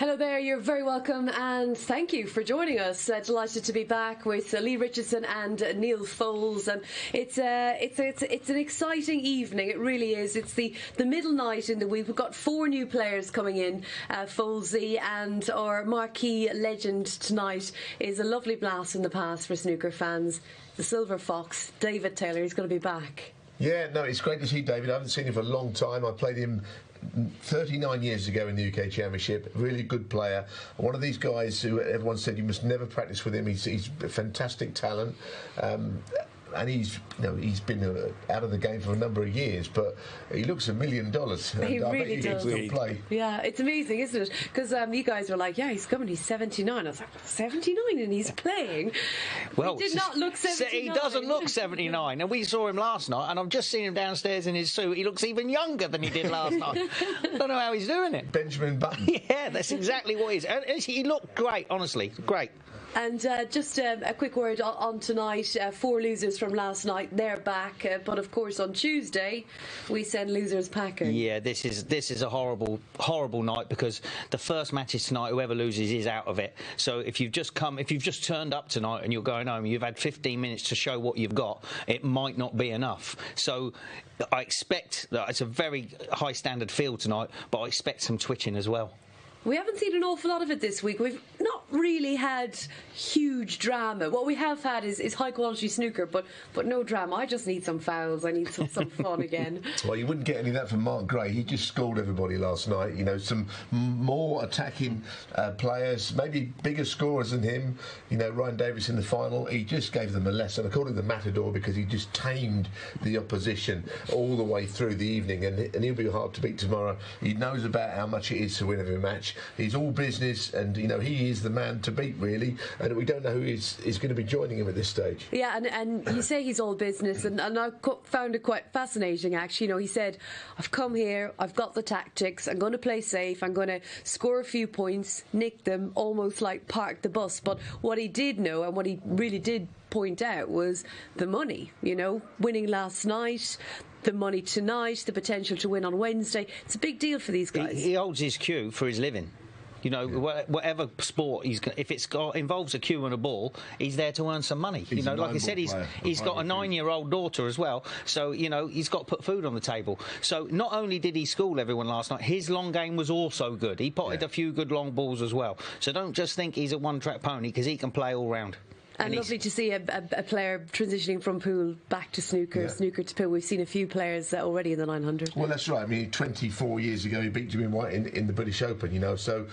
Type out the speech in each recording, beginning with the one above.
Hello there, you're very welcome and thank you for joining us. Delighted to be back with Lee Richardson and Neil Foles, and it's an exciting evening, it really is. It's the middle night in the week. We've got 4 new players coming in, Folesy, and our marquee legend tonight is a lovely blast from the past for snooker fans. The Silver Fox, David Taylor, he's going to be back. Yeah, no, it's great to see David. I haven't seen him for a long time. I played him 39 years ago in the UK Championship. Really good player. One of these guys who everyone said you must never practice with him. He's a fantastic talent. And he's been out of the game for a number of years, but he looks $1 million. He really does. Still play. Yeah, it's amazing, isn't it? Because you guys were like, yeah, he's coming, he's 79. I was like, 79 and he's playing? Well, he did not look 79. He doesn't look 79, and we saw him last night, and I've just seen him downstairs in his suit. He looks even younger than he did last night. I don't know how he's doing it. Benjamin Button. Yeah, that's exactly what he is. And he looked great, honestly, great. And just a quick word on tonight. 4 losers from last night, they're back. But of course, on Tuesday, we send losers packing. Yeah, this is a horrible night, because the first matches tonight, whoever loses is out of it. So if you've just turned up tonight and you're going home, you've had 15 minutes to show what you've got, it might not be enough. So I expect that it's a very high standard field tonight, but I expect some twitching as well. We haven't seen an awful lot of it this week. We've not really had huge drama. What we have had is high quality snooker, but no drama. I just need some fouls. I need some fun again. Well, you wouldn't get any of that from Mark Gray. He just schooled everybody last night. You know, some more attacking players, maybe bigger scorers than him. You know, Ryan Davis in the final, he just gave them a lesson. I called him the Matador because he just tamed the opposition all the way through the evening, and he'll be hard to beat tomorrow. He knows about how much it is to win every match. He's all business, and you know he is the man to beat, really. And we don't know who is going to be joining him at this stage. Yeah, and you say he's all business, and I found it quite fascinating, actually. You know, he said, "I've come here, I've got the tactics, I'm going to play safe, I'm going to score a few points, nick them, almost like park the bus." But what he did know, and what he really did point out, was the money. You know, winning last night, the money tonight, the potential to win on Wednesday. It's a big deal for these guys. He holds his cue for his living. You know, whatever sport if it's involves a cue and a ball, he's there to earn some money. You know, like I said, he's got a 9-year-old daughter as well, so you know he's got to put food on the table. So not only did he school everyone last night, his long game was also good. He potted a few good long balls as well. So don't just think he's a one-track pony, because he can play all round. And lovely to see a player transitioning from pool back to snooker, snooker to pool. We've seen a few players already in the 900. Well, that's right. I mean, 24 years ago he beat Jimmy White in the British Open, you know, so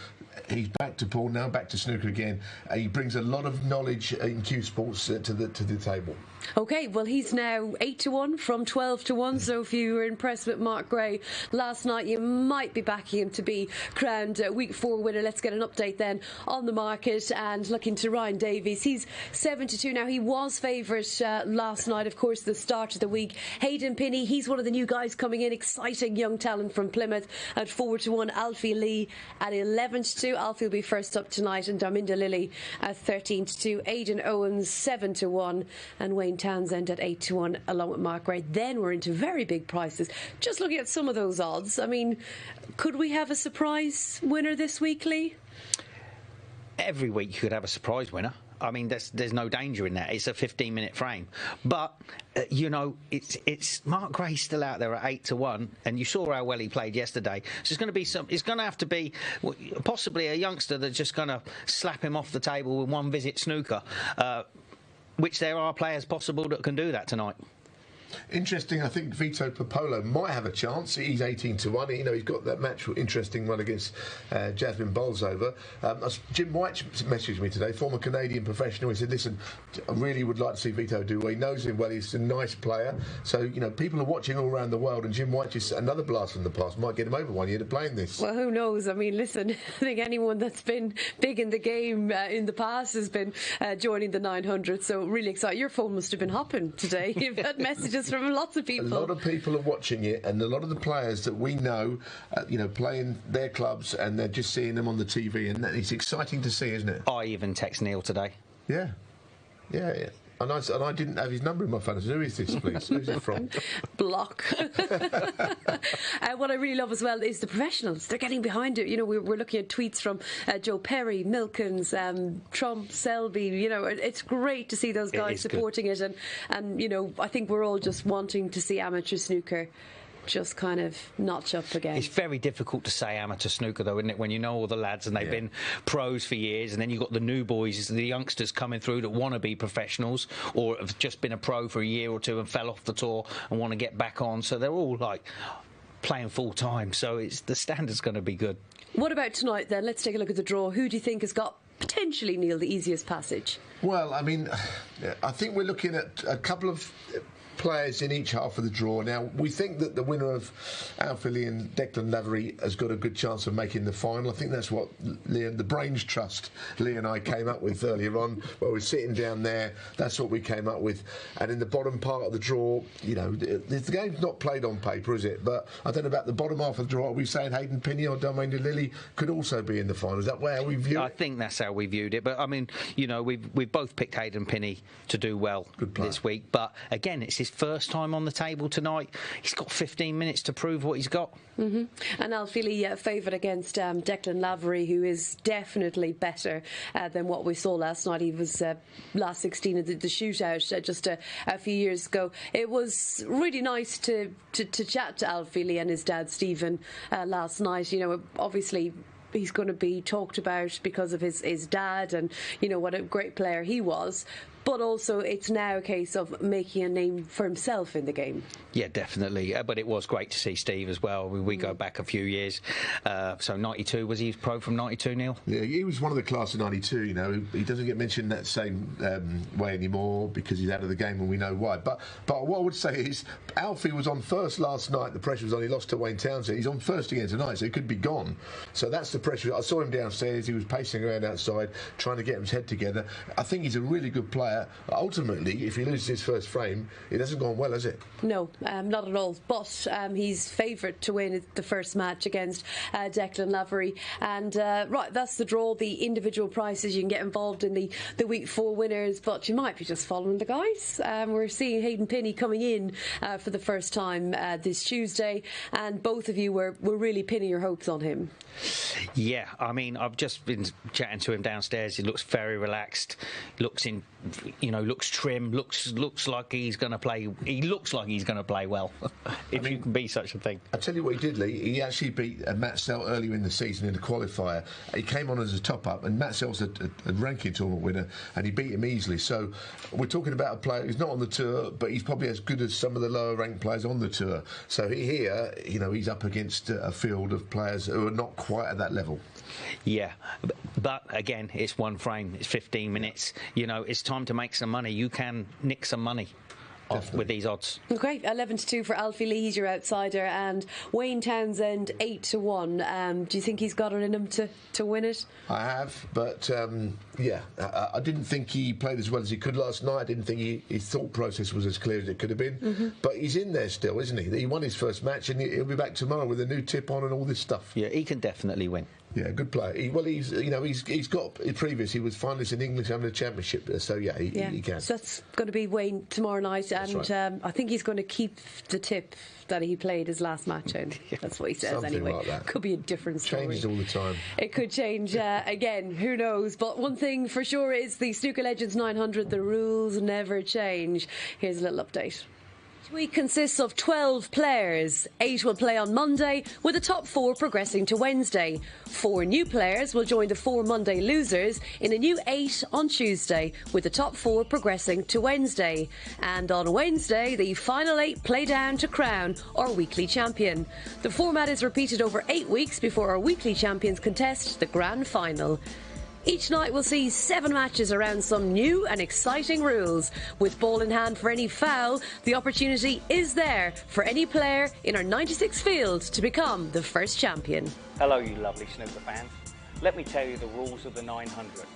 he's back to pool, now back to snooker again. He brings a lot of knowledge in cue sports to the table. OK, well, he's now 8-1 from 12-1, so if you were impressed with Mark Gray last night, you might be backing him to be crowned Week 4 winner. Let's get an update then on the market, and looking to Ryan Davies. He's 7-2 now. He was favourite last night, of course, the start of the week. Hayden Pinney, he's one of the new guys coming in, exciting young talent from Plymouth, at 4-1. Alfie Lee at 11-2. Alfie will be first up tonight, and Darminda Lilly at 13-2. Aidan Owens 7-1, and Wayne Townsend at 8-1, along with Mark Gray. Then we're into very big prices. Just looking at some of those odds, I mean, could we have a surprise winner this week, Lee? Every week you could have a surprise winner. I mean, there's no danger in that. It's a 15-minute frame, but you know, it's Mark Gray still out there at 8-1, and you saw how well he played yesterday. So it's going to be it's going to have to be possibly a youngster that's just going to slap him off the table with one visit snooker, which there are players possible that can do that tonight. Interesting. I think Vito Puopolo might have a chance. He's 18-1. You know, he's got that match, interesting one against Jasmine Bolsover. Jim White messaged me today, former Canadian professional. He said, "Listen, I really would like to see Vito do well. He knows him well. He's a nice player. So you know, people are watching all around the world, and Jim White is another blast from the past. Might get him over one year to playing this." Well, who knows? I mean, listen, I think anyone that's been big in the game in the past has been joining the 900. So really excited. Your phone must have been hopping today. You've had messages from lots of people. A lot of people are watching it, and a lot of the players that we know, you know, playing their clubs, and they're just seeing them on the TV, and it's exciting to see, isn't it? I even text Neil today. Yeah. And I didn't have his number in my phone. So who is this, please? Who's it from? Block. What I really love as well is the professionals. They're getting behind it. You know, we're looking at tweets from Joe Perry, Milkins, Trump, Selby. You know, it's great to see those guys supporting it. And you know, I think we're all just wanting to see amateur snooker just kind of notch up again. It's very difficult to say amateur snooker, though, isn't it, when you know all the lads and they've been pros for years, and then you've got the new boys, the youngsters coming through that want to be professionals or have just been a pro for a year or two and fell off the tour and want to get back on. So they're all like playing full time. So the standard's going to be good. What about tonight then? Let's take a look at the draw. Who do you think has got potentially, Neil, the easiest passage? Well, I mean, I think we're looking at a couple of players in each half of the draw. Now, we think that the winner of Alfie and Declan Lavery has got a good chance of making the final. I think that's what the Brains Trust, Lee and I came up with earlier on, where we're sitting down there. That's what we came up with. And in the bottom part of the draw, you know, the game's not played on paper, is it? But I don't know about the bottom half of the draw. Are we saying Hayden Pinney or Domain de Lilly could also be in the final? Is that how we view it? I think that's how we viewed it. But, I mean, you know, we've both picked Hayden Pinney to do well this week. But, again, it's his first time on the table tonight. He's got 15 minutes to prove what he's got. And Alfie favoured against Declan Lavery, who is definitely better than what we saw last night. He was last 16 of the shootout just a few years ago. It was really nice to chat to Alfie and his dad Stephen last night. You know, obviously he's going to be talked about because of his dad and, you know, what a great player he was. But also, it's now a case of making a name for himself in the game. Yeah, definitely. But it was great to see Steve as well. We go back a few years. So 92, was he pro from 92, Neil? Yeah, he was one of the class of 92. You know, he doesn't get mentioned that same way anymore because he's out of the game, and we know why. But what I would say is, Alfie was on first last night. The pressure was on. He lost to Wayne Townsend. He's on first again tonight, so he could be gone. So that's the pressure. I saw him downstairs. He was pacing around outside, trying to get his head together. I think he's a really good player. Ultimately, if he loses his first frame, it hasn't gone well, has it? No, not at all. But he's favoured to win the first match against Declan Lavery. And right, that's the draw. The individual prices, you can get involved in the week 4 winners, but you might be just following the guys. We're seeing Hayden Pinney coming in for the first time this Tuesday, and both of you were really pinning your hopes on him. Yeah, I mean, I've just been chatting to him downstairs. He looks very relaxed. Looks trim. Looks like he's going to play. He looks like he's going to play well. If you can be such a thing. I tell you what he did, Lee. He actually beat Matt Selt earlier in the season in the qualifier. He came on as a top-up, and Matt Selt's a ranking tournament winner, and he beat him easily. So we're talking about a player who's not on the tour, but he's probably as good as some of the lower-ranked players on the tour. So here, you know, he's up against a field of players who are not quite at that level. Yeah, but again, it's one frame, it's 15 minutes. You know, it's time to make some money. You can nick some money off with these odds. Great, 11-2 for Alfie Lee, he's your outsider, and Wayne Townsend 8-1. Do you think he's got it in him to win it? I have, but yeah, I didn't think he played as well as he could last night. I didn't think his thought process was as clear as it could have been. But he's in there still, isn't he? He won his first match, and he'll be back tomorrow with a new tip on and all this stuff. Yeah, he can definitely win. Yeah, good player. He's got previous. He was finalist in English under the Championship, so yeah, he can. So that's going to be Wayne tomorrow night, and right. I think he's going to keep the tip that he played his last match in. That's what he says. Something anyway. like that. Could be a different story. Changes all the time. It could change again. Who knows? But one thing for sure is the Snooker Legends 900. The rules never change. Here's a little update. Each week consists of 12 players. 8 will play on Monday, with the top 4 progressing to Wednesday. 4 new players will join the 4 Monday losers in a new 8 on Tuesday, with the top 4 progressing to Wednesday. And on Wednesday, the final 8 play down to crown our weekly champion. The format is repeated over 8 weeks before our weekly champions contest the grand final. Each night will see 7 matches around some new and exciting rules. With ball in hand for any foul, the opportunity is there for any player in our 96 field to become the first champion. Hello, you lovely snooker fans. Let me tell you the rules of the 900.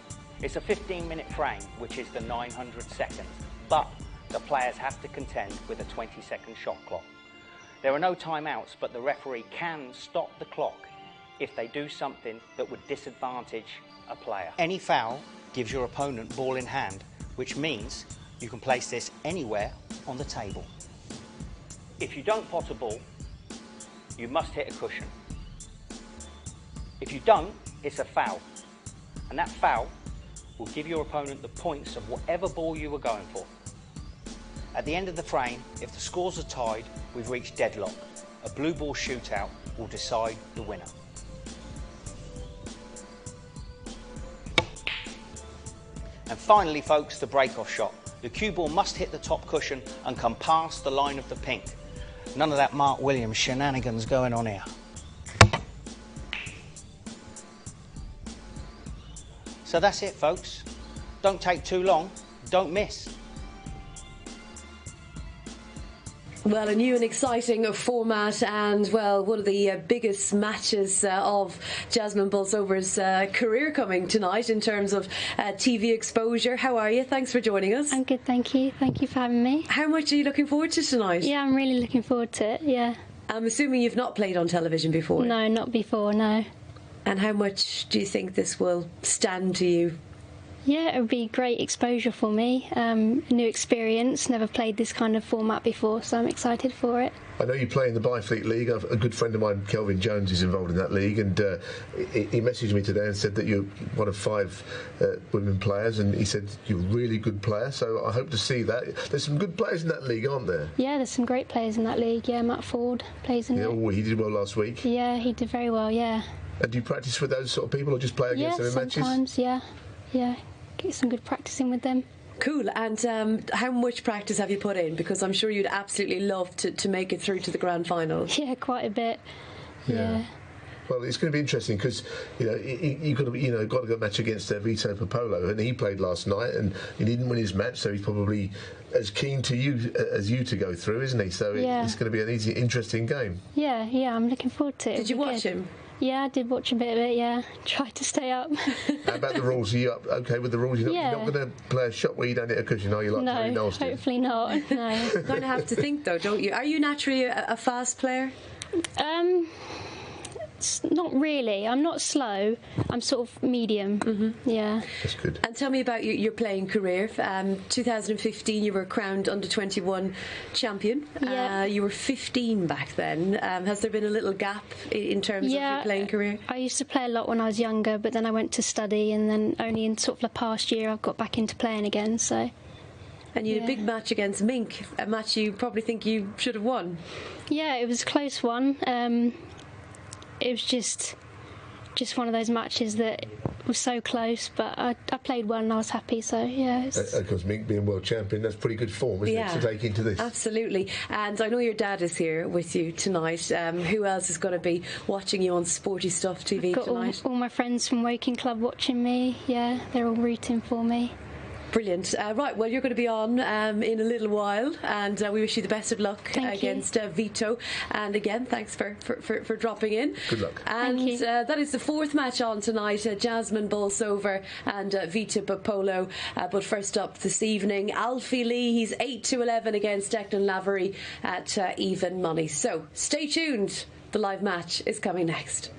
It's a 15-minute frame, which is the 900 seconds, but the players have to contend with a 20-second shot clock. There are no timeouts, but the referee can stop the clock if they do something that would disadvantage a player. Any foul gives your opponent ball in hand, which means You can place this anywhere on the table. If you don't pot a ball, you must hit a cushion. If you don't, it's a foul. And that foul will give your opponent the points of whatever ball you were going for. At the end of the frame, if the scores are tied, we've reached deadlock. A blue ball shootout will decide the winner. And finally, folks, the break-off shot. The cue ball must hit the top cushion and come past the line of the pink. None of that Mark Williams shenanigans going on here. So that's it, folks. Don't take too long, don't miss. Well, a new and exciting format, and well, one of the biggest matches of Jasmine Bolsover's career coming tonight in terms of TV exposure. How are you? Thanks for joining us. I'm good, thank you. Thank you for having me. How much are you looking forward to tonight? Yeah, I'm really looking forward to it, yeah. I'm assuming you've not played on television before? No, not before, no. And how much do you think this will stand to you? Yeah, it would be great exposure for me. New experience, never played this kind of format before, so I'm excited for it. I know you play in the Byfleet League. A good friend of mine, Kelvin Jones, is involved in that league, and he messaged me today and said that you're one of 5 women players, and he said you're a really good player, so I hope to see that. There's some good players in that league, aren't there? Yeah, there's some great players in that league. Yeah, Matt Ford plays in it. Oh, he did well last week. Yeah, he did very well, yeah. And do you practice with those sort of people, or just play against them in matches? Sometimes, yeah. Get some good practicing with them. Cool. And how much practice have you put in? Because I'm sure you'd absolutely love to make it through to the grand final. Yeah, quite a bit. Yeah. Well, it's going to be interesting because you got to go match against Vito Puopolo, and he played last night, and he didn't win his match, so he's probably as keen to you as you to go through, isn't he? So it's going to be an interesting game. Yeah, I'm looking forward to it. Did you watch him? Yeah, I did watch a bit of it, yeah. Tried to stay up. How about the rules? Are you okay with the rules? You're not going to play a shot where you don't hit a cushion, are you? Like very No, nasty? hopefully not, no. You're going to have to think, though, don't you? Are you naturally a fast player? Not really. I'm not slow. I'm sort of medium. Mm-hmm. Yeah. That's good. And tell me about your playing career. 2015, you were crowned under-21 champion. Yeah. You were 15 back then. Has there been a little gap in terms of your playing career? I used to play a lot when I was younger, but then I went to study, and then only in sort of the past year I've got back into playing again. So. And you had a big match against Mink, a match you probably think you should have won. Yeah, it was a close one. It was just one of those matches that was so close, but I played well and I was happy, so yeah. Of course, Mink being world champion, that's pretty good form, isn't it, to take into this? Absolutely. And I know your dad is here with you tonight. Who else is going to be watching you on Sporty Stuff TV tonight? All my friends from Woking Club watching me, yeah, they're all rooting for me. Brilliant. Right, well, you're going to be on in a little while, and we wish you the best of luck against Vito. And again, thanks for dropping in. Good luck. And Thank you. That is the 4th match on tonight, Jasmine Bolsover and Vito Puopolo. But first up this evening, Alfie Lee, he's 8-11 against Declan Lavery at even money. So stay tuned. The live match is coming next.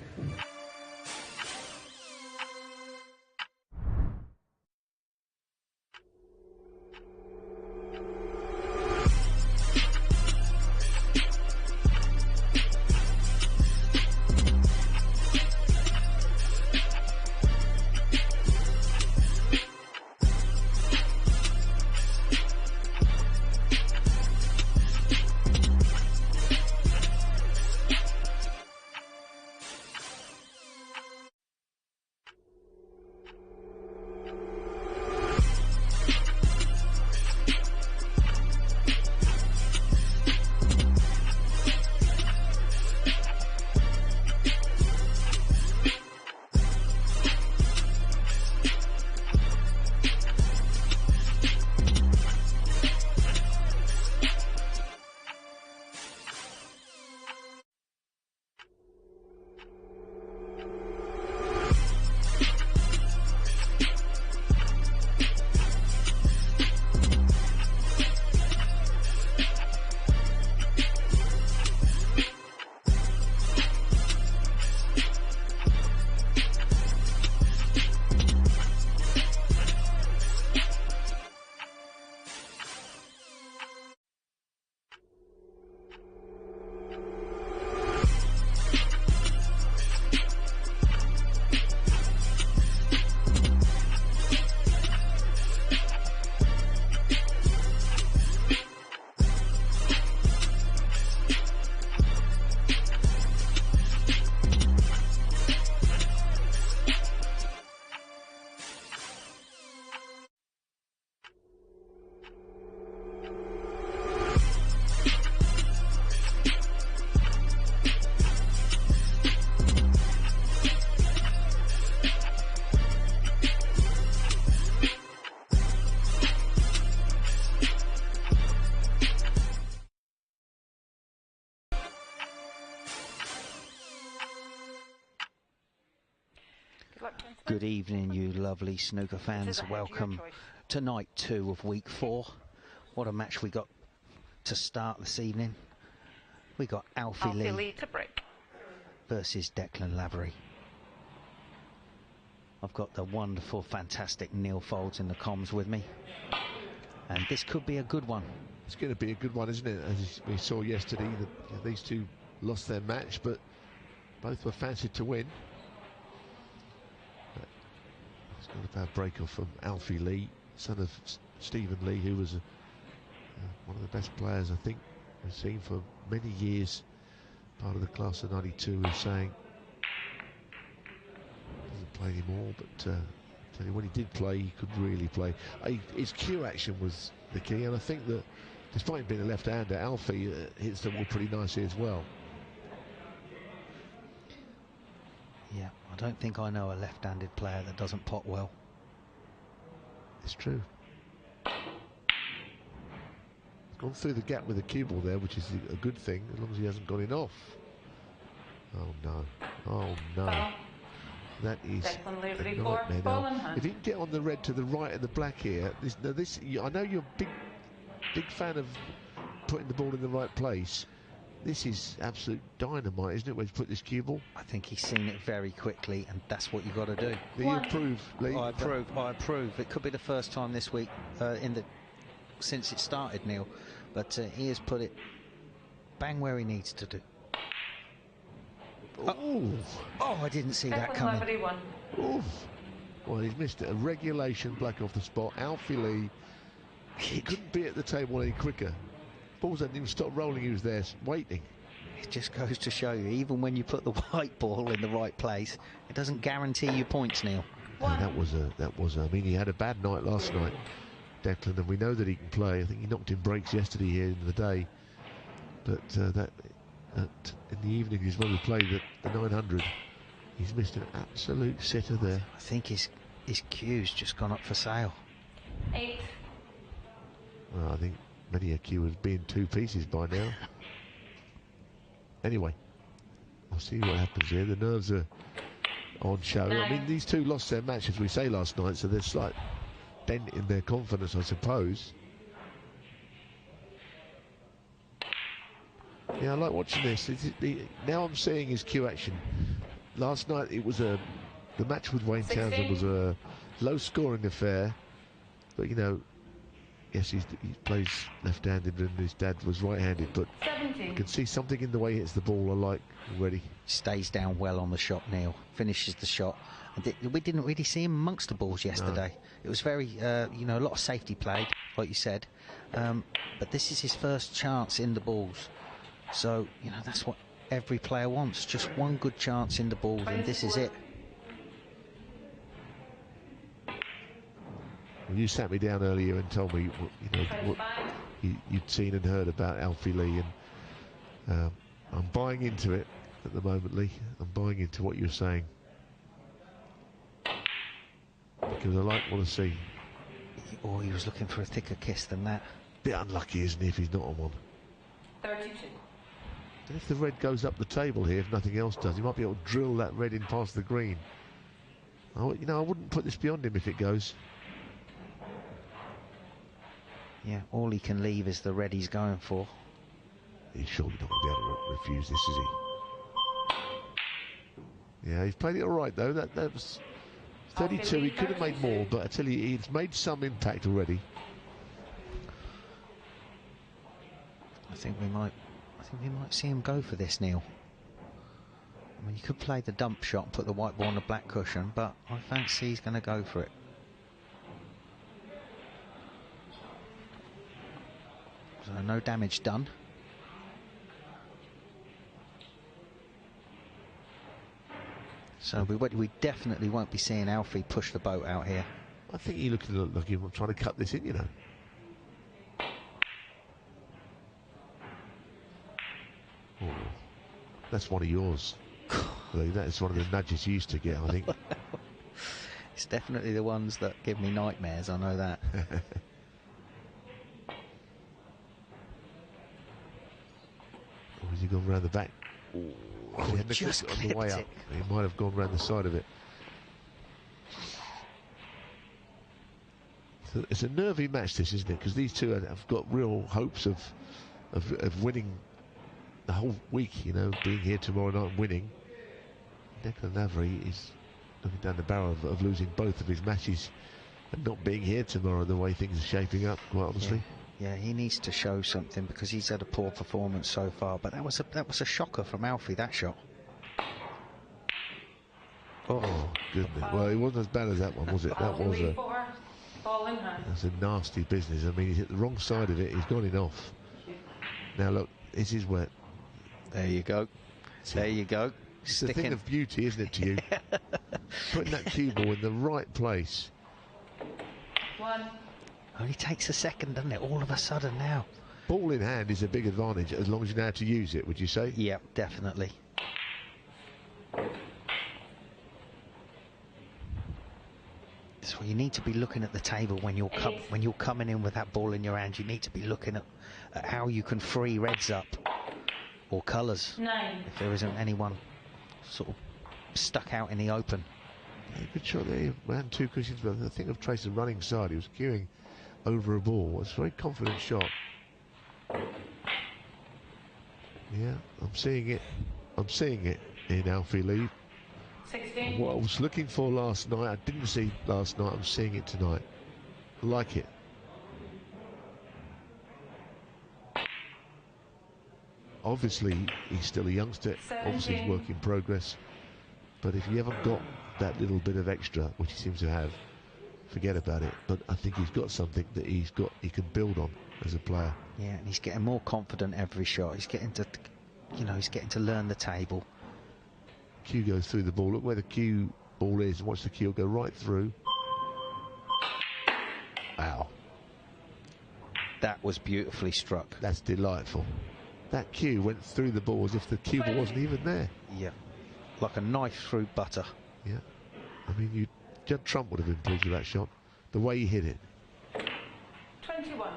Good evening, you lovely snooker fans. Welcome to night 2 of week 4. What a match we got to start this evening. We got Alfie Lee to break versus Declan Lavery. I've got the wonderful, fantastic Neil Folds in the comms with me. And this could be a good one. It's going to be a good one, isn't it? As we saw yesterday, these two lost their match, but both were fancied to win. It's got a bad break off from Alfie Lee, son of Stephen Lee, who was one of the best players I think we've seen for many years. Part of the class of '92, who's saying doesn't play anymore, but tell you, when he did play, he could really play. His cue action was the key, and I think that despite him being a left-hander, Alfie hits the ball pretty nicely as well. Yeah, I don't think I know a left-handed player that doesn't pot well. It's true. He's gone through the gap with the cue ball there, which is a good thing, as long as he hasn't gone in off. Oh no, oh no. That is a nightmare now. If he can get on the red to the right of the black here, I know you're a big fan of putting the ball in the right place. This is absolute dynamite, isn't it, where you put this cue ball? I think he's seen it very quickly, and that's what you've got to do. Do you approve, Lee? I approve. It could be the first time this week since it started, Neil, but he has put it bang where he needs to do. Oh, I didn't see that coming. Oof. Well, he's missed it. A regulation black off the spot. Alfie Lee, he couldn't be at the table any quicker. Balls hadn't even stopped rolling. He was there waiting. It just goes to show you, even when you put the white ball in the right place, it doesn't guarantee you points, Neil. No, that was. I mean, he had a bad night last night, Declan, and we know that he can play. I think he knocked in breaks yesterday here in the day, but in the evening is when we played the 900. He's missed an absolute sitter there. I think his cue's just gone up for sale. 8. Well, I think many a cue has been 2 pieces by now. Anyway, we'll see what happens here. The nerves are on show. 9. I mean, these two lost their match, as we say, last night, so there's slight dent in their confidence, I suppose. Yeah, I like watching this. Now I'm seeing his cue action. Last night it was the match with Wayne 16. Townsend was a low-scoring affair, but you know, yes, he plays left-handed and his dad was right-handed, but 17. you can see something in the way he hits the ball I like already. Stays down well on the shot, Neil. Finishes the shot. We didn't really see him amongst the balls yesterday. No. It was very, a lot of safety played, like you said, but this is his first chance in the balls. So, that's what every player wants. Just one good chance in the balls, and this is it. Well, you sat me down earlier and told me, what you'd seen and heard about Alfie Lee, and I'm buying into it at the moment, Lee. I'm buying into what you're saying. Because I like what I see. Or he was looking for a thicker kiss than that. Bit unlucky, isn't he, if he's not on one? 32. And if the red goes up the table here, if nothing else does, he might be able to drill that red in past the green. I wouldn't put this beyond him if it goes. Yeah, all he can leave is the red he's going for. He's surely not going to be able to refuse this, is he? Yeah, he's played it all right, though. That was 32. He could have made more, but I tell you, he's made some impact already. I think we might see him go for this, Neil. I mean, you could play the dump shot and put the white ball on the black cushion, but I fancy he's going to go for it. So no damage done. So we definitely won't be seeing Alfie push the boat out here. I think he looked like he was trying to cut this in, Oh, that's one of yours. That is one of the nudges you used to get, I think. It's definitely the ones that give me nightmares, I know that. Has he gone round the back? Just on the way up. it. He might have gone round the side of it. It's a nervy match, this, isn't it? Because these two have got real hopes of winning the whole week, you know, being here tomorrow night and winning. Declan Lavery is looking down the barrel of losing both of his matches and not being here tomorrow the way things are shaping up, quite honestly. Yeah, he needs to show something because he's had a poor performance so far. But that was a shocker from Alfie, that shot. Oh, goodness. Well, it wasn't as bad as that one, was it? That was a... Ball in hand. That's a nasty business. I mean, he's hit the wrong side of it. He's gone in off. Now, look, this is wet. There you go. There you go. It's a thing of beauty, isn't it, to you? Putting that cue ball in the right place. One. Only takes a second, doesn't it? All of a sudden now. Ball in hand is a big advantage as long as you know how to use it, would you say? Yeah, definitely. So you need to be looking at the table when you're coming in with that ball in your hand. You need to be looking at how you can free reds up or colours 9. if there isn't anyone sort of stuck out in the open. Yeah, good shot there. He ran 2 cushions, but I think I've traced the running side. He was queuing over a ball. It's a very confident shot. Yeah, I'm seeing it. I'm seeing it in Alfie Lee. 16. What I was looking for last night, I didn't see last night. I'm seeing it tonight. I like it. Obviously, he's still a youngster. Obviously, he's work in progress. But if you haven't got that little bit of extra, which he seems to have, forget about it. But I think he's got something that he can build on as a player. Yeah, and he's getting more confident every shot. He's getting to, he's getting to learn the table. Cue goes through the ball. Look where the cue ball is and watch the cue go right through. Wow. That was beautifully struck. That's delightful. That cue went through the ball as if the cue ball wasn't even there. Yeah, like a knife through butter. Yeah. I mean, Judd Trump would have been pleased with that shot. The way he hit it. 21.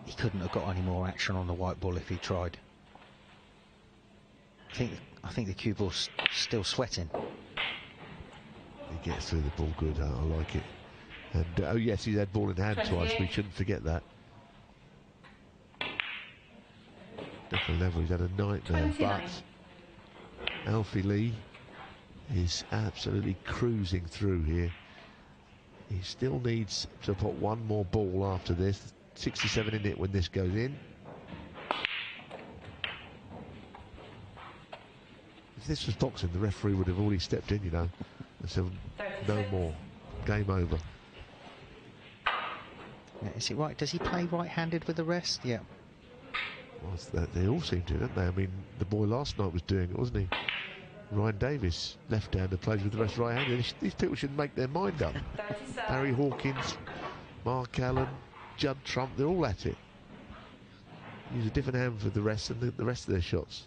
He couldn't have got any more action on the white ball if he tried. I think the cue ball's still sweating. He gets through the ball good. I like it. And oh yes, he's had ball in hand 28. twice. We shouldn't forget that. Declan Lavery's had a nightmare, 29. but Alfie Lee is absolutely cruising through here. He still needs to put one more ball after this. 67 in it when this goes in. If this was boxing, the referee would have already stepped in, and said, no more. Game over. Yeah, is it right? Does he play right-handed with the rest? Yeah. Well, they all seem to, don't they? I mean, the boy last night was doing it, wasn't he? Ryan Davis, left-hander, plays with the rest right-handed. These people should make their mind up. 37. Barry Hawkins, Mark Allen, Judd Trump, they're all at it. Use a different hand for the rest and the rest of their shots.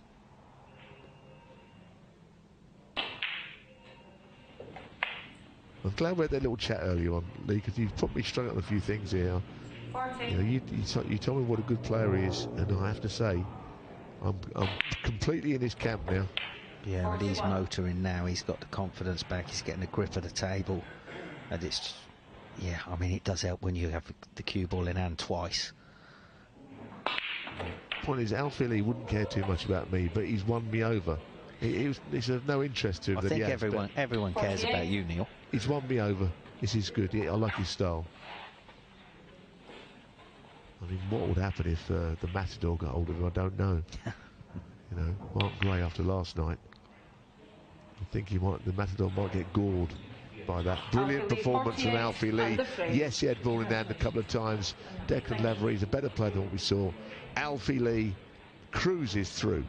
I'm glad we had that little chat earlier on, Lee, because you've put me straight on a few things here. 40. You know, you told me what a good player he is, and I have to say, I'm completely in his camp now. Yeah, and he's motoring now. He's got the confidence back. He's getting a grip of the table. And it's, yeah, I mean, it does help when you have the cue ball in hand twice. Point is, Alfie Lee wouldn't care too much about me, but he's won me over. It's of no interest to him. I think everyone cares about you, Neil. He's won me over. This is good. I like his style. I mean, what would happen if the Matador got hold of him? I don't know. You know, Mark Gray after last night. I think the Matador might get gored by that brilliant performance from Alfie Lee. Yes, he had ball in hand a couple of times. Declan Lavery's a better player than what we saw. Alfie Lee cruises through.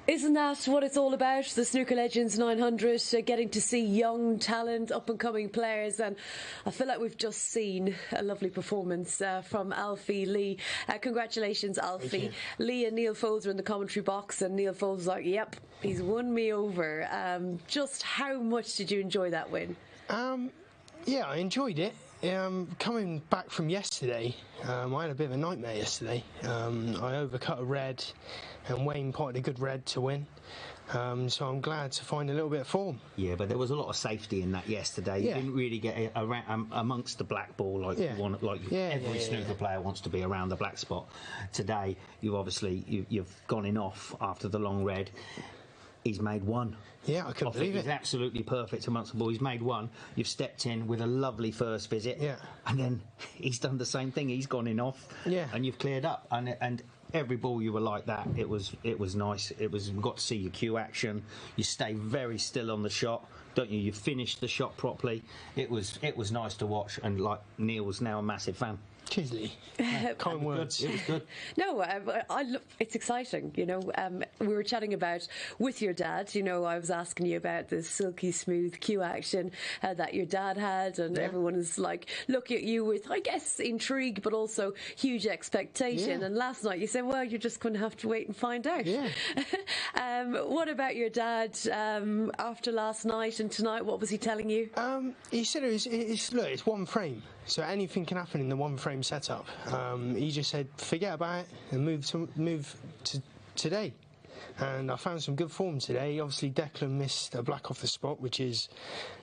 Isn't that what it's all about? The Snooker Legends 900, getting to see young talent, up-and-coming players, and I feel like we've just seen a lovely performance from Alfie Lee. Congratulations, Alfie. Lee and Neil Foles are in the commentary box, and Neil Foles was like, yep, he's won me over. Just how much did you enjoy that win? Yeah, I enjoyed it. Coming back from yesterday, I had a bit of a nightmare yesterday. I overcut a red, and Wayne potted a good red to win. So I'm glad to find a little bit of form. Yeah, but there was a lot of safety in that yesterday. You didn't really get around, amongst the black ball like you want, every snooker player wants to be around the black spot. Today, you've gone in off after the long red. He's made one. Yeah, I couldn't believe it. He's absolutely perfect amongst the ball. He's made one. You've stepped in with a lovely first visit. Yeah. And then he's done the same thing. He's gone in off. Yeah. And you've cleared up. And every ball you were like that. It was nice. We got to see your cue action. You stay very still on the shot, don't you? You finished the shot properly. It was nice to watch. And like Neil's now a massive fan. Cheers, Lee. Kind words. It was good. No, it's exciting. You know, we were chatting about with your dad. You know, I was asking you about the silky smooth cue action that your dad had, and everyone is like looking at you with, I guess, intrigue, but also huge expectation. And last night you said, well, you're just going to have to wait and find out. Yeah. What about your dad after last night and tonight? What was he telling you? He said it's one frame. So anything can happen in the one frame setup. He just said, forget about it and move to today. And I found some good form today. Obviously, Declan missed a black off the spot, which is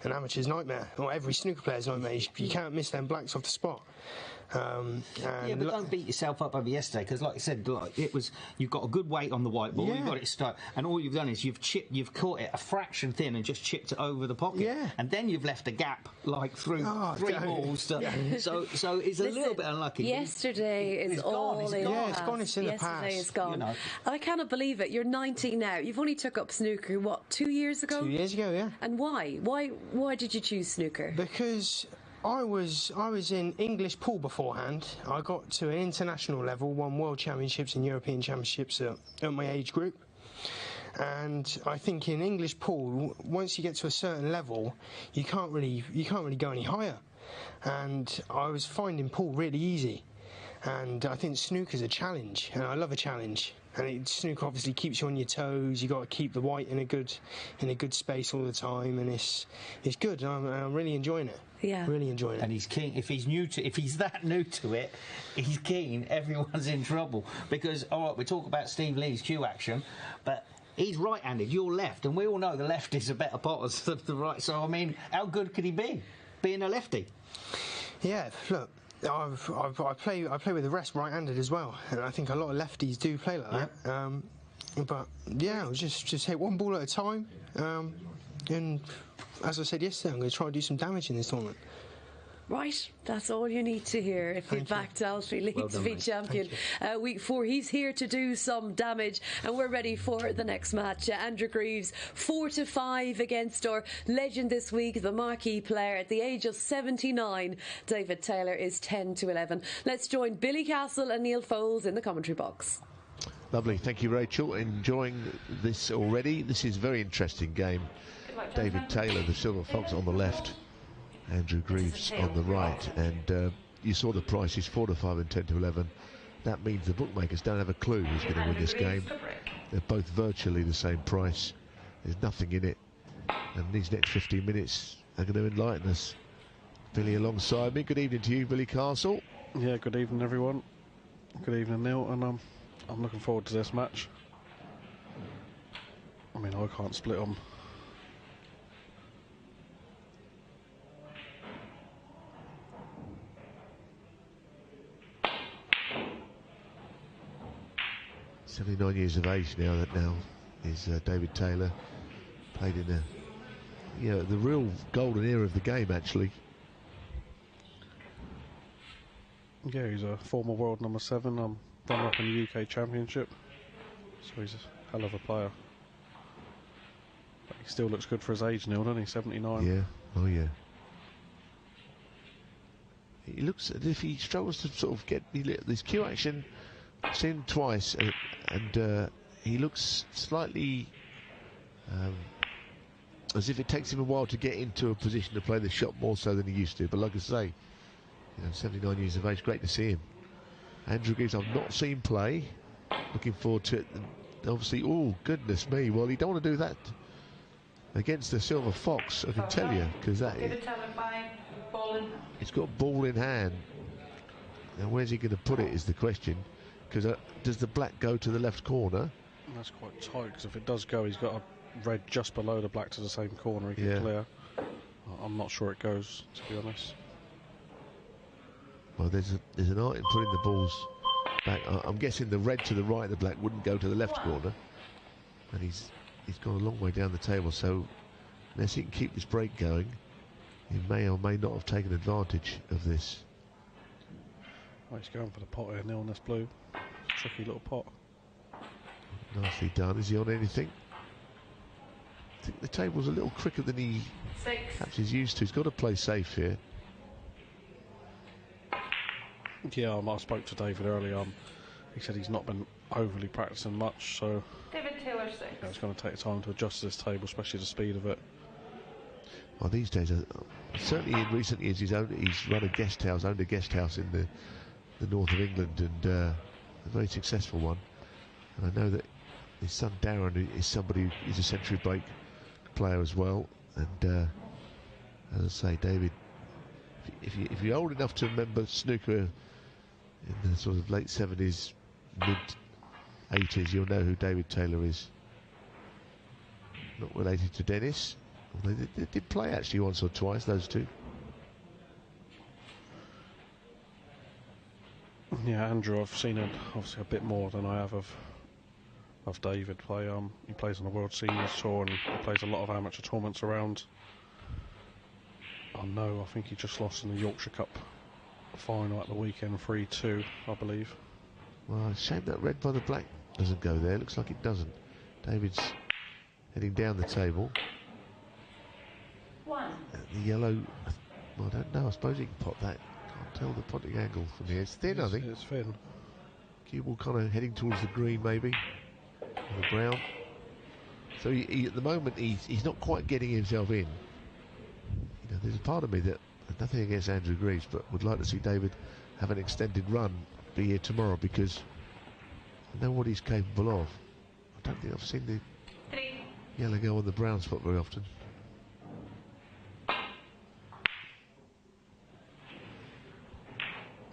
an amateur's nightmare, or every snooker player's nightmare. You can't miss them blacks off the spot. Yeah, but don't beat yourself up over yesterday, because like I said, you've got a good weight on the white ball. You've got it stuck, and all you've done is you've caught it a fraction thin and just chipped it over the pocket. Yeah. And then you've left a gap like through three balls. So it's a little bit unlucky. Yesterday is all in. Yeah, it's gone. It's in the past. Yesterday is gone. You know. I cannot believe it. You're 19 now. You've only took up snooker 2 years ago? 2 years ago, yeah. And why? Why did you choose snooker? Because I was in English pool beforehand. I got to an international level, won world championships and European championships at my age group. And I think in English pool, once you get to a certain level, you can't really go any higher. And I was finding pool really easy. And I think snooker's a challenge, and I love a challenge. And snooker obviously keeps you on your toes. You got to keep the white in a good space all the time, and it's good. And I'm really enjoying it. Yeah, really enjoying it. And he's keen. If he's that new to it, he's keen. Everyone's in trouble because all right, we talk about Steve Lee's cue action, but he's right-handed. You're left, and we all know the left is a better potter than the right. So I mean, how good could he be, being a lefty? Yeah, look. I play with the rest right-handed as well, and I think a lot of lefties do play like that. But yeah, I'll just hit one ball at a time. And as I said yesterday, I'm going to try and do some damage in this tournament. Right, that's all you need to hear if you backed Alfie Lee to be champion. Week 4, he's here to do some damage, and we're ready for the next match. Andrew Greaves, 4-5 against our legend this week, the marquee player at the age of 79. David Taylor is 10-11. Let's join Billy Castle and Neil Foles in the commentary box. Lovely, thank you, Rachel. Enjoying this already. This is a very interesting game. David Taylor, the Silver Fox, on the left. Andrew Greaves on the right, and you saw the prices 4-5 and 10-11. That means the bookmakers don't have a clue who's going to win this game. They're both virtually the same price. There's nothing in it, and these next 15 minutes are going to enlighten us. Billy alongside me. Good evening to you, Billy Castle. Yeah, good evening, everyone. Good evening, Neil, and I'm looking forward to this match. I mean, I can't split them. .79 years of age now is David Taylor. Played in the real golden era of the game, actually. Yeah, he's a former world number 7, runner-up in the UK Championship, so he's a hell of a player. But he still looks good for his age, Neil, doesn't he? 79. Yeah, oh yeah. He looks as if he struggles to sort of get this cue action. Seen him twice, and he looks slightly as if it takes him a while to get into a position to play the shot more so than he used to. But like I say, you know, 79 years of age, great to see him. Andrew Greaves, I've not seen play. Looking forward to it. Obviously, oh goodness me! Well, you don't want to do that against the Silver Fox, I can tell you, because that it's got ball in hand. Now, where's he going to put it is the question. Because does the black go to the left corner? That's quite tight, because if it does go, he's got a red just below the black to the same corner he can clear. I'm not sure it goes, to be honest. Well, there's an art in putting the balls back. I'm guessing the red to the right, the black wouldn't go to the left corner, and he's gone a long way down the table. So unless he can keep this break going, he may or may not have taken advantage of this. Oh, he's going for the pot here, nil on this blue. Tricky little pot. Nicely done. Is he on anything? I think the table's a little quicker than he perhaps is used to. He's got to play safe here. Yeah, I spoke to David earlier. He said he's not been overly practicing much, so David Taylor 6. Yeah, it's going to take time to adjust to this table, especially the speed of it. Well, these days, certainly in recent years, he's owned a guest house in the north of England, and a very successful one. And I know that his son Darren is somebody who's a century break player as well. And as I say, David, if you're old enough to remember snooker in the sort of late 70s, mid 80s, you'll know who David Taylor is. Not related to Dennis. They did play actually once or twice, those two. Yeah, Andrew, I've seen it obviously a bit more than I have of David play. He plays on the World Seniors Tour and he plays a lot of amateur tournaments around. I think he just lost in the Yorkshire Cup final at the weekend, 3-2, I believe. Well, it's a shame that red by the black doesn't go there. Looks like it doesn't. David's heading down the table. The yellow, well, I don't know. I suppose he can pot that. Can't tell the potting angle from here. It's thin, I think. It's thin. Cue ball kind of heading towards the green, maybe, or the brown. So he at the moment he's not quite getting himself in. You know, there's a part of me that, nothing against Andrew Greaves, but would like to see David have an extended run, be here tomorrow, because I know what he's capable of. I don't think I've seen the yellow go on the brown spot very often.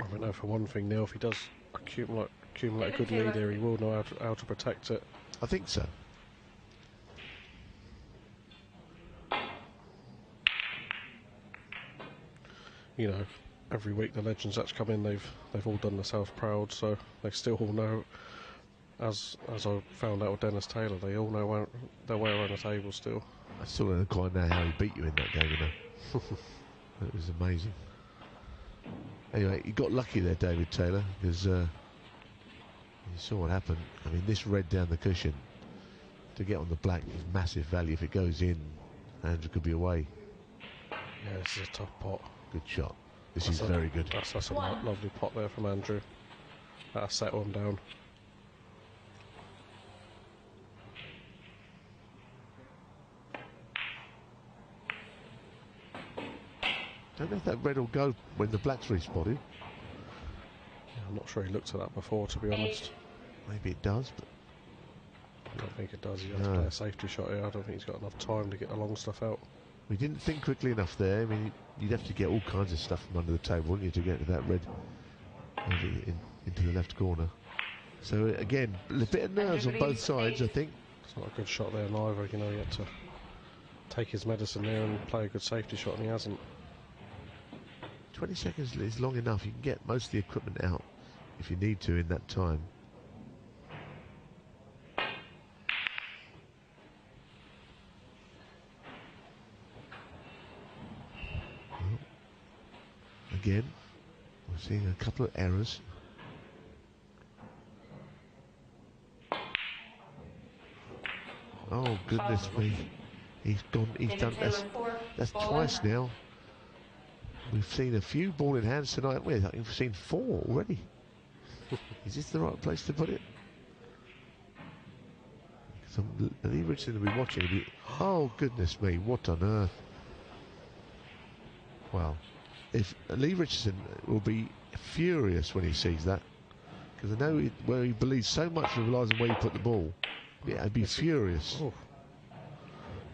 I don't know, for one thing, Neil, if he does accumulate a good lead here, he will know how to protect it. I think so. You know, every week the legends that's come in, they've all done themselves proud, so they still all know. As I found out with Dennis Taylor, they all know their way around the table still. I still don't quite know how he beat you in that game, you know. It was amazing. Anyway, he got lucky there, David Taylor, because you saw what happened. I mean, this red down the cushion to get on the black is massive value. If it goes in, Andrew could be away. Yeah, this is a tough pot. Good shot. This is very good. That's a lovely pot there from Andrew. That'll settle him down. Don't know if that red will go when the black's respotted. Yeah, I'm not sure he looked at that before, to be honest. Maybe it does, but I don't think it does. He has to play a safety shot here. I don't think he's got enough time to get the long stuff out. we didn't think quickly enough there. I mean, you'd have to get all kinds of stuff from under the table, wouldn't you, to get to that red into the left corner. So again, a bit of nerves on both sides, I think. It's not a good shot there neither. You know, he had to take his medicine there and play a good safety shot, and he hasn't. 20 seconds is long enough. You can get most of the equipment out if you need to in that time. Well, again, we're seeing a couple of errors. Oh goodness me! He's gone. He's done. That's twice now. We've seen a few ball in hands tonight. I think we've seen 4 already. Is this the right place to put it? So Lee Richardson will be watching. He'll be, oh goodness me, what on earth? Well, if Lee Richardson will be furious when he sees that, because I know where he believes so much and relies on where you put the ball. Yeah, I'd be furious. Oh.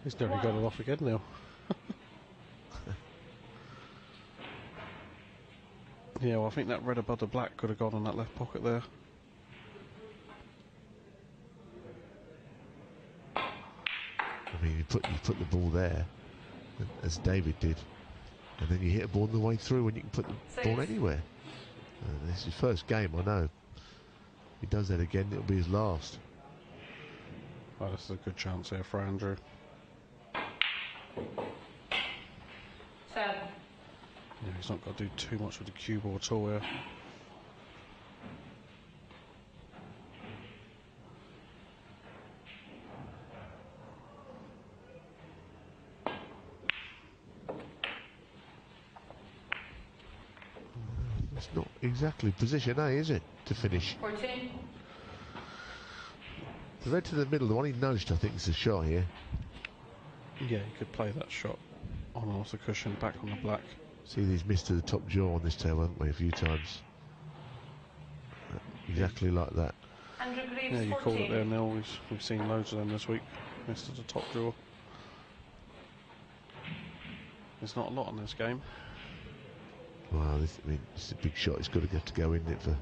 He's nearly got it off again now. Yeah, well, I think that red above the black could have gone on that left pocket there. I mean, you put the ball there, as David did, and then you hit a ball on the way through, and you can put the ball anywhere. This is his first game, I know. If he does that again, it'll be his last. Oh, this is a good chance here for Andrew. 7. Yeah, he's not got to do too much with the cue ball at all here. It's not exactly position A, is it, to finish? 14. The red to the middle, the one he nudged, I think, is the shot here. Yeah, he could play that shot on and off the cushion, back on the black. See, he's missed to the top jaw on this tail, haven't we, a few times? Exactly like that. Andrew Greaves, Yeah, you 14. called it there, Neil. We've seen loads of them this week. Missed at the top draw. There's not a lot on this game. Wow, this is a big shot. It's got to get to go in it for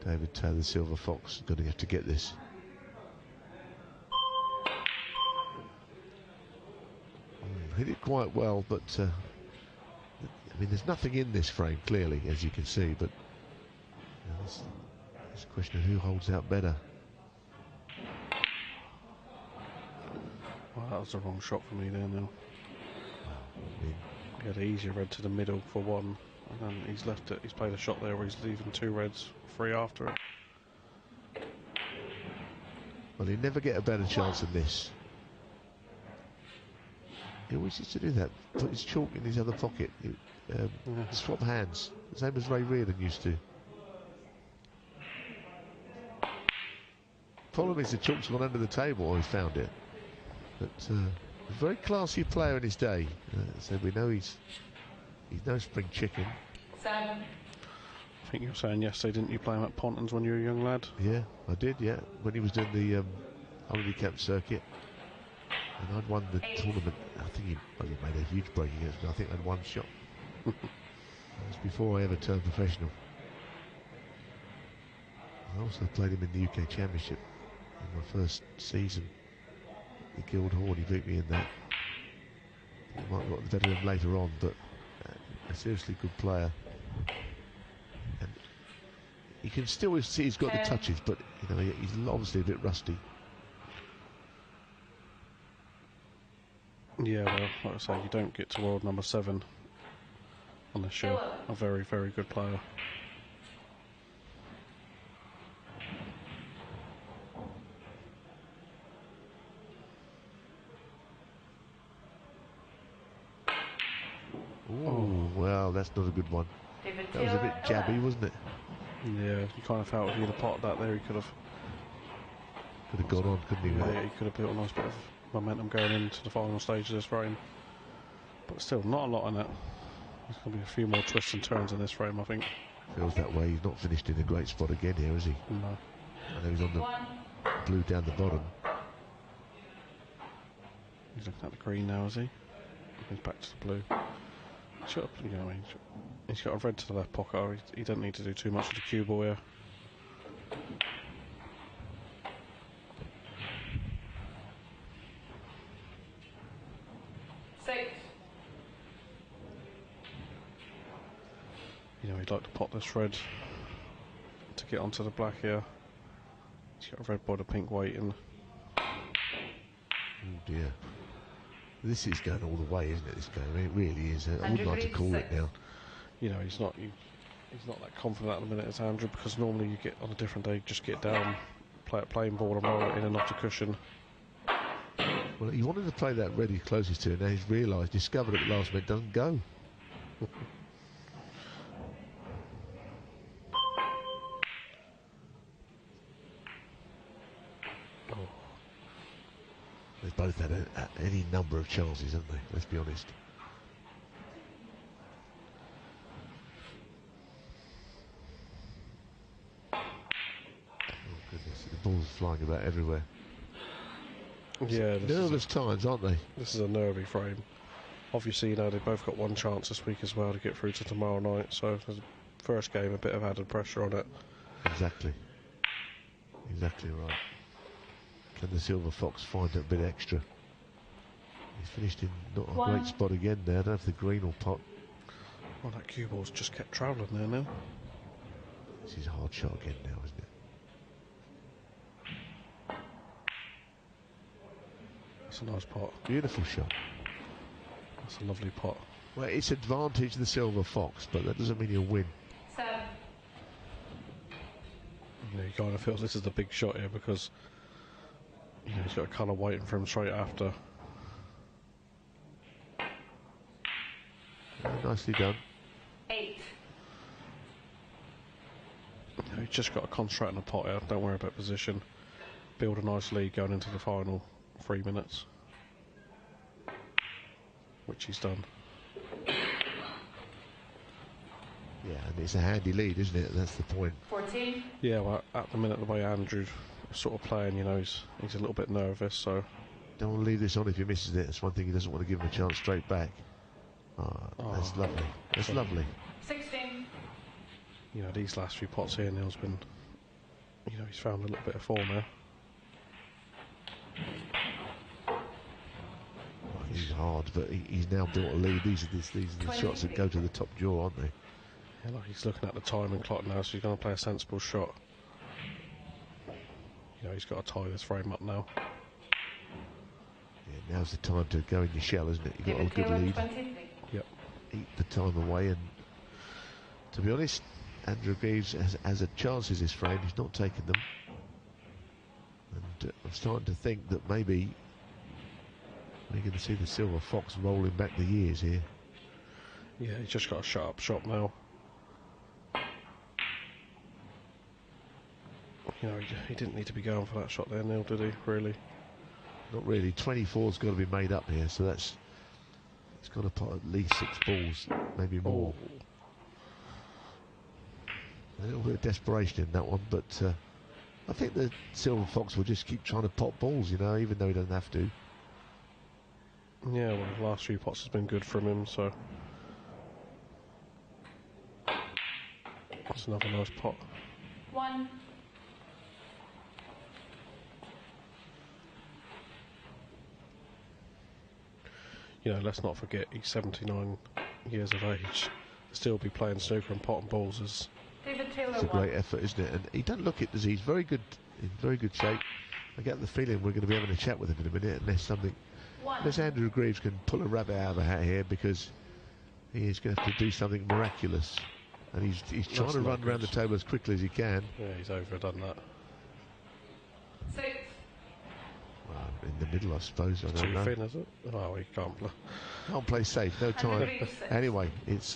David Taylor, Silver Fox. Got to get this. Hit it quite well, but I mean, there's nothing in this frame, clearly, as you can see, but it's a question of who holds out better. Well, that was the wrong shot for me there, Neil. I mean, He had an easier red to the middle for one, and then he's left it. He's played a shot there where he's leaving 2 reds, 3 after it. well, he'd never get a better chance than this. He always used to do that, put his chalk in his other pocket, swap hands, the same as Ray Reardon used to. Problem is the chalk's gone under the table, or he's found it. But a very classy player in his day, so we know he's no spring chicken. 7. I think you were saying yesterday, didn't you, play him at Pontons when you were a young lad? Yeah, I did, yeah, when he was doing the holiday camp circuit. And I'd won the tournament. I think he made a huge break against me. I think I'd one shot. That was before I ever turned professional. I also played him in the UK Championship in my first season. The Guildhall, he beat me in that. He might have got the better of him later on, but a seriously good player. And you can still see he's got the touches, but you know he's obviously a bit rusty. Yeah, well, like I say, you don't get to world number 7 on this show. A very, very good player. Oh, well, that's not a good one. That was a bit jabby, wasn't it? Yeah, you kind of felt if he'd have potted that there, he could have gone on, couldn't he? Yeah, he could have built a nice bit of momentum going into the final stage of this frame. But still, not a lot in it. There's going to be a few more twists and turns in this frame, I think. Feels that way. He's not finished in a great spot again here, is he? No. I know he's on the blue down the bottom. He's looking at the green now, is he? He's back to the blue. He's got, you know, he's got a red to the left pocket. Or he doesn't need to do too much with the cue ball here. You know, he'd like to pot this red to get onto the black here. He's got a red by the pink waiting. Oh dear. This is going all the way, isn't it, this game? It really is. I wouldn't like to call it now. You know, he's not that confident at the minute as Andrew, because normally you get on a different day, just get down, play a playing ball and roll it in and off the cushion. Well, he wanted to play that red he's closest to, and now he's realised, discovered at the last minute, doesn't go. both had any number of chances, haven't they? Let's be honest. Oh goodness, the ball's flying about everywhere. Yeah, Nervous times, aren't they? This is a nervy frame. Obviously, you know, they've both got one chance this week as well to get through to tomorrow night, so there's first game, a bit of added pressure on it. Exactly. Exactly right. Can the Silver Fox find a bit extra? He's finished in not a great spot again there. I don't know if the green will pot. Well, that cue ball's just kept travelling there now. This is a hard shot again now, isn't it? That's a nice pot. Beautiful shot. That's a lovely pot. Well, it's advantage the Silver Fox, but that doesn't mean you'll win. 7. You know, you kind of feel this is the big shot here because, you know, he's got a colour waiting for him straight after. Nicely done. 8. You know, he's just got to concentrate on the pot here. Don't worry about position. Build a nice lead going into the final 3 minutes, which he's done. Yeah, and it's a handy lead, isn't it? That's the point. 14. Yeah, well, at the minute, the way Andrew is sort of playing, you know, he's a little bit nervous, so... Don't want to leave this on if he misses it. That's one thing he doesn't want to give him a chance straight back. That's lovely. That's lovely. 16. You know, these last few pots here, Neil's been... You know, he's found a little bit of form there. He's hard, but he's now built a lead. These are the shots that go to the top jaw, aren't they? Yeah, like he's looking at the timing clock now, so he's going to play a sensible shot. You know, he's got to tie this frame up now. Yeah, now's the time to go in your shell, isn't it? You've got a good lead. 23. Yep. Eat the time away, and to be honest, Andrew Greaves has a chance in this frame. He's not taken them. And I'm starting to think that maybe we're going to see the Silver Fox rolling back the years here. Yeah, he's just got a shut up shot now. You know, he didn't need to be going for that shot there, Neil, did he? Really? Not really. 24's got to be made up here, so it's got to put at least 6 balls, maybe more. A little bit of desperation in that one, but I think the Silver Fox will just keep trying to pot balls, you know, even though he doesn't have to. Yeah, well, the last few pots has been good from him, so... That's another nice pot. 1. You know, let's not forget, he's 79 years of age. Still be playing snooker and pot and balls is... David Taylor. It's a great effort, isn't it? And he doesn't look it, does he? He's very good, in very good shape. I get the feeling we're going to be having a chat with him in a minute, unless Andrew Greaves can pull a rabbit out of a hat here, because he is going to have to do something miraculous. And he's trying to run around the table as quickly as he can. Yeah, he's overdone that. 6. Well, in the middle, I suppose. I don't Too know. thin, is it? Oh, he can't play. Can't play safe, no time. Anyway, it's...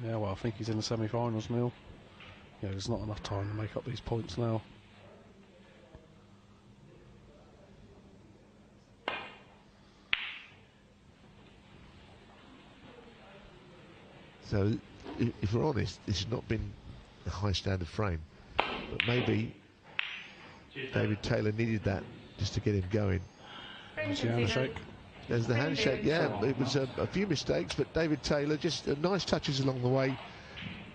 Yeah, well, I think he's in the semi-finals, Neil. Yeah, there's not enough time to make up these points now. So, if we're honest, this has not been a high standard frame, but maybe David Taylor needed that just to get him going. There's the handshake. There's the handshake, yeah. It was a few mistakes, but David Taylor just nice touches along the way.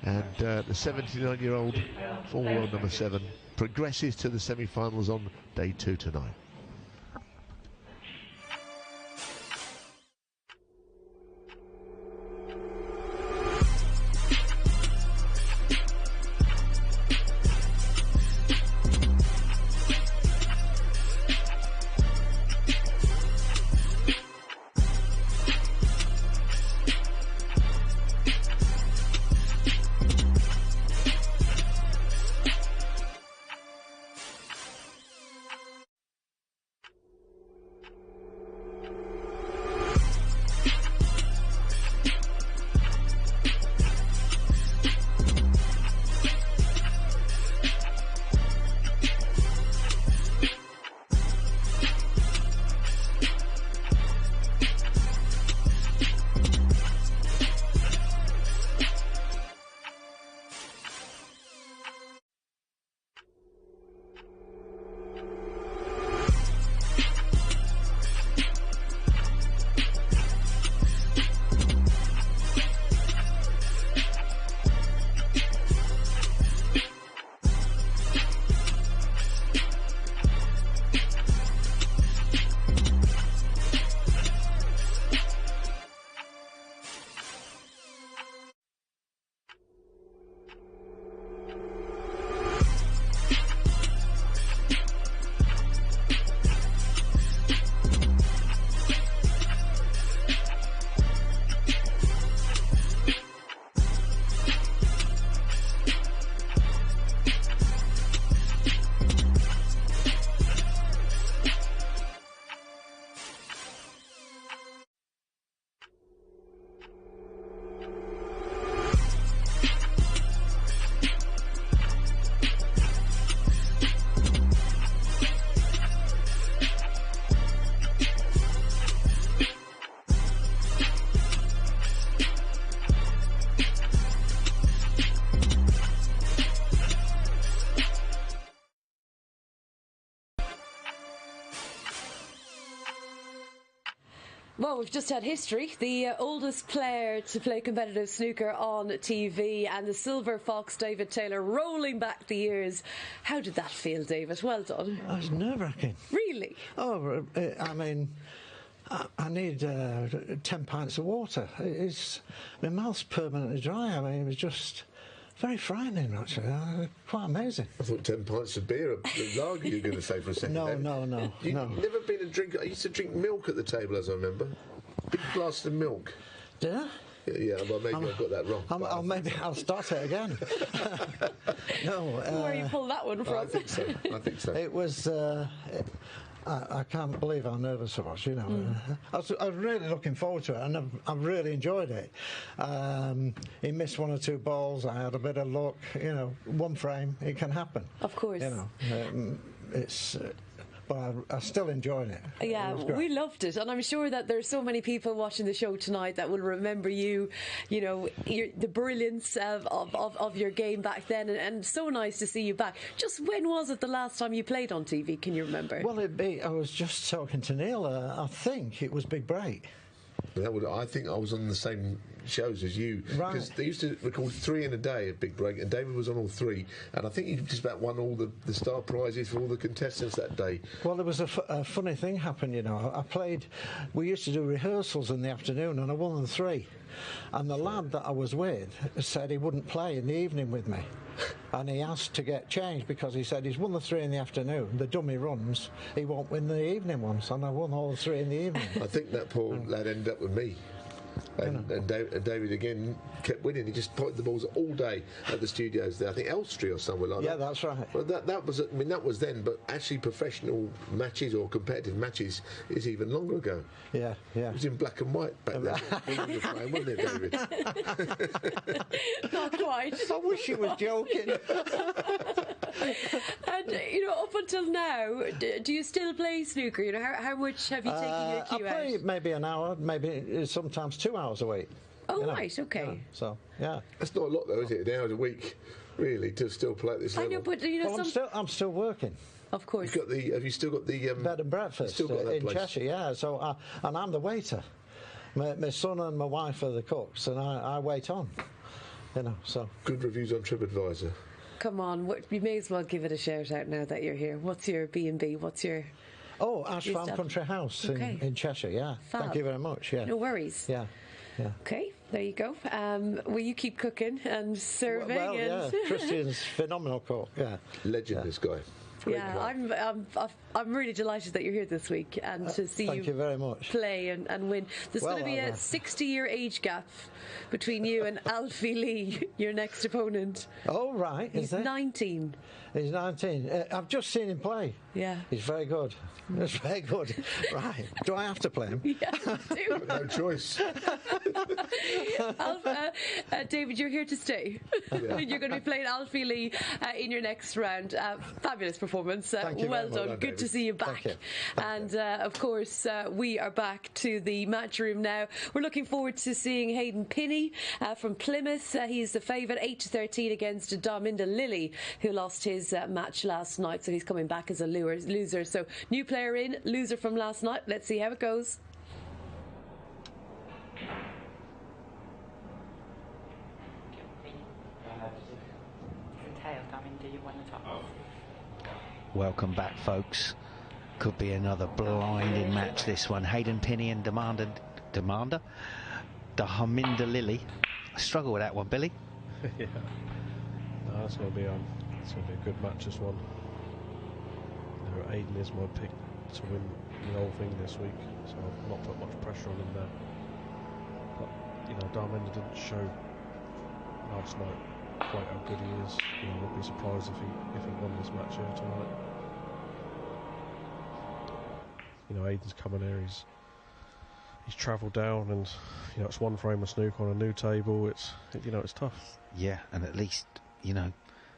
And the 79-year-old former world number 7 progresses to the semi-finals on day 2 tonight. Well, we've just had history. The oldest player to play competitive snooker on TV, and the Silver Fox, David Taylor, rolling back the years. How did that feel, David? Well done. It was nerve-wracking. Really? Oh, I mean, I need 10 pints of water. My mouth's permanently dry. I mean, it was just very frightening, actually. Quite amazing. I thought 10 pints of beer, a lager you were going to say for a second. No. You've never been a drinker. I used to drink milk at the table, as I remember. Big glass of milk. Did I? Yeah, well, maybe I've got that wrong. Maybe I'll start it again. No. Where you pull that one from? I think so. It was. I can't believe how nervous I was, you know. I was really looking forward to it, and I've really enjoyed it. He missed one or two balls. I had a bit of luck, you know. One frame, it can happen. Of course. You know, but I still enjoyed it. Yeah, we loved it, and I'm sure that there's so many people watching the show tonight that will remember you know, the brilliance of your game back then, and so nice to see you back. Just when was it the last time you played on TV? Can you remember? Well, I was just talking to Neil. I think it was Big Break. I think I was on the same shows as you, because they used to record 3 in a day at Big Break, and David was on all 3, and I think he just about won all the star prizes for all the contestants that day. Well, there was a funny thing happened, you know. We used to do rehearsals in the afternoon, and I won the 3, and the lad that I was with said he wouldn't play in the evening with me. And he asked to get changed because he said he's won the 3 in the afternoon, the dummy runs, he won't win the evening ones, and I won all the 3 in the evening. I think that poor lad ended up with me. And David again kept winning. He just pointed the balls all day at the studios there. I think Elstree or somewhere like that. Yeah, that's right. Well, that was then, but actually professional matches or competitive matches is even longer ago. Yeah. It was in black and white back then. Wasn't it, David? Not quite. I wish he was joking. And you know, up until now, do you still play snooker? You know, how much have you taken your cue I play out? maybe an hour, maybe sometimes 2 hours a week. Oh, you know, right, okay. You know, so, yeah. That's not a lot, though, is it? 10 hours a week, really, to still play at this level. I know, but you know, Well, I'm still working. Of course. Have you still got the bed and breakfast in Cheshire? Yeah. So, and I'm the waiter. My son and my wife are the cooks, and I wait on. You know, so good reviews on TripAdvisor. Come on, you may as well give it a shout out now that you're here. What's your B&B? What's your... Oh, Ash Farm Country House in Cheshire, yeah. Fab. Thank you very much, yeah. No worries. Yeah. Okay, there you go. Will you keep cooking and serving? Well, yeah, Christian's phenomenal cook, yeah. Legend, this guy. I'm really delighted that you're here this week and to see you very much. Play and win. There's going to be a 60-year age gap between you and Alfie Lee, your next opponent. Oh, right. He's 19. He's 19. I've just seen him play. Yeah. He's very good. He's very good. Right. Do I have to play him? Yeah, you do. No choice. David, you're here to stay. Yeah. You're going to be playing Alfie Lee in your next round. Fabulous performance. Thank you well done. Well, Good to see you back. Thank you. And of course, we are back to the match room now. We're looking forward to seeing Hayden Pinney from Plymouth. He's the favourite, 8-13 against Darminda Lilly, who lost his match last night. So he's coming back as a loser. So new player in, loser from last night. Let's see how it goes. Welcome back, folks. Could be another blinding match, this one. Hayden Pinney and Darminda Lilly. I struggle with that one, Billy. Yeah. No, it's going to be a good match, this one. You know, Aiden is my pick to win the whole thing this week, so I've not put much pressure on him there. But, you know, Darminda didn't show last night quite how good he is. You know, I'd be surprised if he won this match here tonight. You know, Aiden's coming here, he's travelled down, and you know, it's one frame of snooker on a new table. It's tough. Yeah, and at least, you know,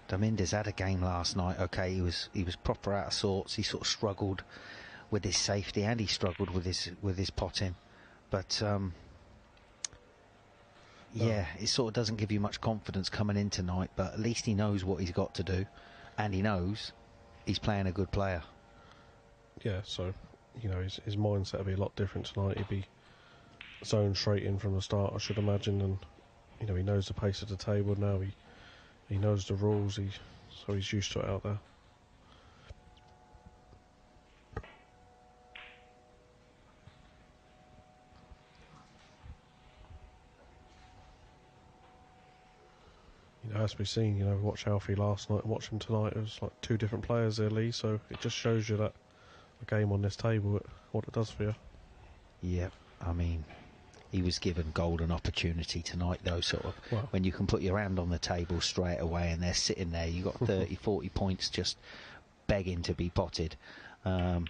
Darminda's had a game last night. Okay, he was proper out of sorts. He sort of struggled with his safety, and he struggled with his potting. But yeah, it sort of doesn't give you much confidence coming in tonight. But at least he knows what he's got to do, and he knows he's playing a good player. Yeah, so you know, his mindset will be a lot different tonight. He'll be zone straight in from the start, I should imagine, and you know he knows the pace of the table now. He knows the rules. So he's used to it out there. You know, as we've seen, you know, watch Alfie last night and watch him tonight. It was like two different players there, Lee. So it just shows you that a game on this table, what it does for you. Yep, I mean, he was given golden opportunity tonight, though, sort of. Well, when you can put your hand on the table straight away and they're sitting there, you got 30, 40 points just begging to be potted. And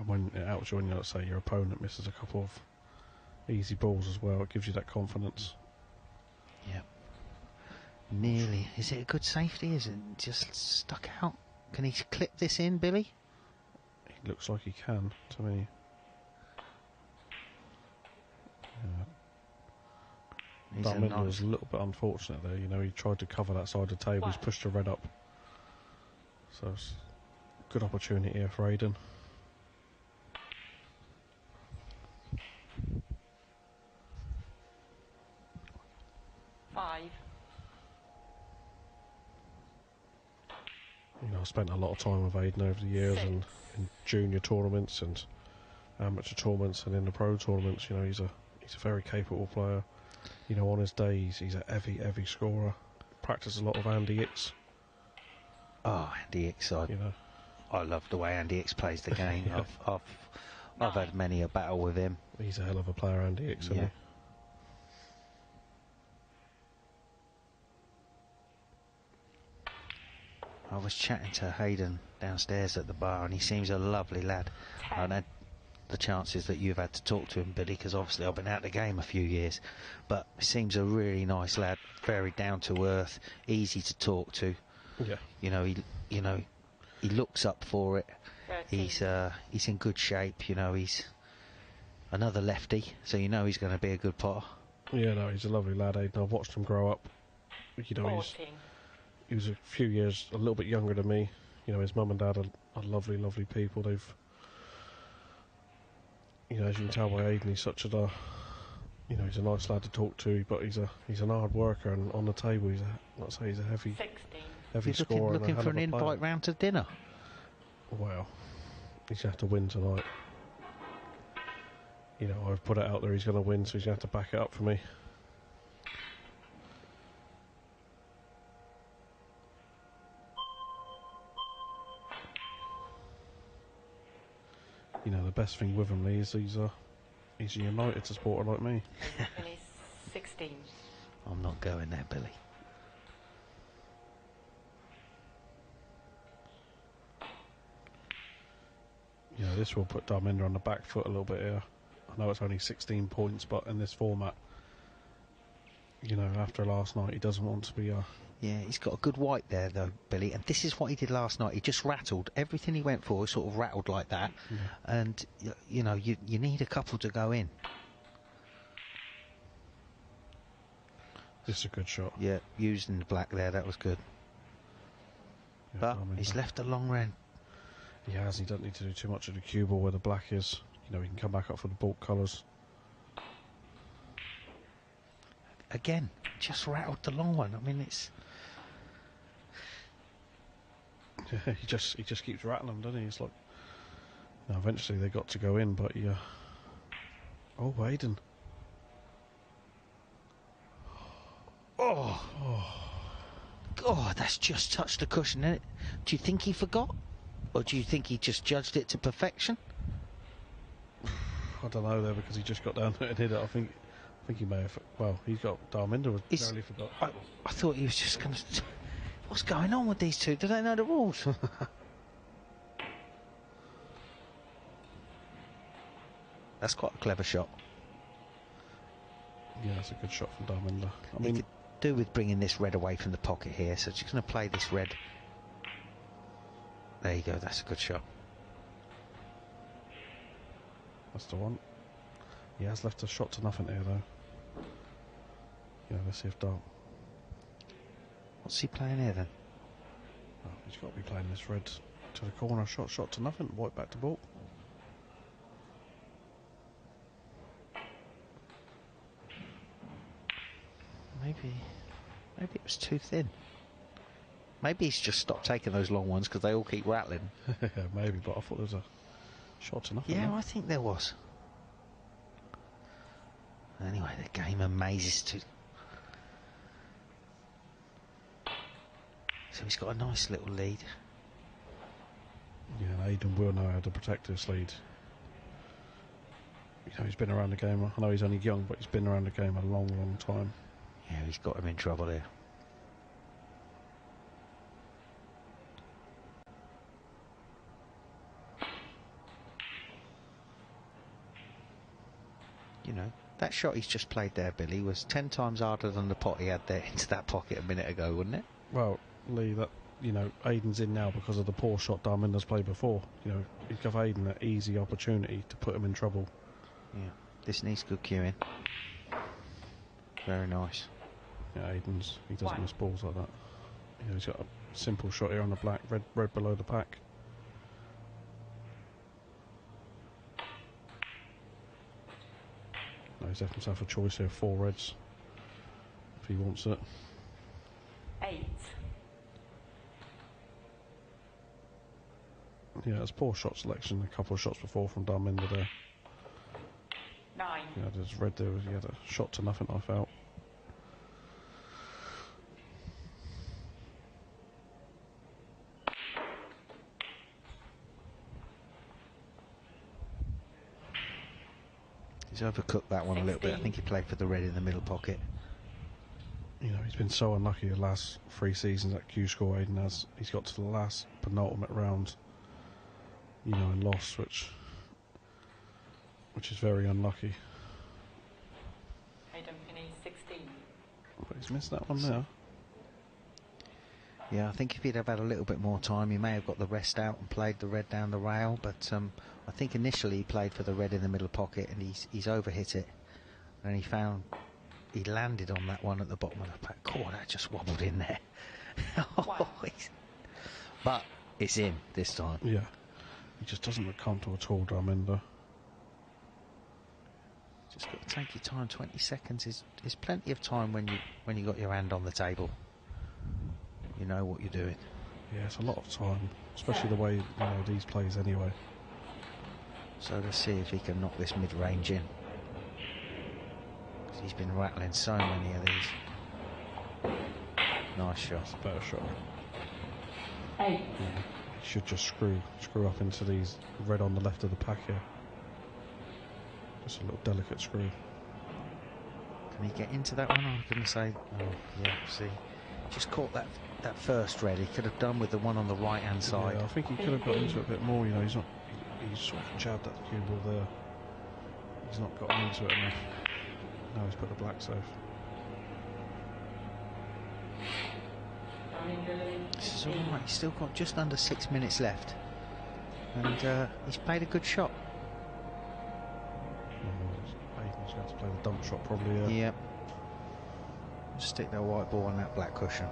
when it outs you, when, let's say, your opponent misses a couple of easy balls as well, it gives you that confidence. Yep. Nearly. Is it a good safety? Is it just stuck out? Can he clip this in, Billy? He looks like he can, to me. Darminder was a little bit unfortunate there. You know, he tried to cover that side of the table. He's pushed the red up. So it's a good opportunity here for Aidan. You know, I spent a lot of time with Aidan over the years, and in junior tournaments and amateur tournaments and in the pro tournaments. You know, he's a very capable player. You know, on his days, he's a heavy scorer. Practices a lot of Andy Icks. Oh, Andy Icks! I love the way Andy Icks plays the game. Yeah. I've had many a battle with him. He's a hell of a player, Andy Icks, isn't he? I was chatting to Hayden downstairs at the bar, and he seems a lovely lad. I've had the chances that you've had to talk to him, Billy, because obviously I've been out of the game a few years. But he seems a really nice lad, very down to earth, easy to talk to. Yeah. You know, he looks up for it. He's in good shape. You know, he's another lefty, so you know he's going to be a good potter. Yeah, no, he's a lovely lad, Aidan. I've watched him grow up. You know, he was a few years a little bit younger than me. You know, his mum and dad are lovely people. They've, you know, as you can tell by Aidan, he's such a, you know, he's a nice lad to talk to, but he's an hard worker, and on the table he's a heavy scorer. Looking for an invite round to dinner. Well, he's going to have to win tonight. You know, I've put it out there he's going to win, so he's going to have to back it up for me. You know, the best thing with him, Lee, is he's a United supporter like me. And he's 16. I'm not going there, Billy. You know, this will put Darminder on the back foot a little bit here. I know it's only 16 points, but in this format, you know, after last night, he doesn't want to be Yeah, he's got a good white there, though, Billy, and this is what he did last night. He just rattled. Everything he went for sort of rattled like that, and, you know, you need a couple to go in. This is a good shot. Yeah, using the black there, that was good. Yeah, but he's left a long run. He has. He doesn't need to do too much of the cue ball where the black is. You know, he can come back up for the bulk colours. Again, just rattled the long one. I mean, it's... Yeah, he just keeps rattling them, doesn't he? It's like... Now, eventually they got to go in, but yeah. Oh, Aidan. Oh. God, that's just touched the cushion, isn't it? Do you think he forgot? Or do you think he just judged it to perfection? I don't know there, because he just got down there and hit it. I think he may have... Well, he's got... Darminder was barely forgot. I thought he was just going to... What's going on with these two? Do they know the rules? That's quite a clever shot. Yeah, that's a good shot from Darminder. I mean, he could do with bringing this red away from the pocket here, so she's going to play this red. There you go, that's a good shot. That's the one. He has left a shot to nothing here, though. Yeah, let's see if Dart... What's he playing here, then? Oh, he's got to be playing this red to the corner. Shot to nothing. White back to ball. Maybe it was too thin. Maybe he's just stopped taking those long ones because they all keep rattling. Yeah, maybe, but I thought there was a shot to nothing. Yeah, I think there was. Anyway, the game amazes too. So he's got a nice little lead. Yeah, and Aidan will know how to protect this lead. You know, he's been around the game. I know he's only young, but he's been around the game a long, long time. Yeah, he's got him in trouble here. You know, that shot he's just played there, Billy, was 10 times harder than the pot he had there into that pocket a minute ago, wouldn't it? Well, Lee, that, you know, Aidan's in now because of the poor shot Darminder's played before. You know, he gave Aidan an easy opportunity to put him in trouble. Yeah, this needs good cueing. Very nice. Yeah, he doesn't miss balls like that. You know, he's got a simple shot here on the black, red below the pack. No, he's left himself a choice here, 4 reds, if he wants it. 8. Yeah, it's poor shot selection. A couple of shots before from Darminder there. 9. Yeah, there's red there. He had a shot to nothing, I felt. He's overcooked that one 16. A little bit. I think he played for the red in the middle pocket. You know, he's been so unlucky the last 3 seasons at Q score. Aidan has. He's got to the last penultimate round, you know, and lost, which is very unlucky. Aidan finished 16. But he's missed that one now. Yeah, I think if he'd have had a little bit more time, he may have got the rest out and played the red down the rail. But I think initially he played for the red in the middle pocket, and he's overhit it, and he landed on that one at the bottom of the pack. Oh, that just wobbled in there. But it's in this time. Yeah, he just doesn't look comfortable at all, Darminder. Just got to take your time. 20 seconds is plenty of time when you got your hand on the table. You know what you're doing. Yeah, it's a lot of time, especially the way, you know, these plays anyway. So let's see if he can knock this mid-range in. Because he's been rattling so many of these. Nice shot. It's a better shot. 8. Yeah, he should just screw up into these red on the left of the pack here. Just a little delicate screw. Can he get into that one? I'm going to say, oh yeah, see. Just caught that first red. He could have done with the one on the right hand side. Yeah, I think he could have got into it a bit more. You know, he's sort of jabbed at the cue ball there. He's not got into it enough. Now he's put the black safe. This is alright. He's still got just under 6 minutes left, and he's played a good shot. Aidan's going to play the dump shot probably. Yep. Stick that white ball on that black cushion.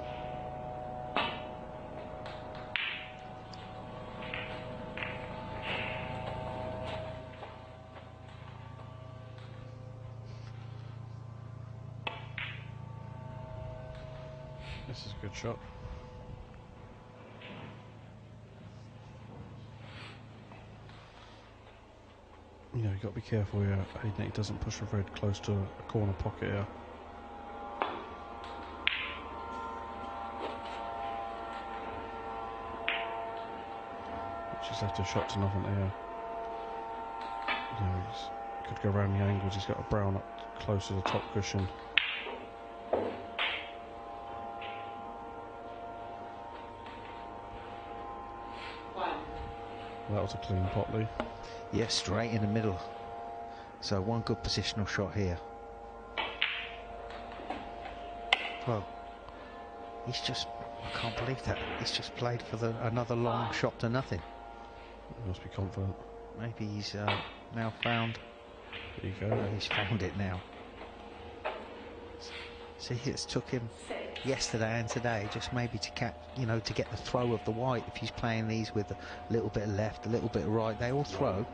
This is a good shot. You know, you've got to be careful here, Aidan, he doesn't push a red close to a corner pocket here. He's left a shot to nothing here. You know, he could go around the angles. He's got a brown up close to the top cushion. That was a clean pot, Lee. Yeah, straight in the middle. So one good positional shot here. Well, he's just, I can't believe that. He's just played for another long shot to nothing. He must be confident. Maybe he's now found. There you go. Oh, he's found it now. See, it's took him yesterday and today just maybe to to get the throw of the white. If he's playing these with a little bit of left, a little bit of right, they all throw.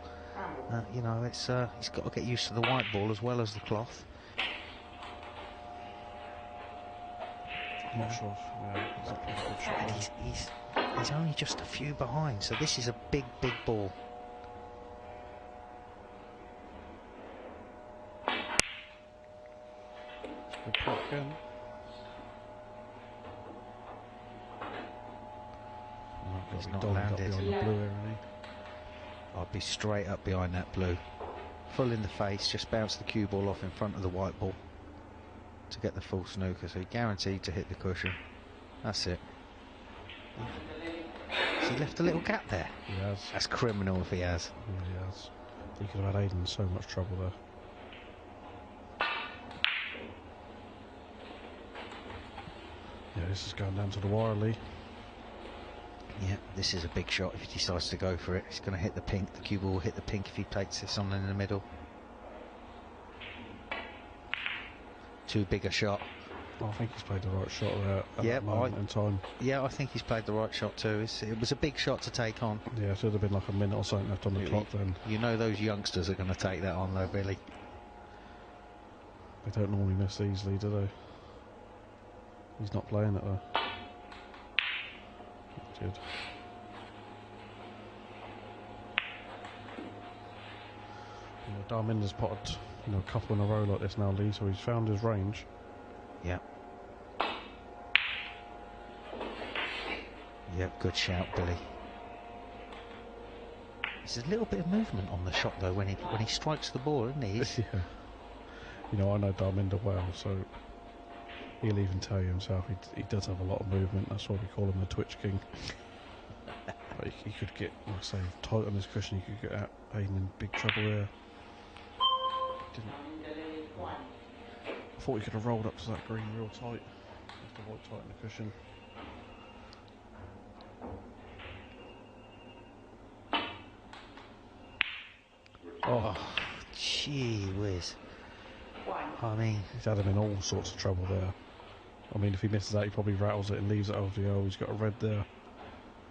You know, it's he's got to get used to the white ball as well as the cloth. I'm not sure. Yeah, exactly. A good shot And there. he's only just a few behind, so this is a big ball. Good putt again. Oh, he's not Dollied up landed. behind the blue area, isn't I'll be straight up behind that blue. Full in the face, just bounce the cue ball off in front of the white ball to get the full snooker, so you're guaranteed to hit the cushion. That's it. So he left a little gap there. He has. That's criminal if he has. Yeah, he has. He could have had Aiden in so much trouble there. Yeah, this is going down to the wire, Lee. Yeah, this is a big shot if he decides to go for it. He's going to hit the pink. The cue ball will hit the pink if he takes this on in the middle. Too big a shot. I think he's played the right shot there at Yeah, that moment in time. Yeah, I think he's played the right shot too. It was a big shot to take on. Yeah, it should have been like a minute or something left on the clock then. You know those youngsters are going to take that on though, Billy. They don't normally miss easily, do they? He's not playing it though. He did. Darminder's potted, a couple in a row like this now, Lee, so he's found his range. Yeah. Yep, good shout, Billy. There's a little bit of movement on the shot though when he strikes the ball, isn't he? Yeah. I know Darminder well, so he'll even tell you himself he does have a lot of movement. That's why we call him the Twitch King. But he could get, like I say, tight on his cushion. He could get Aiden in big trouble there. I thought he could have rolled up to that green real tight. Left the white tight in the cushion. Oh, gee whiz. I mean, he's had him in all sorts of trouble there. I mean, if he misses that, he probably rattles it and leaves it over the O. He's got a red there.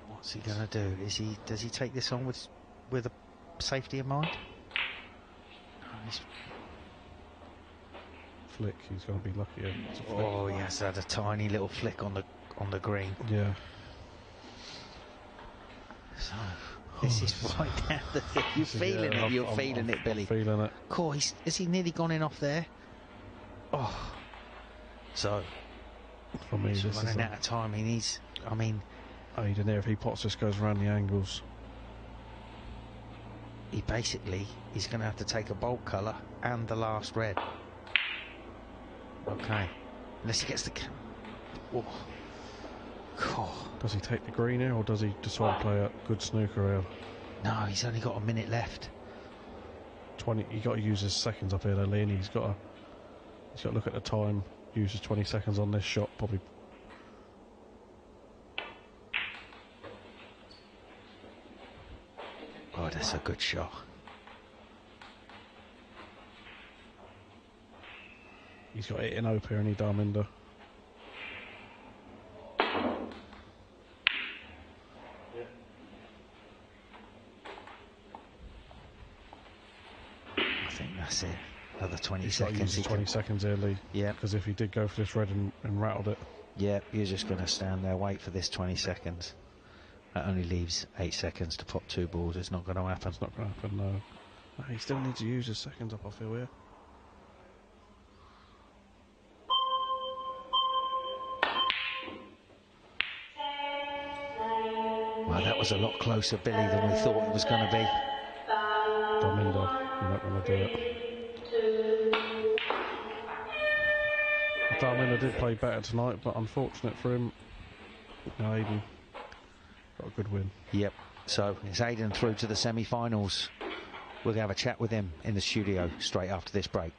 What's he going to do? Does he take this on with a safety in mind? No, flick, he's going to be lucky. Oh, he has had a tiny little flick on the green. Yeah. So this is right down the thing. You're feeling it. You're feeling it, Billy. I'm feeling it. Cool. Has he nearly gone in off there? Oh. So. For me, he's this running is out of time. He needs. I mean. Aiden there, if he pots this, goes around the angles. He's going to have to take a bolt colour and the last red. Okay. Unless he gets the. Oh. God. Does he take the green here, or does he decide to play a good snooker here? No, he's only got a minute left. 20. He got to use his seconds up here, though, Lee. He's got to look at the time. Use his 20 seconds on this shot, probably. Oh, that's a good shot. He's got it in open here, and he Darminder. I think that's it. Another 20 He's seconds. got to use 20 seconds here, Lee. Yeah. Because if he did go for this red and rattled it. Yeah, you're just going to stand there, wait for this 20 seconds. That only leaves 8 seconds to pop 2 balls. It's not going to happen. It's not going to happen, no. No, he still needs to use his seconds up, I feel, here. Well, that was a lot closer, Billy, than we thought it was going to be. Darminder, you're not going to do it. Darminder did play better tonight, but unfortunate for him, Aiden got a good win. Yep. So it's Aiden through to the semi-finals. We're going to have a chat with him in the studio straight after this break.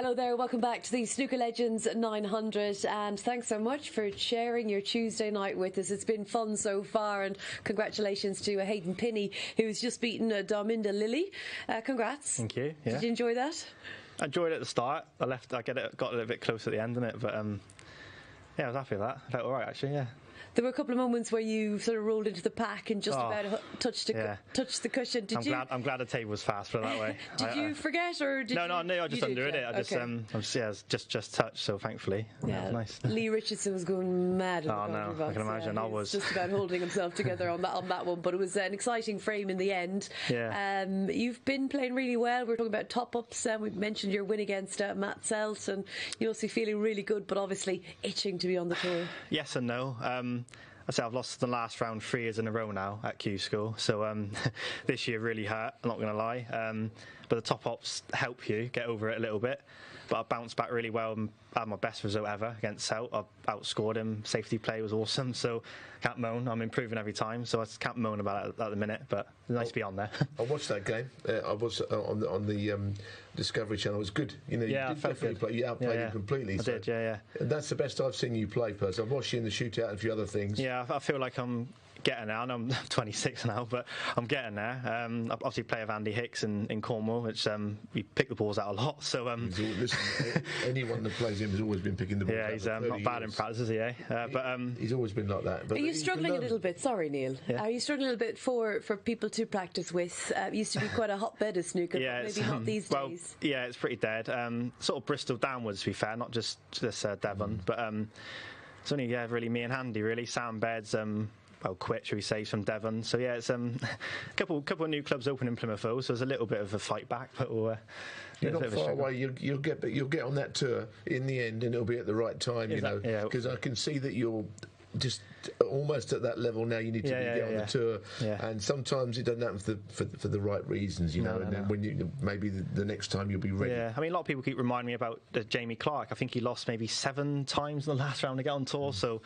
Hello there, welcome back to the Snooker Legends 900, and thanks so much for sharing your Tuesday night with us. It's been fun so far, and congratulations to Hayden Pinney, who's just beaten Darminda Lilly. Congrats. Thank you. Yeah. Did you enjoy that? I enjoyed it at the start. I got a little bit close at the end, innit? But yeah, I was happy with that. I felt all right, actually. Yeah. There were a couple of moments where you sort of rolled into the pack and just about touched the cushion. I'm glad the table was fast, put it that way. Did you forget, or did No, I just undered it. I just touched. So thankfully, yeah, it was nice. Lee Richardson was going mad. Oh no, I can imagine. I was just about holding himself together on that one, but it was an exciting frame in the end. Yeah. You've been playing really well. We're talking about top ups. We mentioned your win against Matt Selt, and you're also feeling really good, but obviously itching to be on the tour. Yes and no. I say I've lost the last round 3 years in a row now at Q School, so this year really hurt, I'm not going to lie. But the top ups help you get over it a little bit. But I bounced back really well and had my best result ever against Selt. I outscored him. Safety play was awesome, so can't moan. I'm improving every time, so I can't moan about it at the minute, but it's nice to be on there. I watched that game. I was on the Discovery Channel. It was good. You know, yeah, you did definitely play. You outplayed him completely. I did, yeah. And that's the best I've seen you play, personally. I've watched you in the shootout and a few other things. Yeah, I feel like I'm getting there. I know I'm 26 now, but I'm getting there. I obviously play with Andy Hicks in Cornwall, which we pick the balls out a lot. So anyone that plays him has always been picking the balls out. Yeah, he's not bad in practice, is he? But he's always been like that. But are you struggling a little bit? Sorry, Neil. Yeah. Are you struggling a little bit for people to practice with? It used to be quite a hotbed of snooker, but maybe not these days. Yeah, it's pretty dead. Sort of Bristol downwards, to be fair, not just Devon, but it's only really me and Andy, really. Sam Beds. Quit, shall we say, from Devon. So yeah, it's a couple of new clubs open in Plymouth, so there's a little bit of a fight back, but you're not far away. You'll get on that tour in the end, and it'll be at the right time. Because I can see that you're just almost at that level now. You need to get on the tour, and sometimes it doesn't happen for the right reasons, you know. And then when maybe the next time you'll be ready. Yeah, I mean, a lot of people keep reminding me about Jamie Clark. I think he lost maybe 7 times in the last round to get on tour, so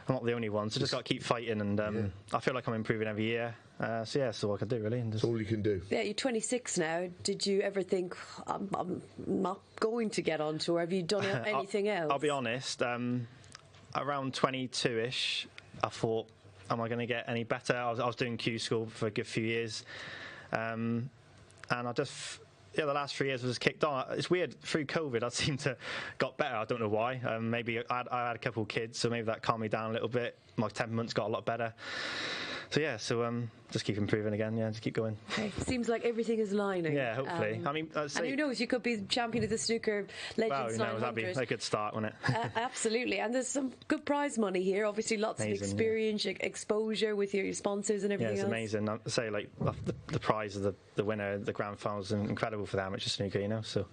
I'm not the only one. So just got to keep fighting, and I feel like I'm improving every year. So yeah, that's all I can do, really. That's all you can do. Yeah, you're 26 now. Did you ever think I'm not going to get on tour? Have you done anything else? I'll be honest. Around 22-ish, I thought, am I going to get any better? I was doing Q School for a good few years, and I just, the last 3 years was kicked on. It's weird, through COVID I seem to got better. I don't know why. Maybe I had a couple of kids, so maybe that calmed me down a little bit. My temperament's got a lot better. So yeah, just keep improving again. Yeah, just keep going. Okay. Seems like everything is lining. Yeah, hopefully. I mean, and who knows? You could be champion of the Snooker Legends 900. That'd be a good start, wouldn't it? Absolutely. And there's some good prize money here. Obviously, lots of experience, exposure with your sponsors and everything. Yeah, it's amazing. I say the prize of the winner, the grand final, is incredible for the amateur snooker. You know, so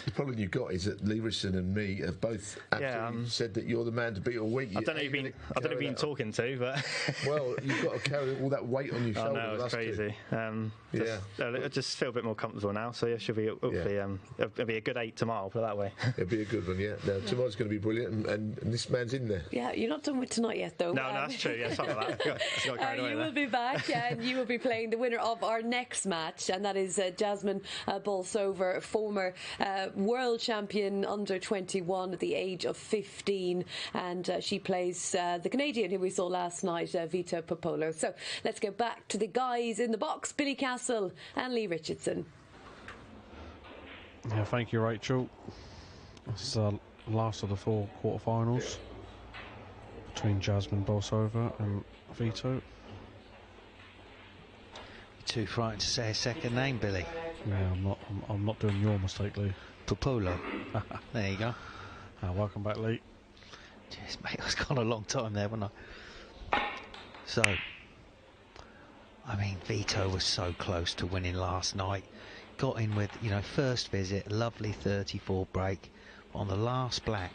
the problem you've got is that Lee Richardson and me have both absolutely said that you're the man to beat all week. I don't know who you've been talking to, but well, you've got to carry all that weight on your shoulders. I know, it's crazy. I just feel a bit more comfortable now, so yeah, should be hopefully it'll be a good 8 tomorrow, put it that way. It'll be a good one, yeah. Now tomorrow's going to be brilliant, and this man's in there. Yeah, you're not done with tonight yet, though. No, that's true. Yeah, something like that. You will be back, and you will be playing the winner of our next match, and that is Jasmine Bolsover, former world champion under 21 at the age of 15, and she plays the Canadian who we saw last night, Vito Puopolo. So let's go back to the guys in the box, Billy Castle and Lee Richardson. Yeah, thank you, Rachel. This is the last of the 4 quarterfinals between Jasmine Bolsover and Vito. You're too frightened to say a second name, Billy. Yeah, I'm not doing your mistake, Lee. Puopolo. There you go. Welcome back, Lee. Jeez, mate, it's gone a long time there, wasn't I? So, I mean, Vito was so close to winning last night. Got in with, first visit, lovely 34 break. On the last black,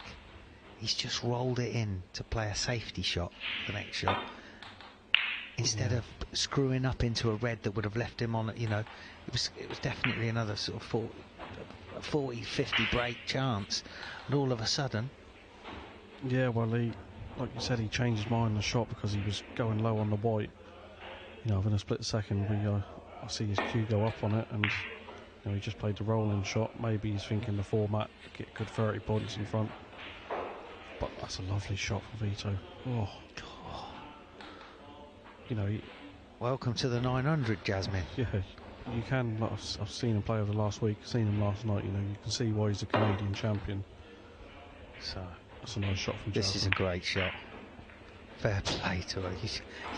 he's just rolled it in to play a safety shot, the next shot. Instead of screwing up into a red that would have left him on, it was definitely another sort of 40, 50 break chance. And all of a sudden... Yeah, well, like you said, he changed his mind in the shot because he was going low on the white. Within a split second, I see his cue go up on it, and You know, he just played the rolling shot. Maybe he's thinking the format, get good 30 points in front. But that's a lovely shot from Vito. Oh. You know, welcome to the 900, Jasmine. Yeah, you can. Like, I've seen him play over the last week. Seen him last night. You know, you can see why he's a Canadian champion. So that's a nice shot from. This Jasmine. is a great shot. Fair play to her. He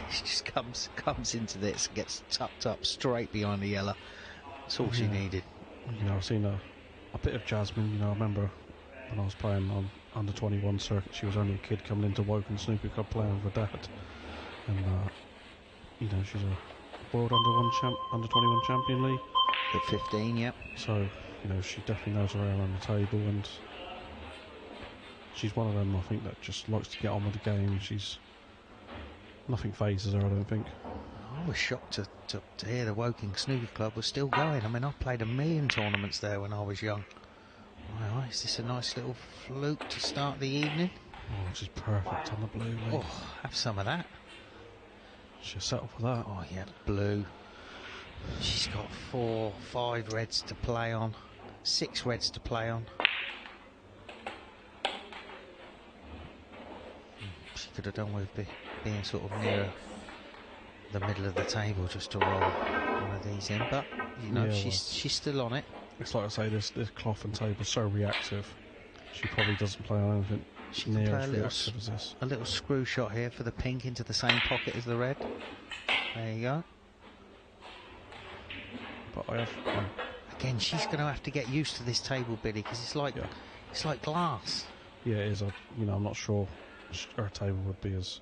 just comes into this, gets tucked up straight behind the yellow. That's all she needed. You know, I've seen a bit of Jasmine. You know, I remember when I was playing on under 21 circuit. She was only a kid coming into Woking Snooker Club playing with her dad, and you know, she's a world under 21 champion league. At 15, yep. So, you know, she definitely knows her way around the table, and she's one of them, I think, that just likes to get on with the game. Nothing phases her, I don't think. I was shocked to hear the Woking Snooker Club was still going. I mean, I played a million tournaments there when I was young. Wow, is this a nice little fluke to start the evening? Oh, she's perfect on the blue, mate. Oh, have some of that. She'll settle for that. Oh, yeah, blue. She's got 4, 5 reds to play on. 6 reds to play on. She could have done with being sort of near the middle of the table just to roll one of these in, but you know, yeah, she's still on it. It's like I say, this cloth and table is so reactive. She probably doesn't play on anything She near can play as reactive as this. a little screw shot here for the pink into the same pocket as the red. There you go. But I have again, she's going to have to get used to this table, Billy, because it's like glass. Yeah, it is. You know, I'm not sure her table would be as,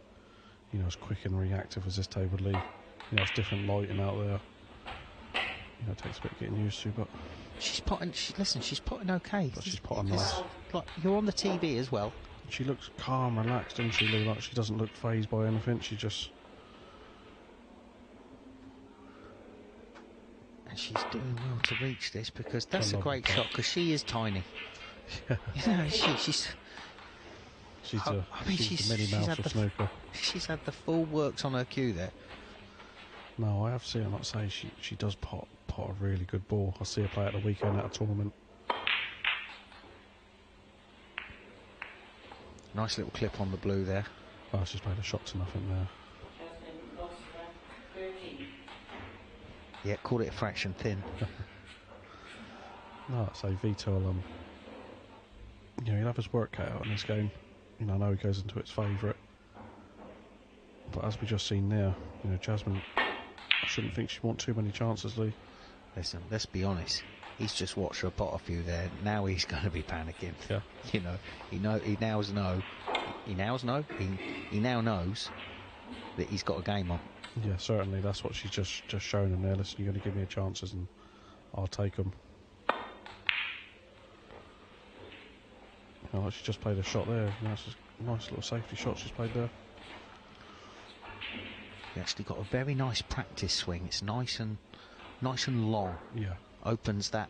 you know, as quick and reactive as this table would be. You know, it's different lighting out there. You know, it takes a bit getting used to, but she's potting. She's potting okay. But she's potting nice. Like, you're on the TV as well. She looks calm, relaxed, doesn't she? Like she doesn't look phased by anything. She just. And she's doing well to reach this, because that's a great shot, because she is tiny. Yeah. You know, she's a Minnie Mouse of snooker. She's had the full works on her cue there. No, I have seen her not say she does pot a really good ball. I see her play at the weekend at a tournament. Nice little clip on the blue there. Oh, she's played a shot to nothing there. Yeah, called it a fraction thin. No, I'd say Vito will, you know, he'll have his work cut out in this game. You know, I know he goes into its favourite. But as we just seen there, you know, Jasmine, I shouldn't think she'd want too many chances, Lee. Listen, let's be honest. He's just watched her pot a few there. Now he's going to be panicking. Yeah. You know, he now knows that he's got a game on. Yeah, certainly. That's what she's just shown him there. Listen, you're going to give me chances and I'll take them. You know, she just played a shot there. That's a nice little safety shot she's played there. He actually got a very nice practice swing. It's nice and long. Yeah. Opens the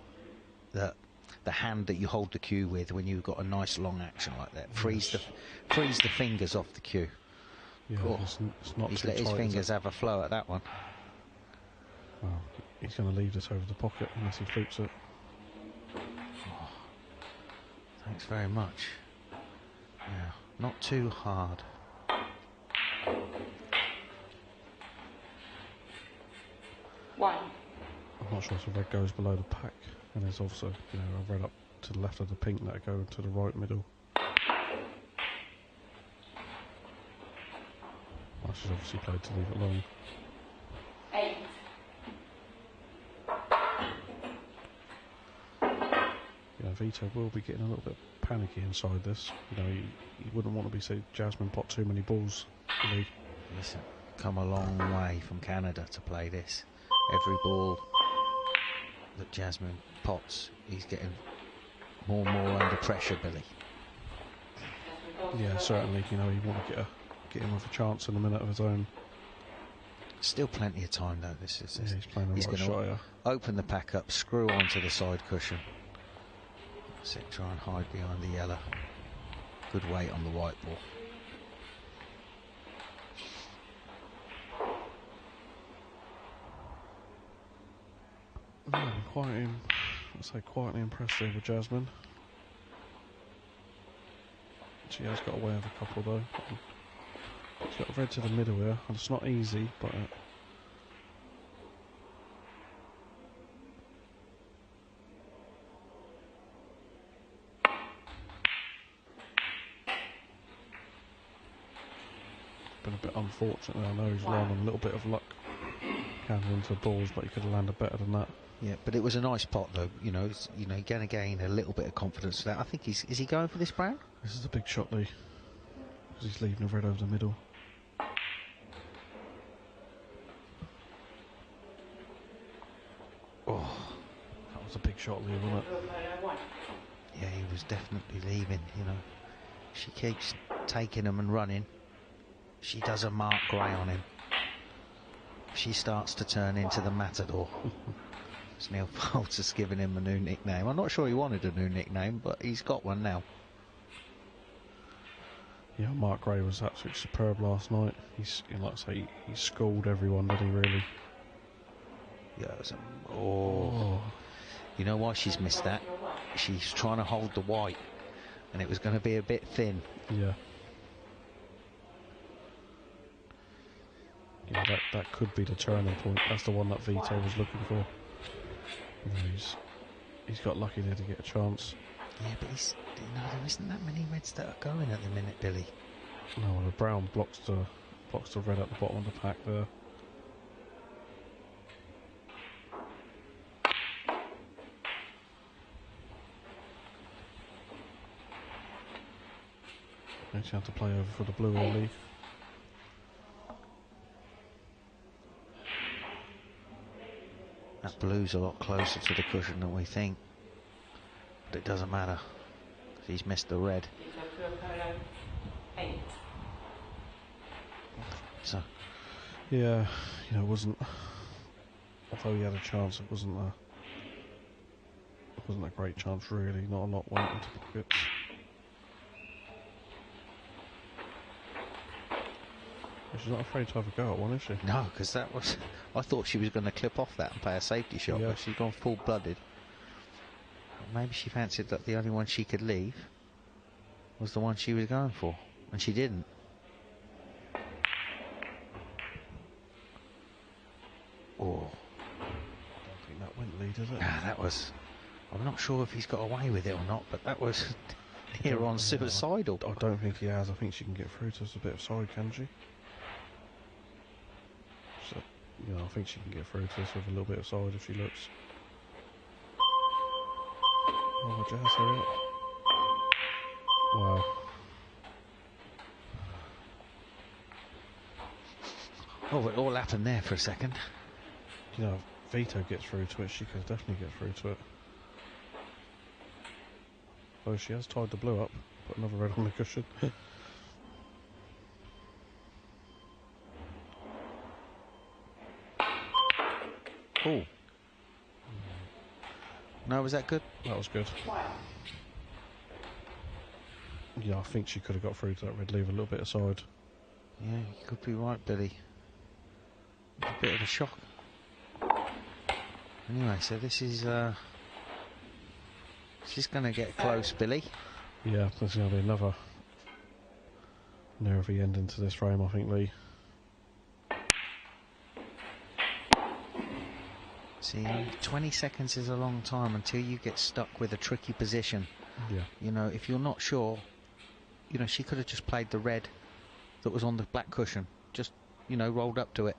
hand that you hold the cue with when you've got a nice long action like that. Frees the fingers off the cue. Yeah, it's not he's too let his tight, fingers have a flow at that one. Well, he's going to leave this over the pocket unless he flukes it. Oh, thanks very much. Yeah, not too hard. One. I'm not sure if the red goes below the pack, and there's also, you know, a red up to the left of the pink that go to the right middle. Well, she's obviously played to leave it long. 8. You know, Vito will be getting a little bit panicky inside this. You know, you wouldn't want to be saying Jasmine pot too many balls. Really. Listen, come a long way from Canada to play this. Every ball that Jasmine pots, he's getting more and more under pressure, Billy. Yeah, certainly. You know, you want to get him with a chance in a minute of his own. Still plenty of time though. This is. Yeah, he's playing the right shot here. Open the pack up, screw onto the side cushion. That's it. Try and hide behind the yellow. Good weight on the white ball. Yeah, quite say quietly impressed there with Jasmine. She has got away with a couple though. She's got red to the middle here, and it's not easy, but been a bit unfortunate there. I know he's relying on a little bit of luck handling into the balls, but he could have landed better than that. Yeah, but it was a nice pot though. You know, you're going to gain a little bit of confidence for that. I think is he going for this, Brown? This is a big shot, Lee, because he's leaving the red over the middle. Oh, that was a big shot, Lee, wasn't it? Yeah, he was definitely leaving. You know, she keeps taking him and running. She does a Mark Gray on him. She starts to turn into the Matador. Neil Foltz has given him a new nickname. I'm not sure he wanted a new nickname, but he's got one now. Yeah, Mark Gray was absolutely superb last night. He's, like I say, he schooled everyone, didn't he, really? Yeah, it was You know why she's missed that? She's trying to hold the white, and it was going to be a bit thin. Yeah. Yeah, that could be the turning point. That's the one that Vito was looking for. You know, he's got lucky there to get a chance. Yeah, but there isn't that many reds that are going at the minute, Billy. No, well, the brown blocks the red at the bottom of the pack there. Makes you have to play over for the blue early. That blue's a lot closer to the cushion than we think, but it doesn't matter. He's missed the red. So, yeah, you know, it wasn't. Although he had a chance, it wasn't a great chance really. Not a lot went into pockets. She's not afraid to have a go at one, is she? No, because that was. I thought she was going to clip off that and play a safety shot, yeah. But she's gone full-blooded. Maybe she fancied that the only one she could leave was the one she was going for, and she didn't. Oh, I don't think that went lead, is it? Nah, that was. I'm not sure if he's got away with it or not, but that was near on suicidal. I don't think he has. I think she can get through to us a bit of side, can she? So, you know, I think she can get through to us with a little bit of side if she looks. Oh, Jazz, hurry up. Wow. Oh, it all happened there for a second. You know, if Vito gets through to it, she could definitely get through to it. Oh, she has tied the blue up. Put another red on the cushion. Oh. No, was that good? That was good. Yeah, I think she could have got through to that red, leave a little bit aside. Yeah, you could be right, Billy. A bit of a shock. Anyway, so this is going to get close, Billy. Yeah, there's going to be another nervy ending to this frame, I think, Lee. See, 20 seconds is a long time until you get stuck with a tricky position. Yeah. You know, if you're not sure, you know, she could have just played the red that was on the black cushion. Just, you know, rolled up to it.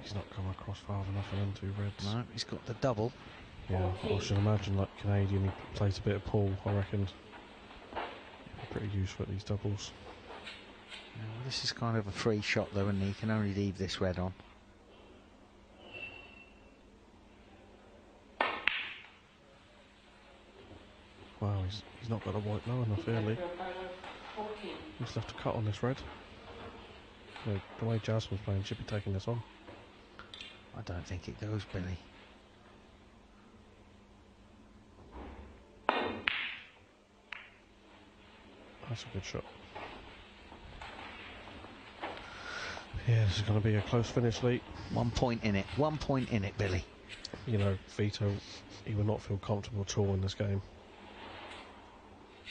He's not come across far enough for them two reds. No, he's got the double. Yeah, I should imagine, like Canadian, he plays a bit of pull, I reckon. Pretty useful at these doubles. Yeah, well, this is kind of a free shot though, and he can only leave this red on. Wow, he's not got a white low enough early. He's left a cut on this red. You know, the way Jasmine's playing, should be taking this on. I don't think it goes, Billy. That's a good shot. Yeah, this is going to be a close finish, Lee. 1 point in it. 1 point in it, Billy. You know, Vito, he will not feel comfortable at all in this game.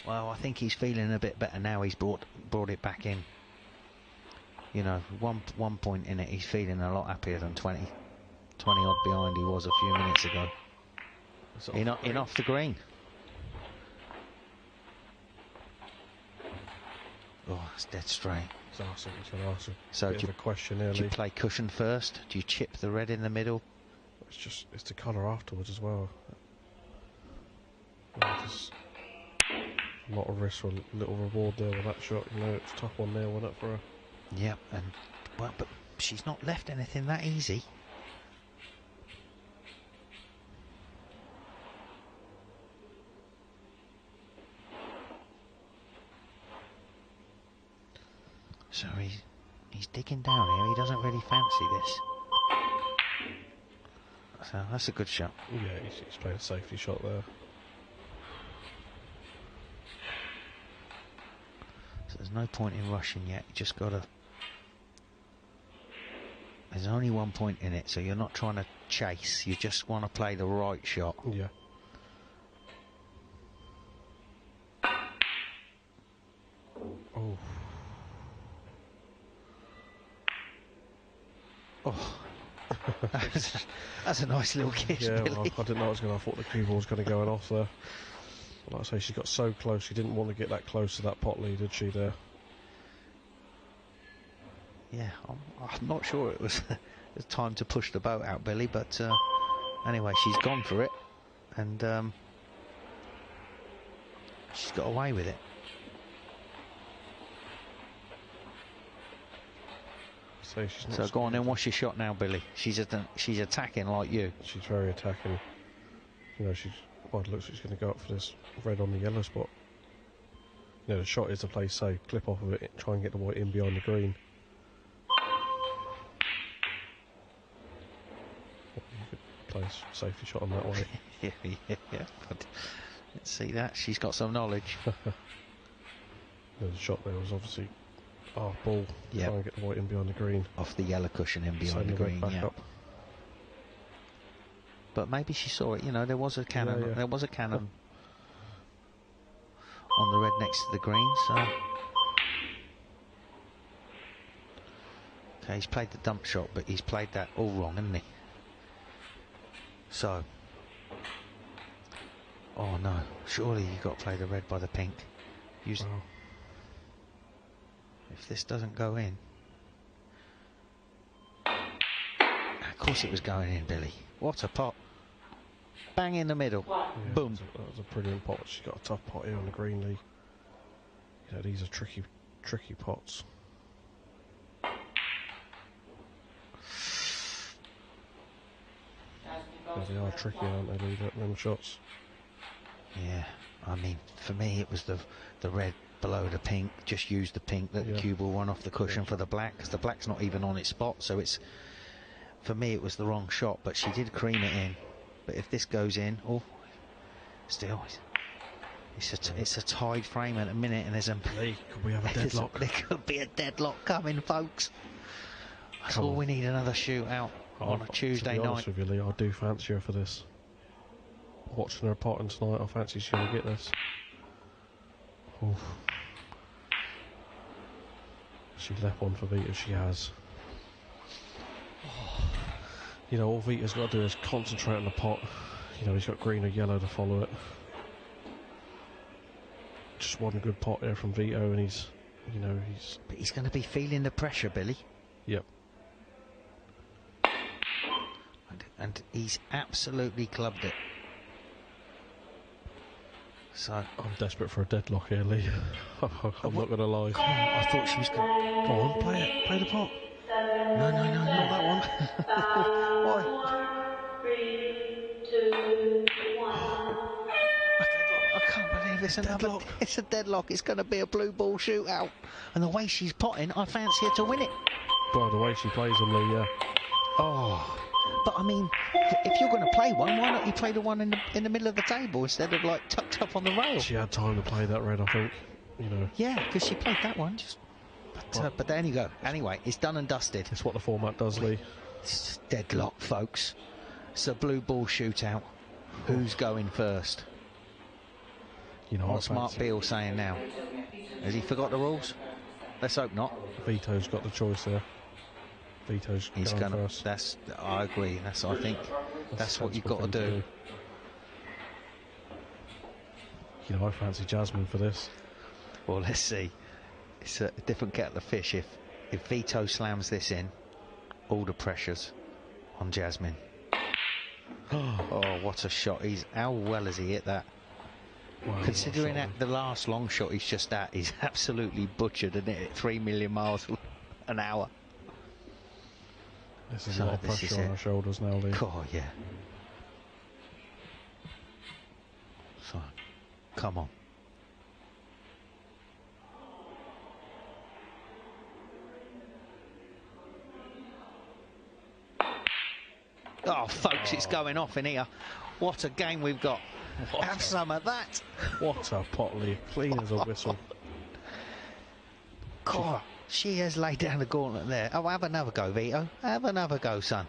Well, I think he's feeling a bit better now. He's brought it back in. You know, one point in it, he's feeling a lot happier than 20 odd behind he was a few minutes ago. In off the green. Oh, it's dead straight. It's awesome. It's an awesome. So bit of a question here, do you Lee. play cushion first? Do you chip the red in the middle? It's the colour afterwards as well. Just a lot of risk for a little reward there with that shot. You know, it's a tough one there, wasn't it, for her? Yep, but she's not left anything that easy. So he's digging down here. He doesn't really fancy this. So that's a good shot. Yeah, he's played a safety shot there. So there's no point in rushing yet. You just got to... There's only 1 point in it, so you're not trying to chase. You just want to play the right shot. Yeah. Oh. Oh. That's a nice little kiss, yeah, Billy. well, I didn't know it was going to... I thought the cue ball was going to go off there. Like I say, she got so close. She didn't want to get that close to that pot lead, did she, there? Yeah, I'm not sure it was the time to push the boat out, Billy, but anyway, she's gone for it, and she's got away with it. So go on then, what's your shot now, Billy? She's attacking like you. She's very attacking. You know, by the looks, she's going to go up for this red on the yellow spot. You know, the shot is to play safe, clip off of it, try and get the white in behind the green. You could play a safety shot on that way. yeah. But let's see that. She's got some knowledge. The shot there was obviously ball. Yep. Try and get the white in behind the green. Off the yellow cushion in behind the green. Back up. But maybe she saw it. You know, there was a cannon. Yeah. There was a cannon on the red next to the green. So okay, he's played the dump shot, but he's played that all wrong, hasn't he? So, oh no! Surely you got to play the red by the pink. If this doesn't go in, of course it was going in, Billy. What a pot! Bang in the middle. Yeah, Boom. That was a brilliant pot. She's got a tough pot here on the green, Lee. Yeah, these are tricky pots. Yeah, they are tricky, aren't they, Lee, them shots? Yeah, I mean, for me it was the red below the pink. Just use the pink that the cue ball won off the cushion for the black, because the black's not even on its spot. So it's, for me it was the wrong shot, but she did cream it in. But if this goes in, still, it's a tied frame at a minute, and there's a... Could we have a deadlock? There could be a deadlock coming, folks. That's all we need, another shootout on a Tuesday to be night. honest with you, Lee, I do fancy her for this. Watching her potting tonight, I fancy she's going to get this. Oof. She left one for Vita, she has. You know, all Vita's got to do is concentrate on the pot. You know, he's got green or yellow to follow it. Just one good pot here from Vito, and he's... But he's going to be feeling the pressure, Billy. Yep. And he's absolutely clubbed it. So I'm desperate for a deadlock here, Lee. I'm not going to lie. I thought she was going to... Go on, play it. Play the pot. No, not that one. Why? 3, 2, 1. I can't believe it's another... It's a deadlock. It's going to be a blue ball shootout. And the way she's potting, I fancy her to win it. By the way she plays them, Lee, yeah. Oh... But I mean, if you're going to play one, why not you play the one in the middle of the table instead of like tucked up on the rail? She had time to play that red, I think. You know. Yeah, because she played that one. But there you go. Anyway, it's done and dusted. It's what the format does, Lee. It's deadlock, folks. It's a blue ball shootout. Who's going first? You know, What's Mark Beale saying now? Has he forgot the rules? Let's hope not. Vito's got the choice there. Vito's going first. I agree. I think that's what you've got to do. You know, I fancy Jasmine for this. Well, let's see. It's a different kettle of fish. If Vito slams this in, all the pressure's on Jasmine. Oh, what a shot. How well has he hit that? Wow, considering that the last long shot he's just at, he's absolutely butchered and hit it 3 million miles an hour. This is a lot of pressure on our shoulders now, Lee. Oh, yeah. So, come on. Oh, folks, it's going off in here. What a game we've got. Have some of that. What a pot, Lee. Clean as a whistle. God, she has laid down the gauntlet there. Oh, have another go, Vito. Have another go, son.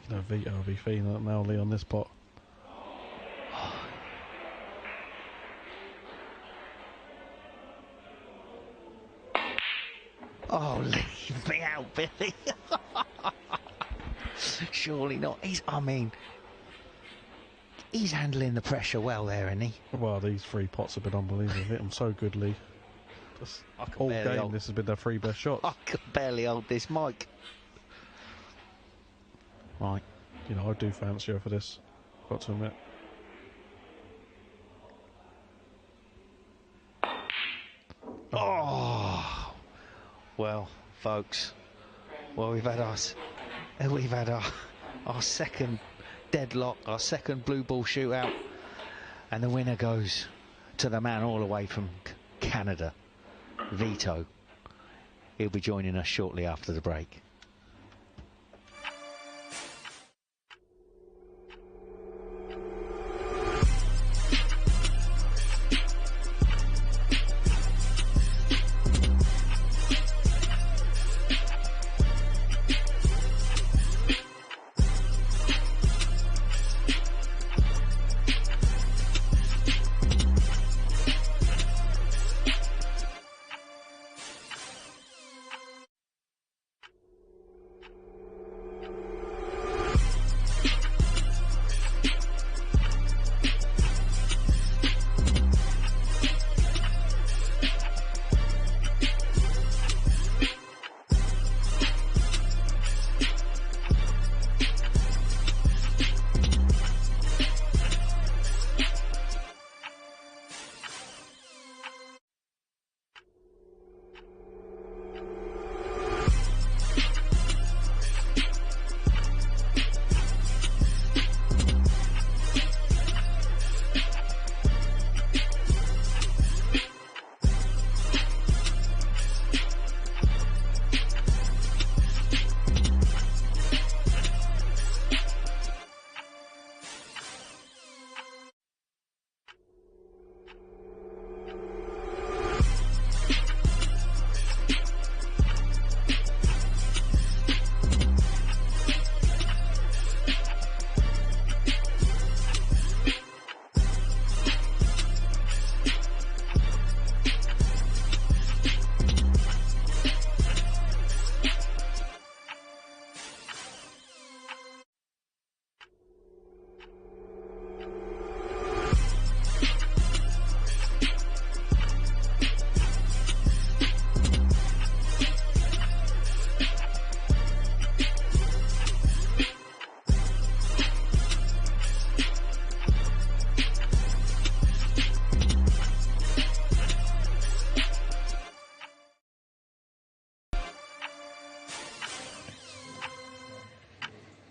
You know, Vito will be feeling that now, Lee, on this pot. Oh, leave me out, Billy. Surely not. He's handling the pressure well there, isn't he? Well, these 3 pots have been unbelievable. Hit them so good, Lee. All game, this has been their 3 best shots. I could barely hold this mic. Right. You know, I do fancy her for this, got to admit. Oh, well, folks. Well, we've had our second deadlock, our second blue ball shootout, and the winner goes to the man all the way from Canada, Vito. He'll be joining us shortly after the break.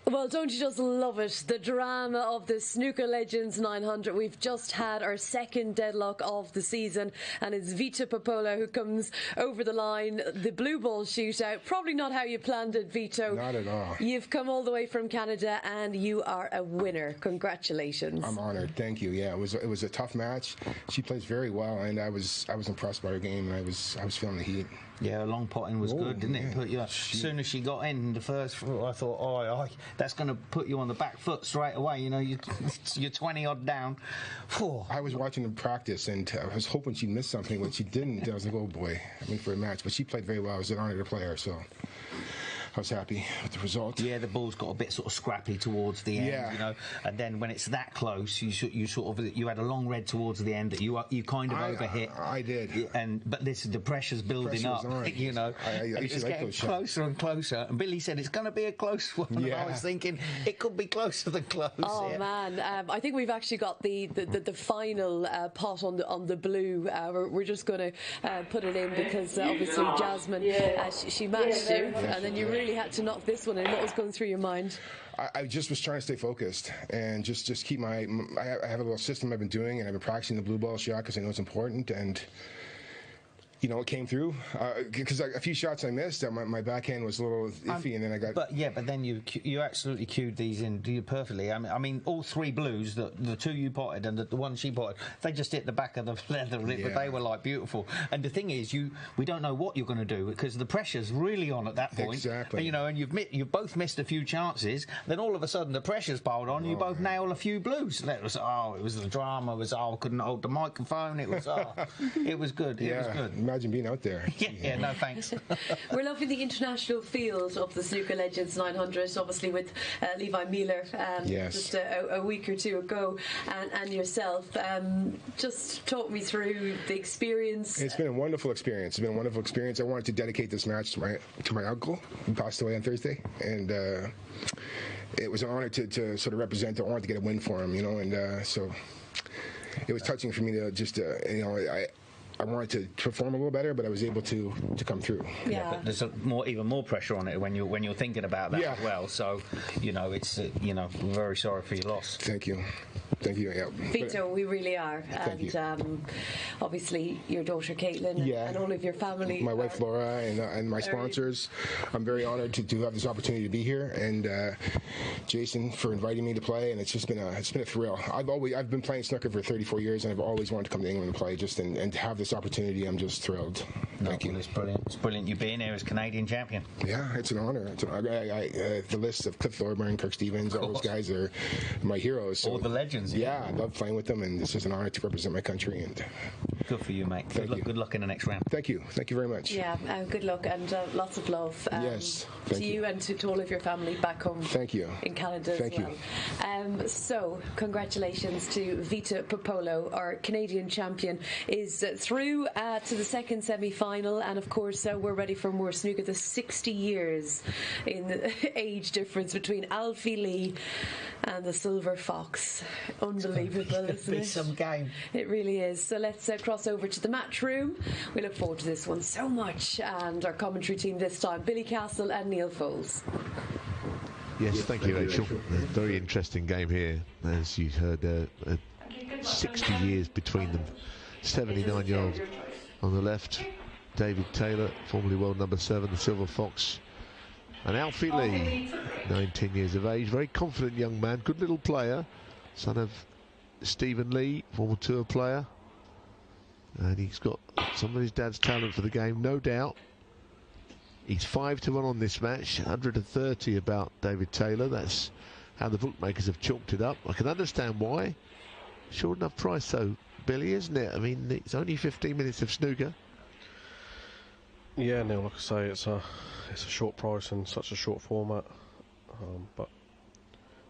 Well, don't you just love it? The drama of the Snooker Legends 900. We've just had our second deadlock of the season, and it's Vito Puopolo who comes over the line. The blue ball shootout. Probably not how you planned it, Vito. Not at all. You've come all the way from Canada, and you are a winner. Congratulations. I'm honored. Thank you. Yeah, it was a tough match. She plays very well, and I was impressed by her game, and I was feeling the heat. Yeah, long potting was good, didn't it? Put you, as soon as she got in the first, I thought, oh, that's going to put you on the back foot straight away. You know, you're 20 odd down. I was watching them practice, and I was hoping she'd miss something, but she didn't. I was like, oh boy, I'm in for a match. But she played very well. It was an honor to play her, so I was happy with the result. Yeah, the ball's got a bit sort of scrappy towards the end, you know, and then when it's that close, you sort of had a long red towards the end that you kind of overhit. I did, but the pressure's building up, you know. I just like getting those closer and closer. And Billy said it's going to be a close one. Yeah. And I was thinking it could be closer than close. Oh man, I think we've actually got the final pot on the blue. We're just going to put it in because obviously Jasmine she matched you, and then you really had to knock this one in. What was going through your mind? I just was trying to stay focused and just keep I have a little system I've been doing, and I've been practicing the blue ball shot because I know it's important, and you know, it came through because a few shots I missed. My backhand was a little iffy, and then I got. But then you absolutely cued these in perfectly. I mean, all three blues, the two you potted and the one she potted, they just hit the back of the leather lip, but they were like beautiful. And the thing is, we don't know what you're going to do because the pressure's really on at that point. Exactly. And, you know, and you've both missed a few chances. Then all of a sudden the pressure's piled on. You both nail a few blues. It was the drama. It was I couldn't hold the microphone. It was it was good. It was good. Imagine being out there. Yeah, no thanks. We're loving the international field of the Snooker Legends 900, obviously with Levi Mueller just a week or two ago, and yourself. Just talk me through the experience. It's been a wonderful experience. It's been a wonderful experience. I wanted to dedicate this match to my uncle who passed away on Thursday, and it was an honor to sort of represent. I wanted to get a win for him, you know, and so it was touching for me to just you know, I wanted to perform a little better, but I was able to come through. Yeah, but there's even more pressure on it when you're thinking about that as well. So, you know, it's you know, we're very sorry for your loss. Thank you. Thank you. Yeah. Vito, we really are. And obviously your daughter Caitlin and all of your family. My wife Laura and my sponsors. I'm very honored to have this opportunity to be here, and Jason for inviting me to play, and it's been a thrill. I've been playing snooker for 34 years, and I've always wanted to come to England and play and to have this opportunity. I'm just thrilled. Thank you. Well, it's brilliant. It's brilliant you being here as Canadian champion. Yeah, it's an honor. The list of Cliff Thorburn, Kirk Stevens, all those guys are my heroes. So, all the legends. Yeah, I love playing with them, and this is an honor to represent my country. And good for you, mate. Good luck in the next round. Thank you. Thank you very much. Yeah, good luck and lots of love. Yes. To you and to all of your family back home. Thank you. In Canada Thank as well. So, congratulations to Vito Puopolo, our Canadian champion, is through to the second semi-final, and of course we're ready for more snooker. The 60 years in the age difference between Alfie Lee and the Silver Fox. Unbelievable, isn't it? Some game. It really is. So let's cross over to the match room. We look forward to this one so much, and our commentary team this time, Billy Castle and Neil Foles. Yes, thank you, Rachel. A very interesting game here, as you heard. 60 years between them. 79-year-old on the left, David Taylor, formerly world number 7, the Silver Fox, and Alfie Lee, 19 years of age, very confident young man, good little player, son of Stephen Lee, former tour player, and he's got some of his dad's talent for the game, no doubt. He's 5-1 on this match, 130 about David Taylor. That's how the bookmakers have chalked it up. I can understand why. Sure enough price though, Billy, isn't it? I mean, it's only 15 minutes of snooker. Yeah, Neil, like I say, it's a short price and such a short format, but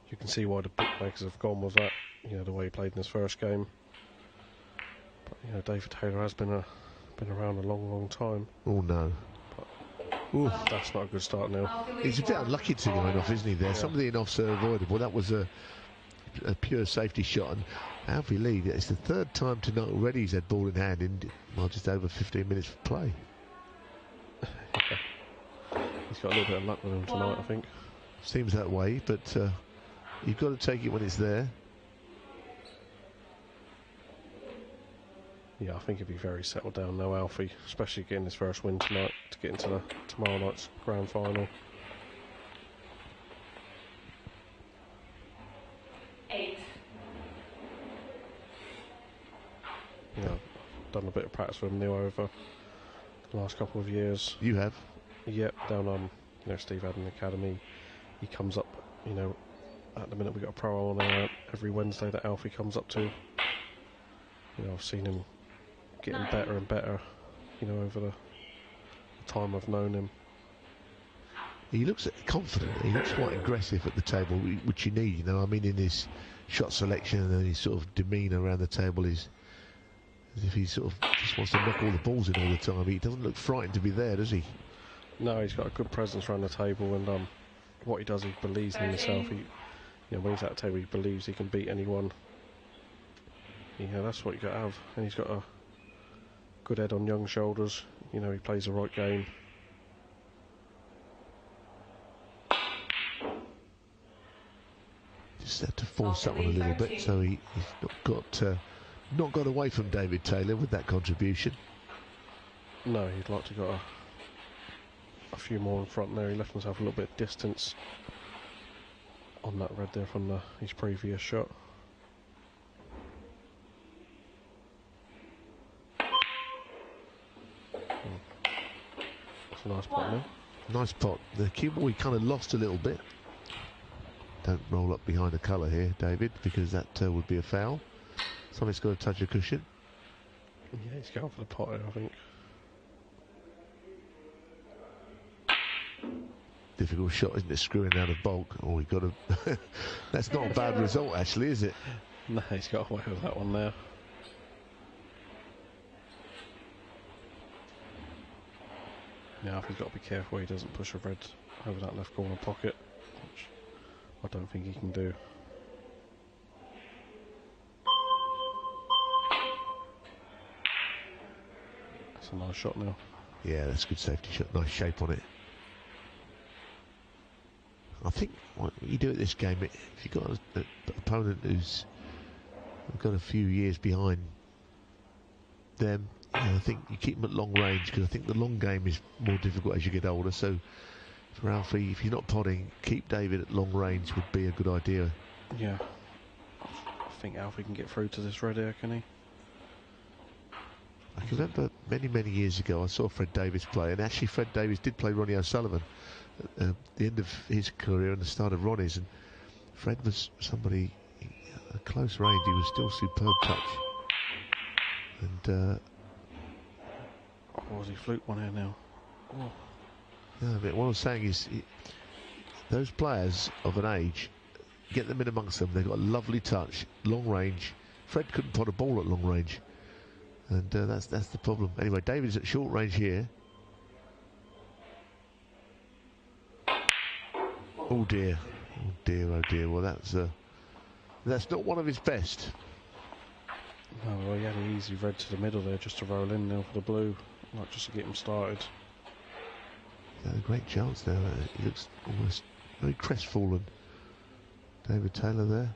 you can see why the bookmakers have gone with that. You know, the way he played in his first game. But you know, David Taylor has been around a long time. Oh no. But that's not a good start, Neil. He's a bit unlucky to go off, isn't he? There, some of the in-offs are avoidable. That was a pure safety shot, and Alfie Lee, it's the third time tonight already he's had ball in hand in just over 15 minutes of play. He's got a little bit of luck with him tonight, I think. Seems that way, but you've got to take it when it's there. Yeah, I think he'd be very settled down now, Alfie, especially getting his first win tonight to get into tomorrow night's grand final. 8. Yeah, I've done a bit of practice with him Neil over the last couple of years. You have? Yep, down on Steve Adden Academy. He comes up, at the minute we've got a pro on every Wednesday that Alfie comes up to. I've seen him getting better and better, over the time I've known him. He looks confident. He looks quite aggressive at the table, which you need. I mean, in his shot selection and his sort of demeanour around the table is as if he sort of just wants to knock all the balls in all the time. He doesn't look frightened to be there, does he? No, he's got a good presence around the table, and what he does, he believes in himself. When he's at the table, he believes he can beat anyone. That's what you got to have. And he's got a good head on young shoulders. He plays the right game. Just had to force that one a little bit, so he's not got away from David Taylor with that contribution. No, he'd like to got a few more in front there. He left himself a little bit of distance on that red there from his previous shot. That's a nice pot there. Nice pot. The cue ball he kind of lost a little bit. Don't roll up behind the colour here, David, because that would be a foul. Something's got to touch a cushion. Yeah, he's going for the pot here, I think. Difficult shot, isn't it? Screwing down a bulk. Oh, he got a. That's not a bad result, actually, is it? No, he's got away with that one there. Now, he's got to be careful he doesn't push a red over that left corner pocket, which I don't think he can do. That's a nice shot now. Yeah, that's a good safety shot. Nice shape on it. I think what you do at this game, if you've got an opponent who's got a few years behind them, I think you keep them at long range, because I think the long game is more difficult as you get older. So for Alfie, if you're not potting, keep David at long range would be a good idea. Yeah. I think Alfie can get through to this red here, can he? I can remember many years ago I saw Fred Davis play, and actually Fred Davis did play Ronnie O'Sullivan at the end of his career and the start of Ronnie's, and Fred was somebody at close range. He was still superb touch, and was he fluke one here now? Oh. Yeah, but what I was saying is, those players of an age, get them in amongst them. They've got a lovely touch, long range. Fred couldn't pot a ball at long range, and that's the problem. Anyway, David's at short range here. Oh dear, oh dear, oh dear. Well, that's not one of his best. No, well, he had an easy red to the middle there, just to roll in now for the blue, like just to get him started. He's had a great chance there. He looks almost very crestfallen. David Taylor there.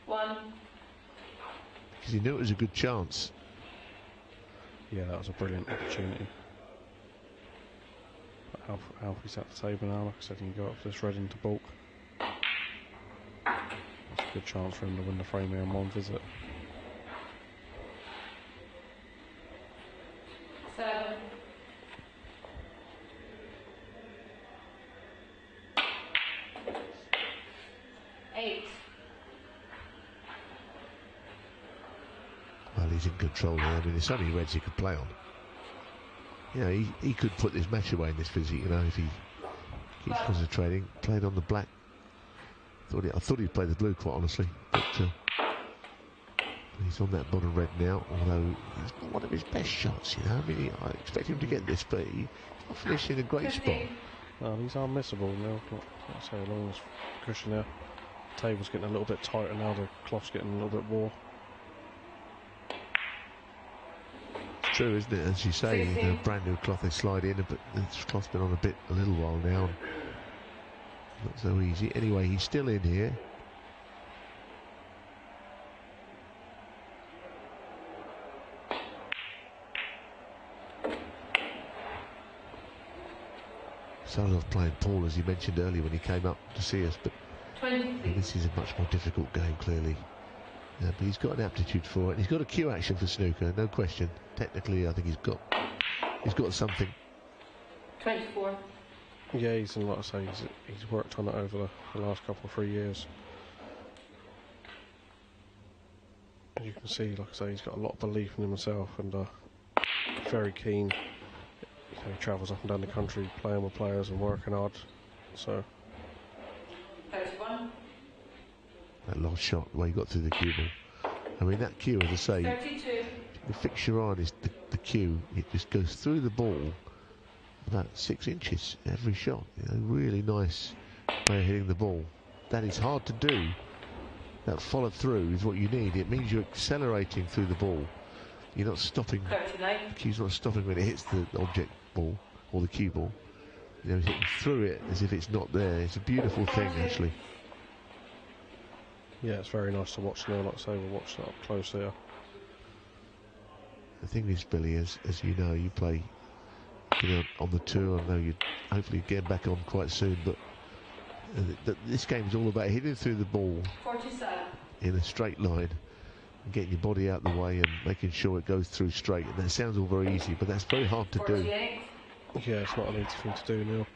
One. Because he knew it was a good chance. Yeah, that was a brilliant opportunity. Alfie's at the table now. Like I said, he can go up to this red into bulk. That's a good chance for him to win the frame here on one visit. 7. 8. Well, he's in control there. I mean, there's so many reds he could play on. You know, he could put this match away in this physique, you know, if he keeps concentrating. Played on the black. I thought he'd play the blue, quite honestly. But he's on that bottom red now, although it's not one of his best shots, you know. I mean, I expect him to get this, but he's not finishing in a great spot. No, these are missable now. Not so long as cushion there. The table's getting a little bit tighter now. The cloth's getting a little bit more. true, isn't it? As you say, the brand new cloth they slide in, but the cloth's been on a little while now. Not so easy. Anyway, he's still in here. Started off playing Paul, as you mentioned earlier when he came up to see us, but this is a much more difficult game, clearly. But he's got an aptitude for it. He's got a cue action for snooker, no question. Technically, I think he's got something. 24. Yeah, and like I say, he's worked on it over the last couple of 3 years. As you can see, like I say, he's got a lot of belief in himself and very keen. He travels up and down the country playing with players and working hard. So 31. That last shot, the way he got through the cue ball. I mean, that cue, as I say, 32. the fixture on is the cue. It just goes through the ball about 6 inches every shot. Really nice way of hitting the ball. That is hard to do. That follow through is what you need. It means you're accelerating through the ball. You're not stopping. 39. The cue's not stopping when it hits the object ball or the cue ball. Hitting through it as if it's not there. It's a beautiful thing, actually. yeah, it's very nice to watch now. Like I say, we're watching it up close here. The thing is, Billy, as you know, you play on the tour. I know you're hopefully getting back on quite soon, but this game is all about hitting through the ball 47. in a straight line and getting your body out the way and making sure it goes through straight. And that sounds all very easy, but that's very hard to 48. do. Yeah, it's not an easy thing to do now.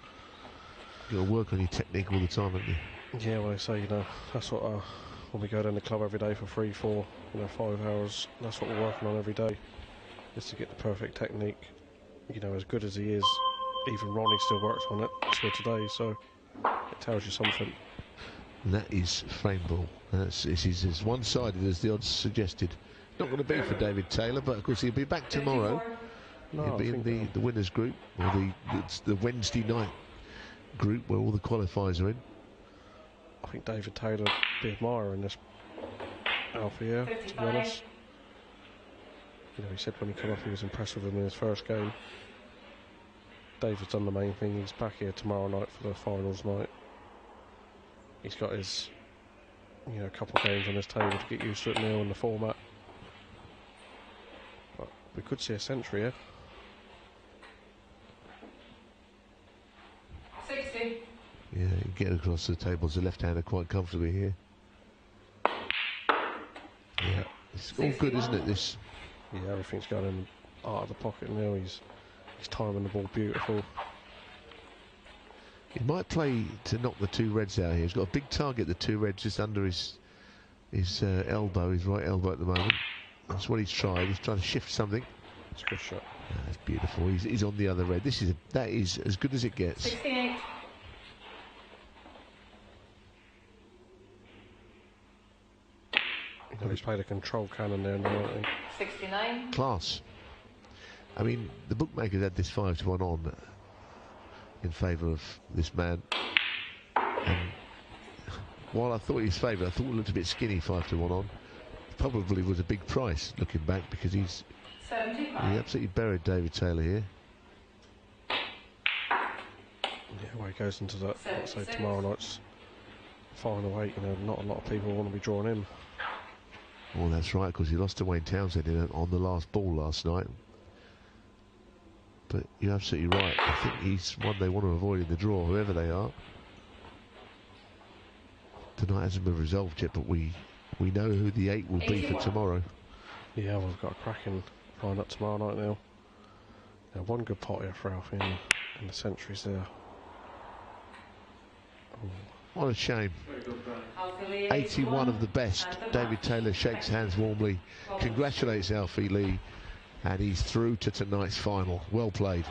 You've got to work on your technique all the time, haven't you? Yeah, well, I say, that's what when we go down the club every day for 3, 4, 5 hours, that's what we're working on every day, is to get the perfect technique. As good as he is, even Ronnie still works on it today, so it tells you something. And that is frame ball. This is as one-sided as the odds suggested. Not going to be for David Taylor, but of course he'll be back tomorrow. He'll be in the winners group, or it's the Wednesday night group where all the qualifiers are in. I think David Taylor would be admiring this Alfie here, to be honest. He said when he came up he was impressed with him in his first game. David's done the main thing. He's back here tomorrow night for the finals night. He's got his couple of games on his table to get used to it now in the format. But we could see a century here. 60. Yeah, you get across the tables, the left-hander quite comfortably here. Yeah, it's all good, isn't it, this? Yeah, everything's going in out of the pocket now. He's timing the ball beautiful. He might play to knock the 2 reds out here. He's got a big target, the 2 reds, just under his elbow, his right elbow at the moment. That's what he's tried. He's trying to shift something. It's a good shot. That's beautiful. He's on the other red. That is as good as it gets. 68. He's played a control cannon there now, I think. 69. Class. I mean, the bookmakers had this 5-1 on in favour of this man. And while I thought he was favoured, I thought it looked a bit skinny 5-1 on. Probably was a big price looking back, because he 75. absolutely buried David Taylor here. Yeah, well, he goes into that, let's say, tomorrow night's final 8. Not a lot of people want to be drawn in. Well, that's right, because he lost to Wayne Townsend on the last ball last night. But you're absolutely right. I think he's one they want to avoid in the draw, whoever they are. Tonight hasn't been resolved yet, but we know who the 8 will be for tomorrow. Yeah, we've got a cracking line-up tomorrow night now. Now, one good pot here for Alfie in the centuries there. Oh. What a shame. 81 of the best. David Taylor shakes hands warmly, congratulates Alfie Lee, and he's through to tonight's final. Well played.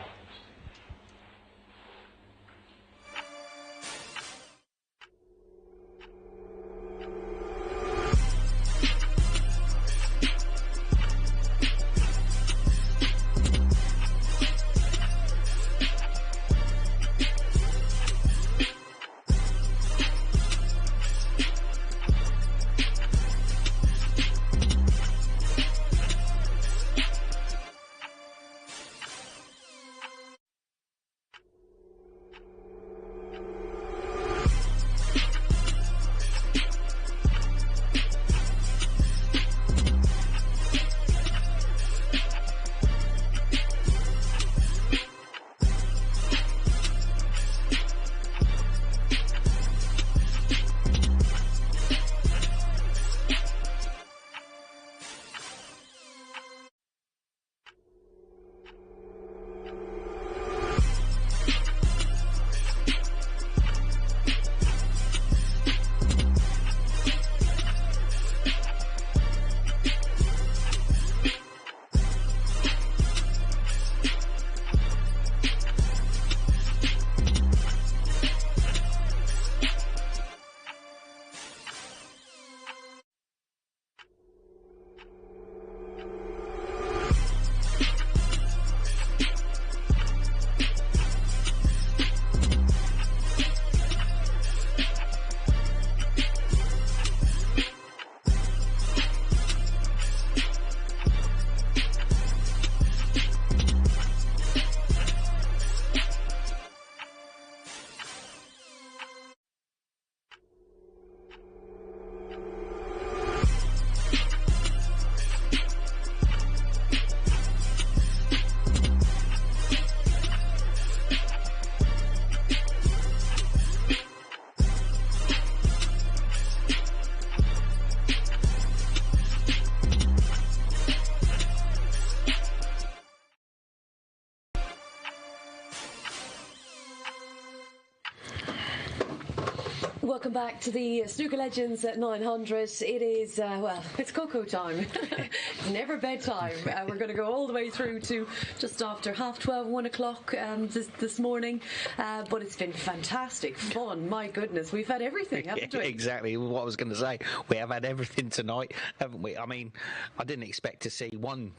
Welcome back to the Snooker Legends at 900. It is, well, it's cocoa time. It's never bedtime. We're going to go all the way through to just after 12:30, 1 o'clock this morning. But it's been fantastic fun. My goodness, we've had everything, haven't we? Exactly what I was going to say. We have had everything tonight, haven't we? I mean, I didn't expect to see one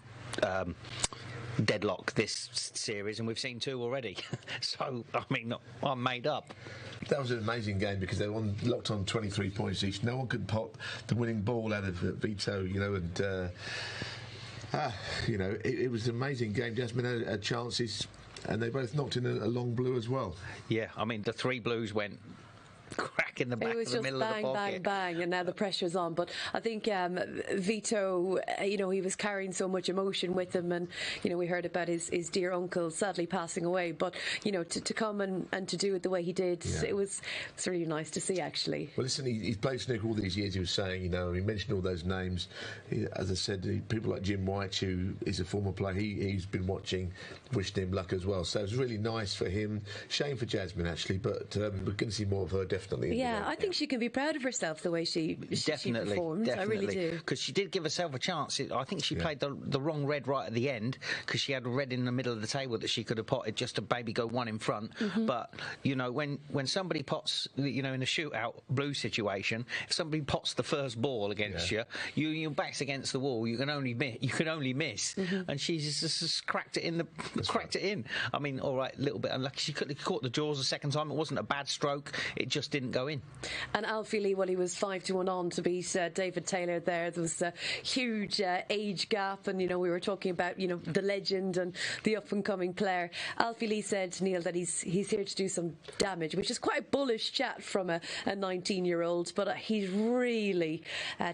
deadlock this series, and we've seen two already. So, I mean, I'm made up. That was an amazing game because they were locked on 23 points each. No one could pop the winning ball out of Vito, and it was an amazing game. Jasmine had chances, and they both knocked in a long blue as well. Yeah, I mean, the three blues went crack in the back of the middle of the pocket. It was just bang, bang, bang, and now the pressure's on. But I think Vito, he was carrying so much emotion with him, and we heard about his dear uncle sadly passing away. But to come and to do it the way he did, it was really nice to see, actually. Well, listen, he's played snooker all these years. He was saying, he mentioned all those names. As I said, people like Jim White, who is a former player, he's been watching, wished him luck as well. So it was really nice for him. Shame for Jasmine, actually, but we're going to see more of her. Definitely. Yeah, I think she can be proud of herself the way she performed. Definitely. I really do. Because she did give herself a chance. I think she played the wrong red right at the end because she had a red in the middle of the table that she could have potted just to maybe go one in front. Mm-hmm. But, when somebody pots, in a shootout blue situation, if somebody pots the first ball against you, your back's against the wall, you can only miss. Mm-hmm. And she's just cracked it in. It in. I mean, all right, a little bit unlucky. She could have caught the jaws the second time. It wasn't a bad stroke. It just didn't go in. And Alfie Lee, he was 5-1 on to beat David Taylor there. There was a huge age gap, and we were talking about the legend and the up and coming player. Alfie Lee said, Neil, that he's here to do some damage, which is quite a bullish chat from a 19-year-old, but he's really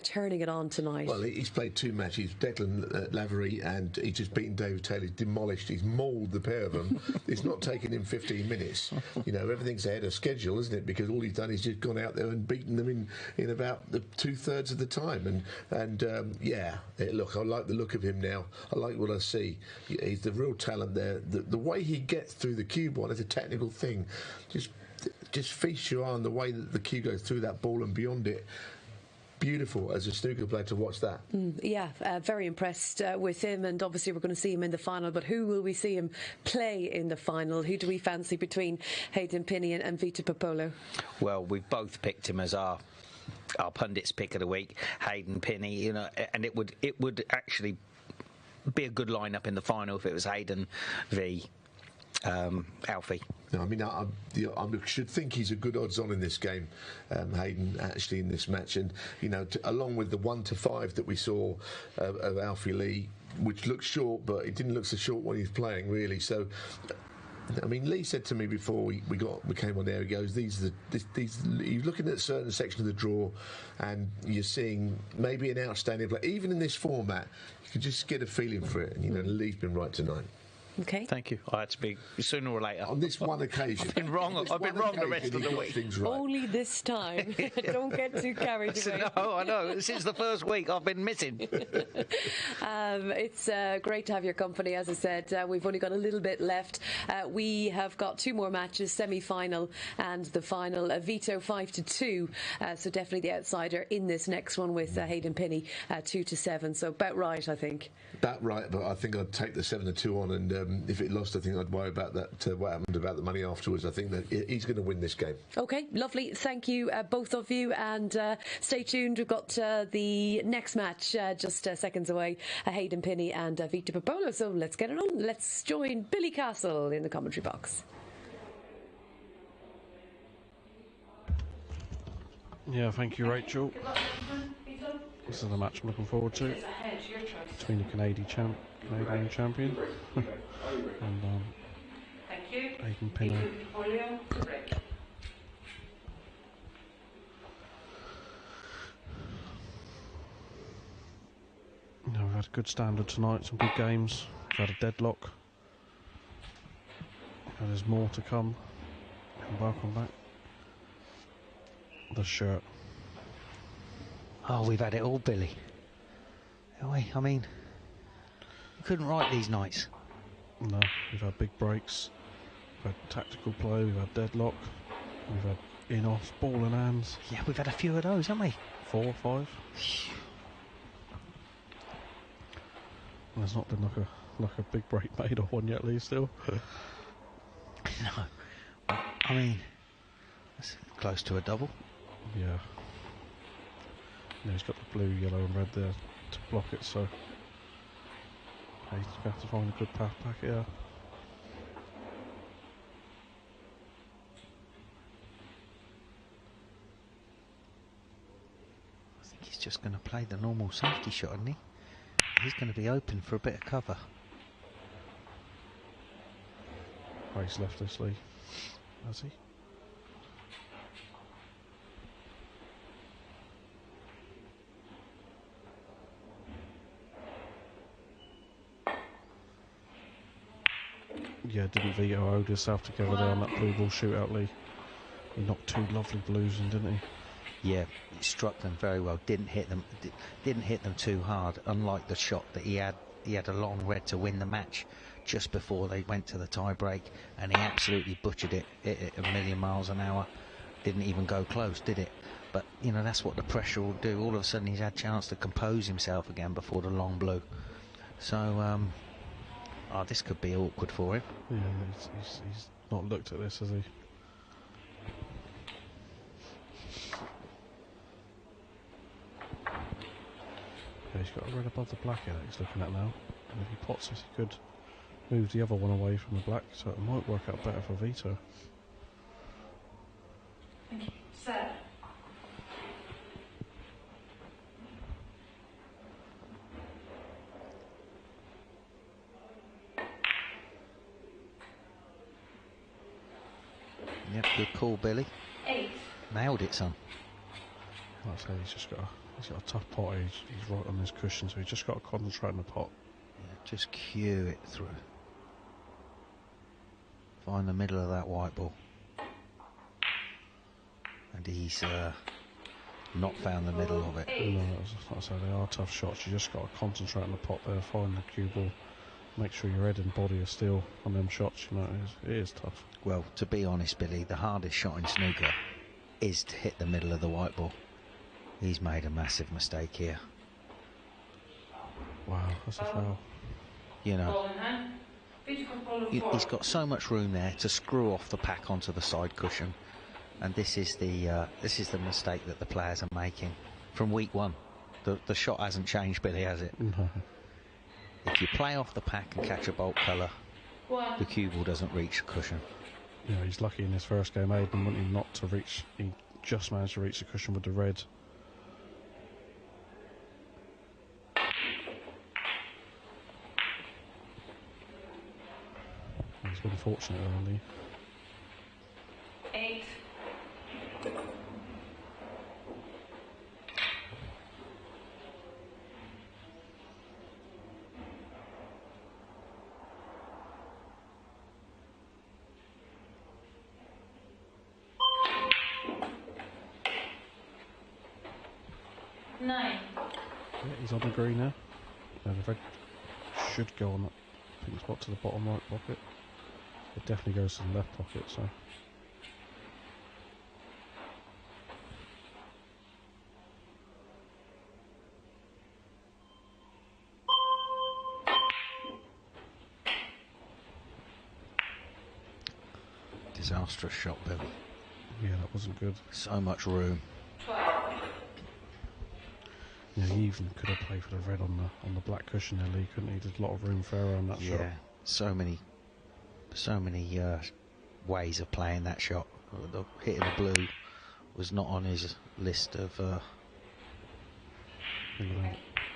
turning it on tonight. Well, he's played two matches, Declan Lavery, and he's just beaten David Taylor. He's demolished, he's mauled the pair of them. It's not taken him 15 minutes. Everything's ahead of schedule, isn't it? Because all he's done is just gone out there and beaten them in about the 2/3 of the time. Look, I like the look of him now. I like what I see. He's the real talent there. The way he gets through the cue ball is a technical thing. Just feast your eye on the way that the cue goes through that ball and beyond it. Beautiful as a snooker player to watch that. Very impressed with him, and obviously we're going to see him in the final, but who will we see him play in the final? Who do we fancy between Hayden Pinney and Vito Puopolo? Well, we've both picked him as our pundits pick of the week, Hayden Pinney, and it would actually be a good lineup in the final if it was Hayden v Alfie. No, I mean, I should think he's a good odds-on in this game, Hayden, actually, in this match. And, along with the 1-5 that we saw of Alfie Lee, which looked short, but it didn't look so short when he was playing, really. So, I mean, Lee said to me before we came on there, he goes, these you're looking at a certain section of the draw and you're seeing maybe an outstanding play. Even in this format, you can just get a feeling for it. And, Lee's been right tonight. Okay. Thank you. I had to be sooner or later. On this one occasion. I've been wrong the rest of the week. Right. Only this time. Don't get too carried away. No, I know. Since the first week, I've been missing. It's great to have your company. As I said, we've only got a little bit left. We have got two more matches, semi-final and the final. Vito 5-2. So definitely the outsider in this next one with Hayden Pinney 2-7. So about right, I think. About right, but I think I'd take the 7-2 on, and if it lost, I think I'd worry about that. What happened about the money afterwards? I think that he's going to win this game. Okay, lovely. Thank you, both of you, and stay tuned. We've got the next match just seconds away. Hayden Pinney and Vito Puopolo. So let's get it on. Let's join Billy Castle in the commentary box. Yeah, thank you, Rachel. This is the match I'm looking forward to between the Canadian champion and Hayden Pinney. We've had a good standard tonight, some good games. We've had a deadlock. And there's more to come. And welcome back. The shirt. Oh, we've had it all, Billy. I mean, we couldn't write these nights. No, we've had big breaks. We've had tactical play. We've had deadlock. We've had in off, ball in hands. Yeah, we've had a few of those, haven't we? 4 or 5. There's not been like a big break made off one yet, Lee, still. No. I mean, that's close to a double. Yeah. Yeah, he's got the blue, yellow and red there to block it, so he's going to have to find a good path back here. I think he's just going to play the normal safety shot, isn't he? He's going to be open for a bit of cover. Race left this, Lee. Has he? Yeah, didn't Vito hold himself together there on that blue ball shootout, Lee? He knocked 2 lovely blues in, didn't he? Yeah, he struck them very well. Didn't hit them. Didn't hit them too hard. Unlike the shot that he had a long red to win the match just before they went to the tie break, and he absolutely butchered it. Hit it a million miles an hour. Didn't even go close, did it? But you know, that's what the pressure will do. All of a sudden, he's had a chance to compose himself again before the long blue. So, this could be awkward for him. Yeah, he's not looked at this, has he? Yeah, he's got a red above the black here that he's looking at now. And if he pots this, he could move the other one away from the black, so it might work out better for Vito. Set. Yep, good call, Billy. 8. Nailed it, son. Like I say, he's got a tough pot. He's right on his cushion, so he's just got to concentrate on the pot. Yeah, just cue it through. Find the middle of that white ball. And he's not found the middle of it. No, like I say, they are tough shots. You just got to concentrate on the pot there, find the cue ball, make sure your head and body are still on them shots. You know, it is tough. Well, to be honest, Billy, the hardest shot in snooker is to hit the middle of the white ball. He's made a massive mistake here. Wow, that's a foul. You know, he's got so much room there to screw off the pack onto the side cushion, and this is the mistake that the players are making from week one. The shot hasn't changed, Billy, has it? No. If you play off the pack and catch a bolt colour, the cue ball doesn't reach the cushion. Yeah, he's lucky in his first game, Aiden, wanting not to reach. He just managed to reach the cushion with the red. He's been fortunate early. 8. Yeah, he's on the green now. The red should go on that pink spot to the bottom right pocket. It definitely goes to the left pocket, so. Disastrous shot, Billy. Yeah, that wasn't good. So much room. 12. Yeah, he even could have played for the red on the black cushion there, Lee, couldn't he? There's a lot of room for error on that shot. Yeah, so many ways of playing that shot. The hitting the blue was not on his list of.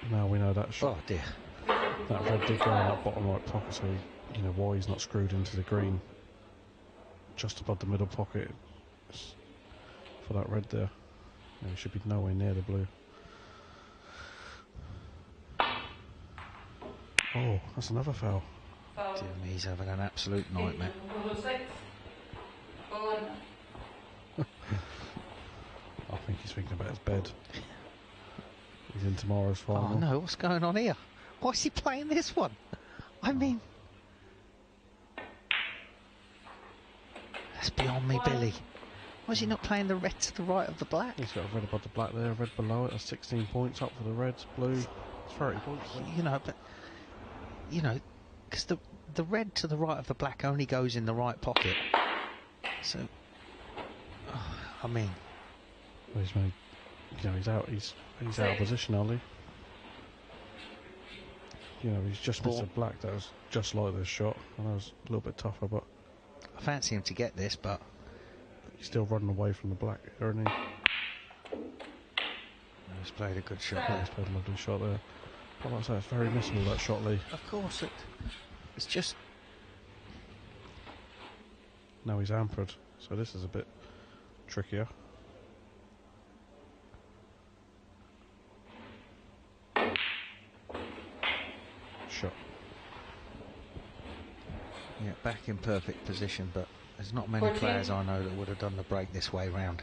Now we know that shot. Oh dear. That red did go in that bottom right pocket, so you know why he's not screwed into the green. Just above the middle pocket for that red there. Yeah, he should be nowhere near the blue. Oh, that's another foul. Dear me, he's having an absolute nightmare. 6. I think he's thinking about his bed. He's in tomorrow's final. Oh no, what's going on here? Why is he playing this one? I mean, that's beyond me, Billy. Why is he not playing the red to the right of the black? He's got a red above the black there, red below it. That's 16 points up for the reds, blue. It's 30 points. You know, but because the red to the right of the black only goes in the right pocket. So, I mean, well, he's made. He's out. He's out of position, Ali. He's just missed a black that was just like this shot, and that was a little bit tougher, but I fancy him to get this, but he's still running away from the black, isn't he? He's played a good shot. He's played a lovely shot there. But like I say, it's very missable, that shot, Lee. Of course, it's just. Now he's hampered, so this is a bit trickier. Shot. Yeah, back in perfect position, but there's not many players I know that would have done the break this way round.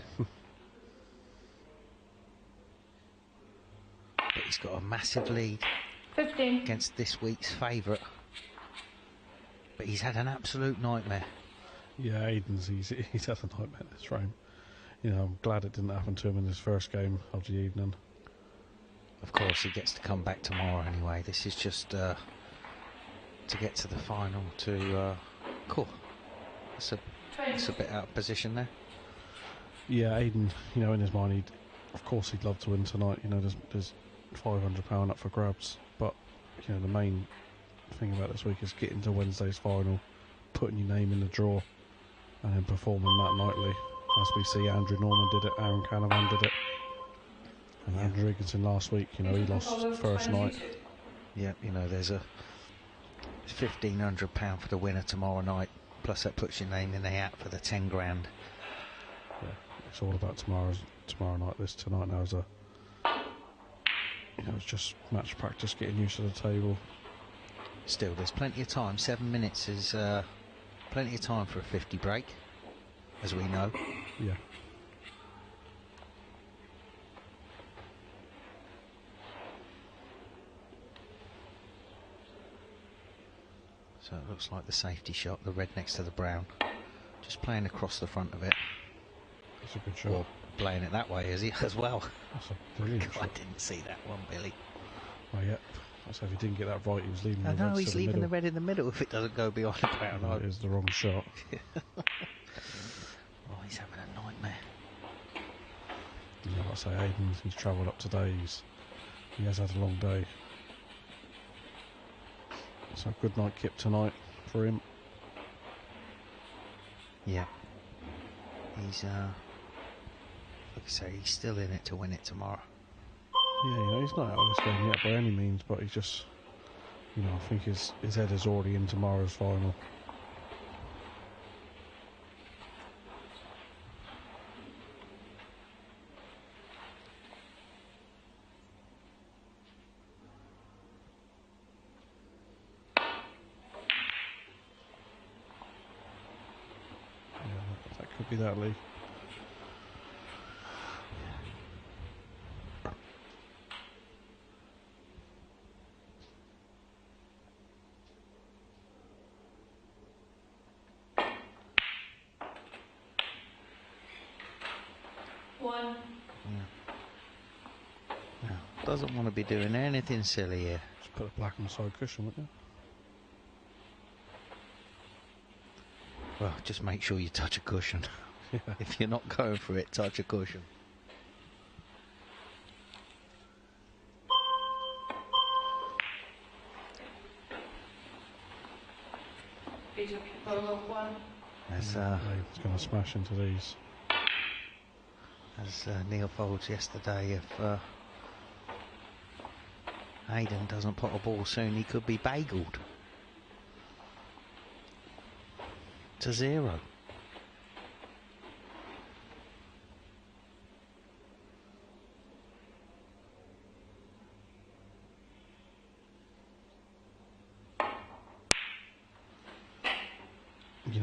But he's got a massive lead 15 against this week's favourite. But he's had an absolute nightmare. Yeah, Aiden's he's had a nightmare this frame. I'm glad it didn't happen to him in his first game of the evening. Of course, he gets to come back tomorrow anyway. This is just to get to the final. Cool. It's a bit out of position there. Yeah, Aiden. In his mind, of course he'd love to win tonight. There's £500 up for grabs, but the main thing about this week is getting to Wednesday's final, putting your name in the draw, and then performing that nightly. As we see, Andrew Norman did it, Aaron Canavan did it. And Andrew Higginson last week, he lost first night. Yeah, there's a £1,500 for the winner tomorrow night, plus that puts your name in the hat for the 10 grand. Yeah, it's all about tomorrow night. Tonight now is it's just match practice, getting used to the table. Still, there's plenty of time. 7 minutes is plenty of time for a 50 break, as we know. Yeah. So it looks like the safety shot, the red next to the brown. Just playing across the front of it. That's a good shot. Or playing it that way, is he, as well? That's a brilliant shot. I didn't see that one, Billy. Oh, yeah. So if he didn't get that right, he was leaving the red. No, he's leaving the red in the middle if it doesn't go beyond the brown. It is the wrong shot. Oh, he's having a nightmare. Like I say, Aiden, he's travelled up today. He has had a long day. So good night kip tonight for him. Yeah. He's, like I say, he's still in it to win it tomorrow. Yeah, he's not out of this game yet by any means, but he just, I think his head is already in tomorrow's final. Yeah, that could be that, Lee. Doesn't want to be doing anything silly here. Just put a black on the side cushion, wouldn't you? Well, just make sure you touch a cushion. Yeah. If you're not going for it, touch a cushion. Vito Puopolo 1. He's going to smash into these. As Neil Folds yesterday, if Hayden doesn't put a ball soon, he could be bageled to 0.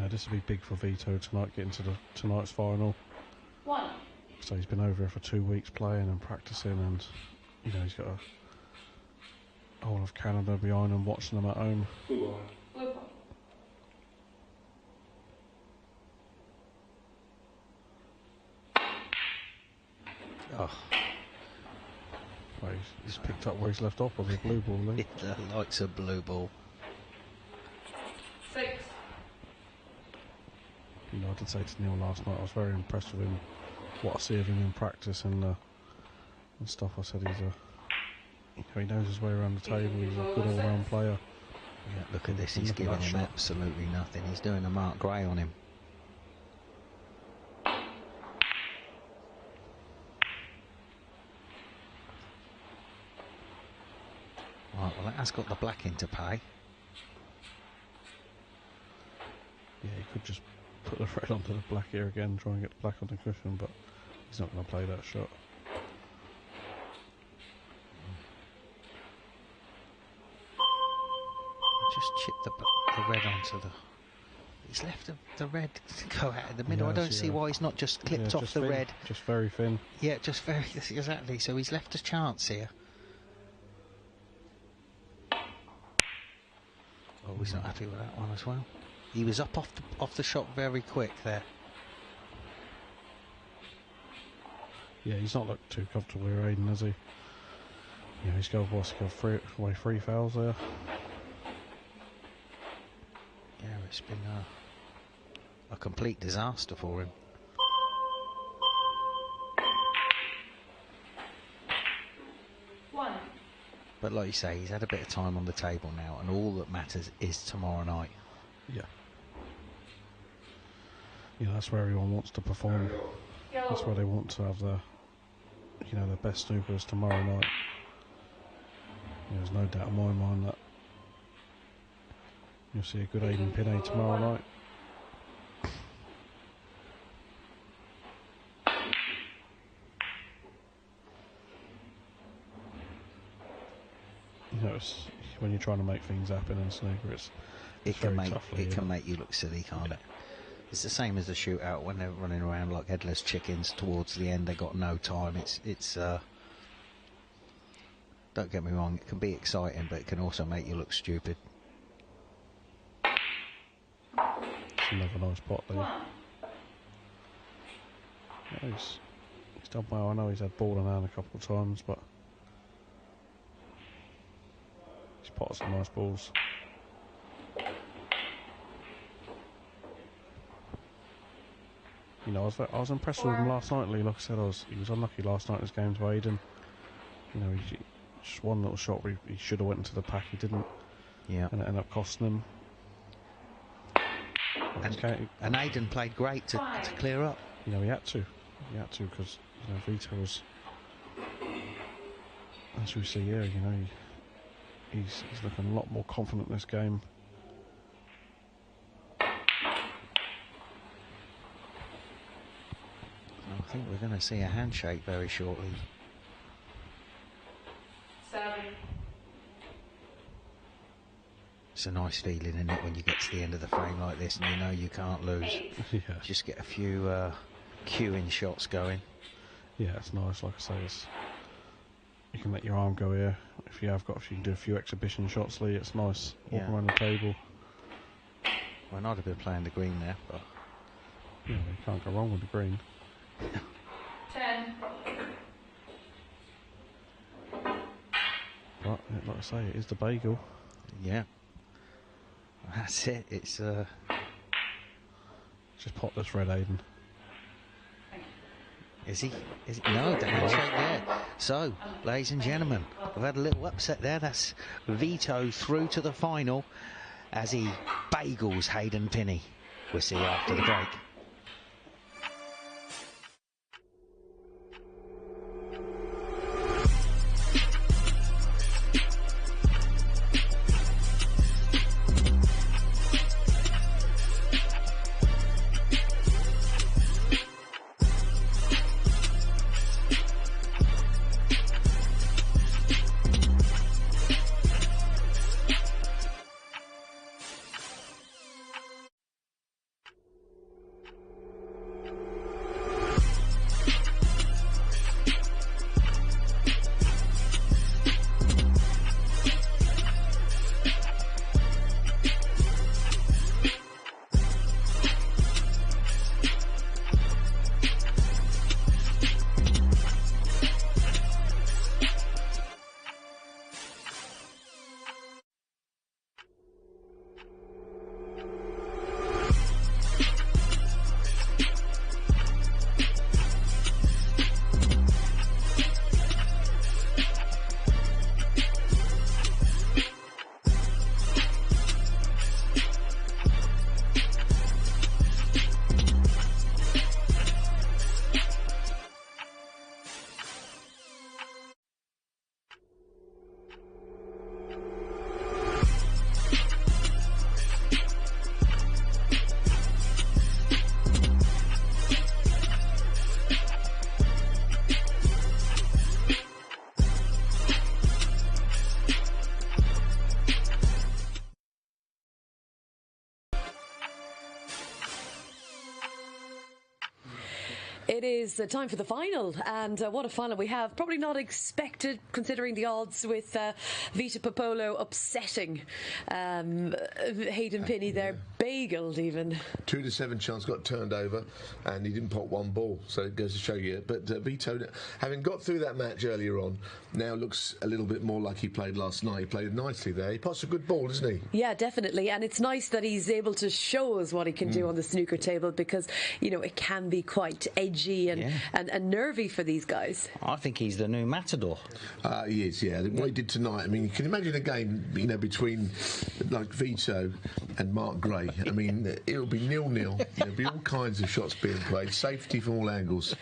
This will be big for Vito tonight, getting to tonight's final. 1. So he's been over here for 2 weeks playing and practicing, and he's got a whole of Canada behind him watching them at home. Blue ball. Oh. Well, he's picked up where he's left off on the blue ball, then. The likes of blue ball. 6. You know, I did say to Neil last night, I was very impressed with him, what I see of him in practice and stuff. I said he knows his way around the table, he's a good all-round player. Yeah, look at this, he's giving him absolutely nothing. He's doing a Mark Gray on him. Right, well, that has got the black in to pay. Yeah, he could just put the red onto the black here again, try and get the black on the cushion, but he's not going to play that shot. Just chip the red onto the... He's left the red to go out in the middle. Yes, I don't see why he's not just clipped off just the thin, red. Just very thin. Yeah, just very... Exactly, so he's left a chance here. Oh, he's not happy with that one as well. He was up off the shot very quick there. Yeah, he's not looked too comfortable here, Aiden, has he? Yeah, he's got three fouls there. Yeah, it's been a complete disaster for him. But like you say, he's had a bit of time on the table now, and all that matters is tomorrow night. Yeah. You know, that's where everyone wants to perform. That's where they want to have the best snookers tomorrow night. There's no doubt in my mind that you'll see a good Aiden Pinney tomorrow night. You know, when you're trying to make things happen in snooker, it can make you look silly, can't it? It's the same as the shootout when they're running around like headless chickens towards the end. They got no time. It's don't get me wrong, it can be exciting, but it can also make you look stupid. It's another nice pot there. Yeah, he's done well. I know he's had ball in hand a couple of times, but he's potted some nice balls. You know, I was impressed with him last night, Lee. Like I said, he was unlucky last night in his game to Aiden. You know, he just one little shot where he should have went into the pack, he didn't. Yeah. And it ended up costing him. And Aiden played great to clear up. You know, he had to. He had to, because Vito was, as we see here, you know, he's looking a lot more confident in this game. I think we're going to see a handshake very shortly. 7. It's a nice feeling, isn't it, when you get to the end of the frame like this and you know you can't lose. Yeah. Just get a few cueing shots going. Yeah, it's nice. Like I say, you can let your arm go here. If you can do a few exhibition shots, Lee. It's nice. Walk around the table. Well, I'd have been playing the green there, but yeah, you can't go wrong with the green. 10. But like I say, it is the bagel. Yeah, that's it. It's just pop this red, Aiden. Is he? No, the handshake there. So, ladies and gentlemen, we've had a little upset there. That's Vito through to the final as he bagels Hayden Pinney. We'll see you after the break. It is time for the final, and what a final we have. Probably not expected, considering the odds, with Vito Puopolo upsetting Hayden Pinney there, bageled even. 2-7 chance, got turned over, and he didn't pot one ball, so it goes to show you. But Vito, having got through that match earlier on, now looks a little bit more like he played last night. He played nicely there. He pots a good ball, doesn't he? Yeah, definitely, and it's nice that he's able to show us what he can do on the snooker table, because, you know, it can be quite edgy and nervy for these guys. I think he's the new Matador. He is, yeah. What he did tonight, I mean, you can imagine a game, you know, between like Vito and Mark Gray. I mean, it'll be 0-0. There'll be all kinds of shots being played, safety from all angles.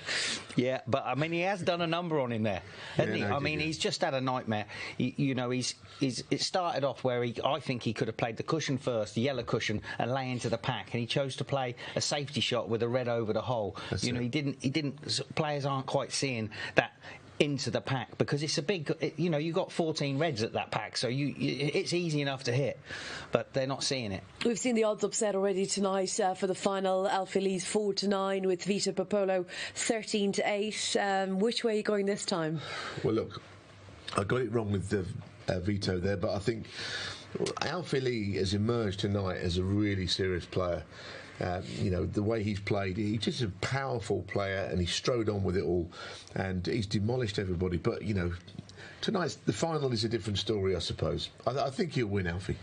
Yeah, but I mean, he has done a number on him there, hasn't he? I mean, he's just had a nightmare. You know, it started off where I think he could have played the cushion first, the yellow cushion, and lay into the pack, and he chose to play a safety shot with a red over the hole. That's you know, it. he didn't. Players aren't quite seeing that into the pack, because it's a big, you know, you got 14 reds at that pack, so it's easy enough to hit, but they're not seeing it. We've seen the odds upset already tonight for the final. Alfie Lee's 4-9 with Vito Puopolo 13-8. Which way are you going this time? Well, look, I got it wrong with the Vito there, but I think Alfie Lee has emerged tonight as a really serious player. You know, the way he's played, he's just a powerful player, and he strode on with it all, and he's demolished everybody. But, you know, tonight's the final is a different story, I suppose. I think he'll win, Alfie.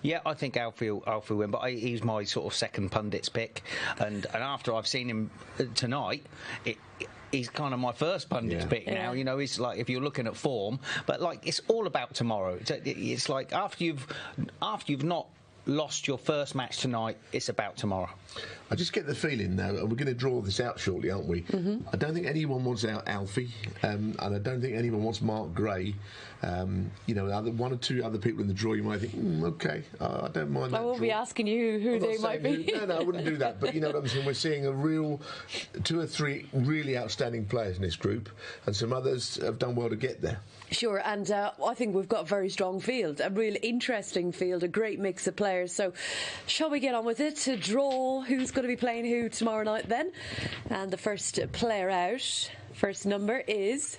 Yeah, I think Alfie will win, but he's my sort of second pundit's pick, and after I've seen him tonight, he's kind of my first pundit's pick now. You know, it's like, if you're looking at form, but like, it's all about tomorrow. It's like after you've not lost your first match tonight, it's about tomorrow. I just get the feeling now, and we're going to draw this out shortly, aren't we? I don't think anyone wants out Alfie, and I don't think anyone wants Mark Gray. You know, one or two other people in the draw, you might think, okay, I don't mind that. I won't be asking you who they might be. No, I wouldn't do that. But you know what I'm saying? We're seeing a real 2 or 3 really outstanding players in this group, and some others have done well to get there. Sure, and I think we've got a very strong field, a real interesting field, a great mix of players. So shall we get on with it to draw who's going to be playing who tomorrow night then? And the first player out, first number is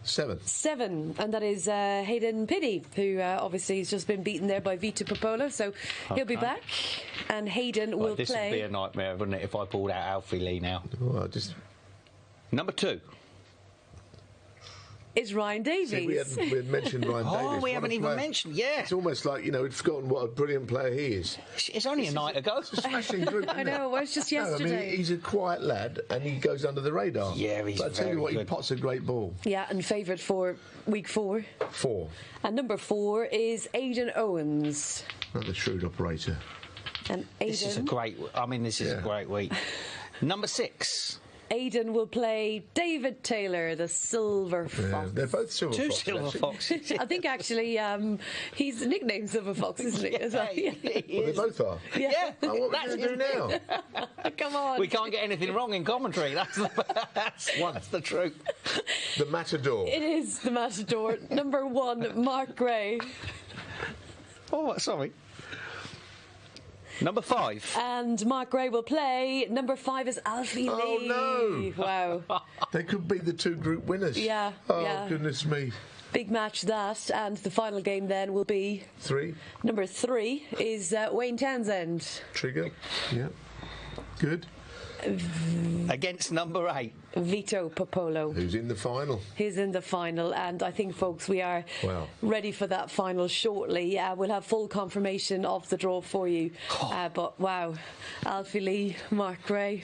7, and that is Hayden Pinney, who obviously has just been beaten there by Vito Puopolo, so he'll be back, and Hayden will play. This would be a nightmare, wouldn't it, if I pulled out Alfie Lee now? Well, just number 2 is Ryan Davies. See, we had mentioned Ryan Davies. Oh, we haven't even mentioned, It's almost like, you know, we've forgotten what a brilliant player he is. It's only a night ago. It's a smashing group, I know, well, it's just yesterday. No, I mean, he's a quiet lad, and he goes under the radar. Yeah, he's but I tell you what, good. he pots a great ball. Yeah, and favoured for week 4. 4. And number 4 is Aidan Owens. Another shrewd operator. And Aidan, This is a great week. Number 6. Aidan will play David Taylor, the Silver Fox. They're both Silver Two Foxes. Silver Foxes. I think actually he's nicknamed Silver Fox, isn't he? As well? Well, they both are. Yeah, Oh, what are we going to do now? Come on. We can't get anything wrong in commentary. That's the truth. The Matador. It is the Matador. Number 1, Mark Gray. Oh, sorry. Number 5. And Mark Gray will play. Number 5 is Alfie Lee. Oh, no. Wow. They could be the 2 group winners. Yeah. Oh, yeah. goodness me. Big match that. And the final game then will be 3. number 3 is Wayne Townsend. Trigger. Yeah. Good. Against number 8. Vito Puopolo. Who's in the final? He's in the final, and I think, folks, we are ready for that final shortly. We'll have full confirmation of the draw for you. But wow, Alfie Lee, Mark Gray.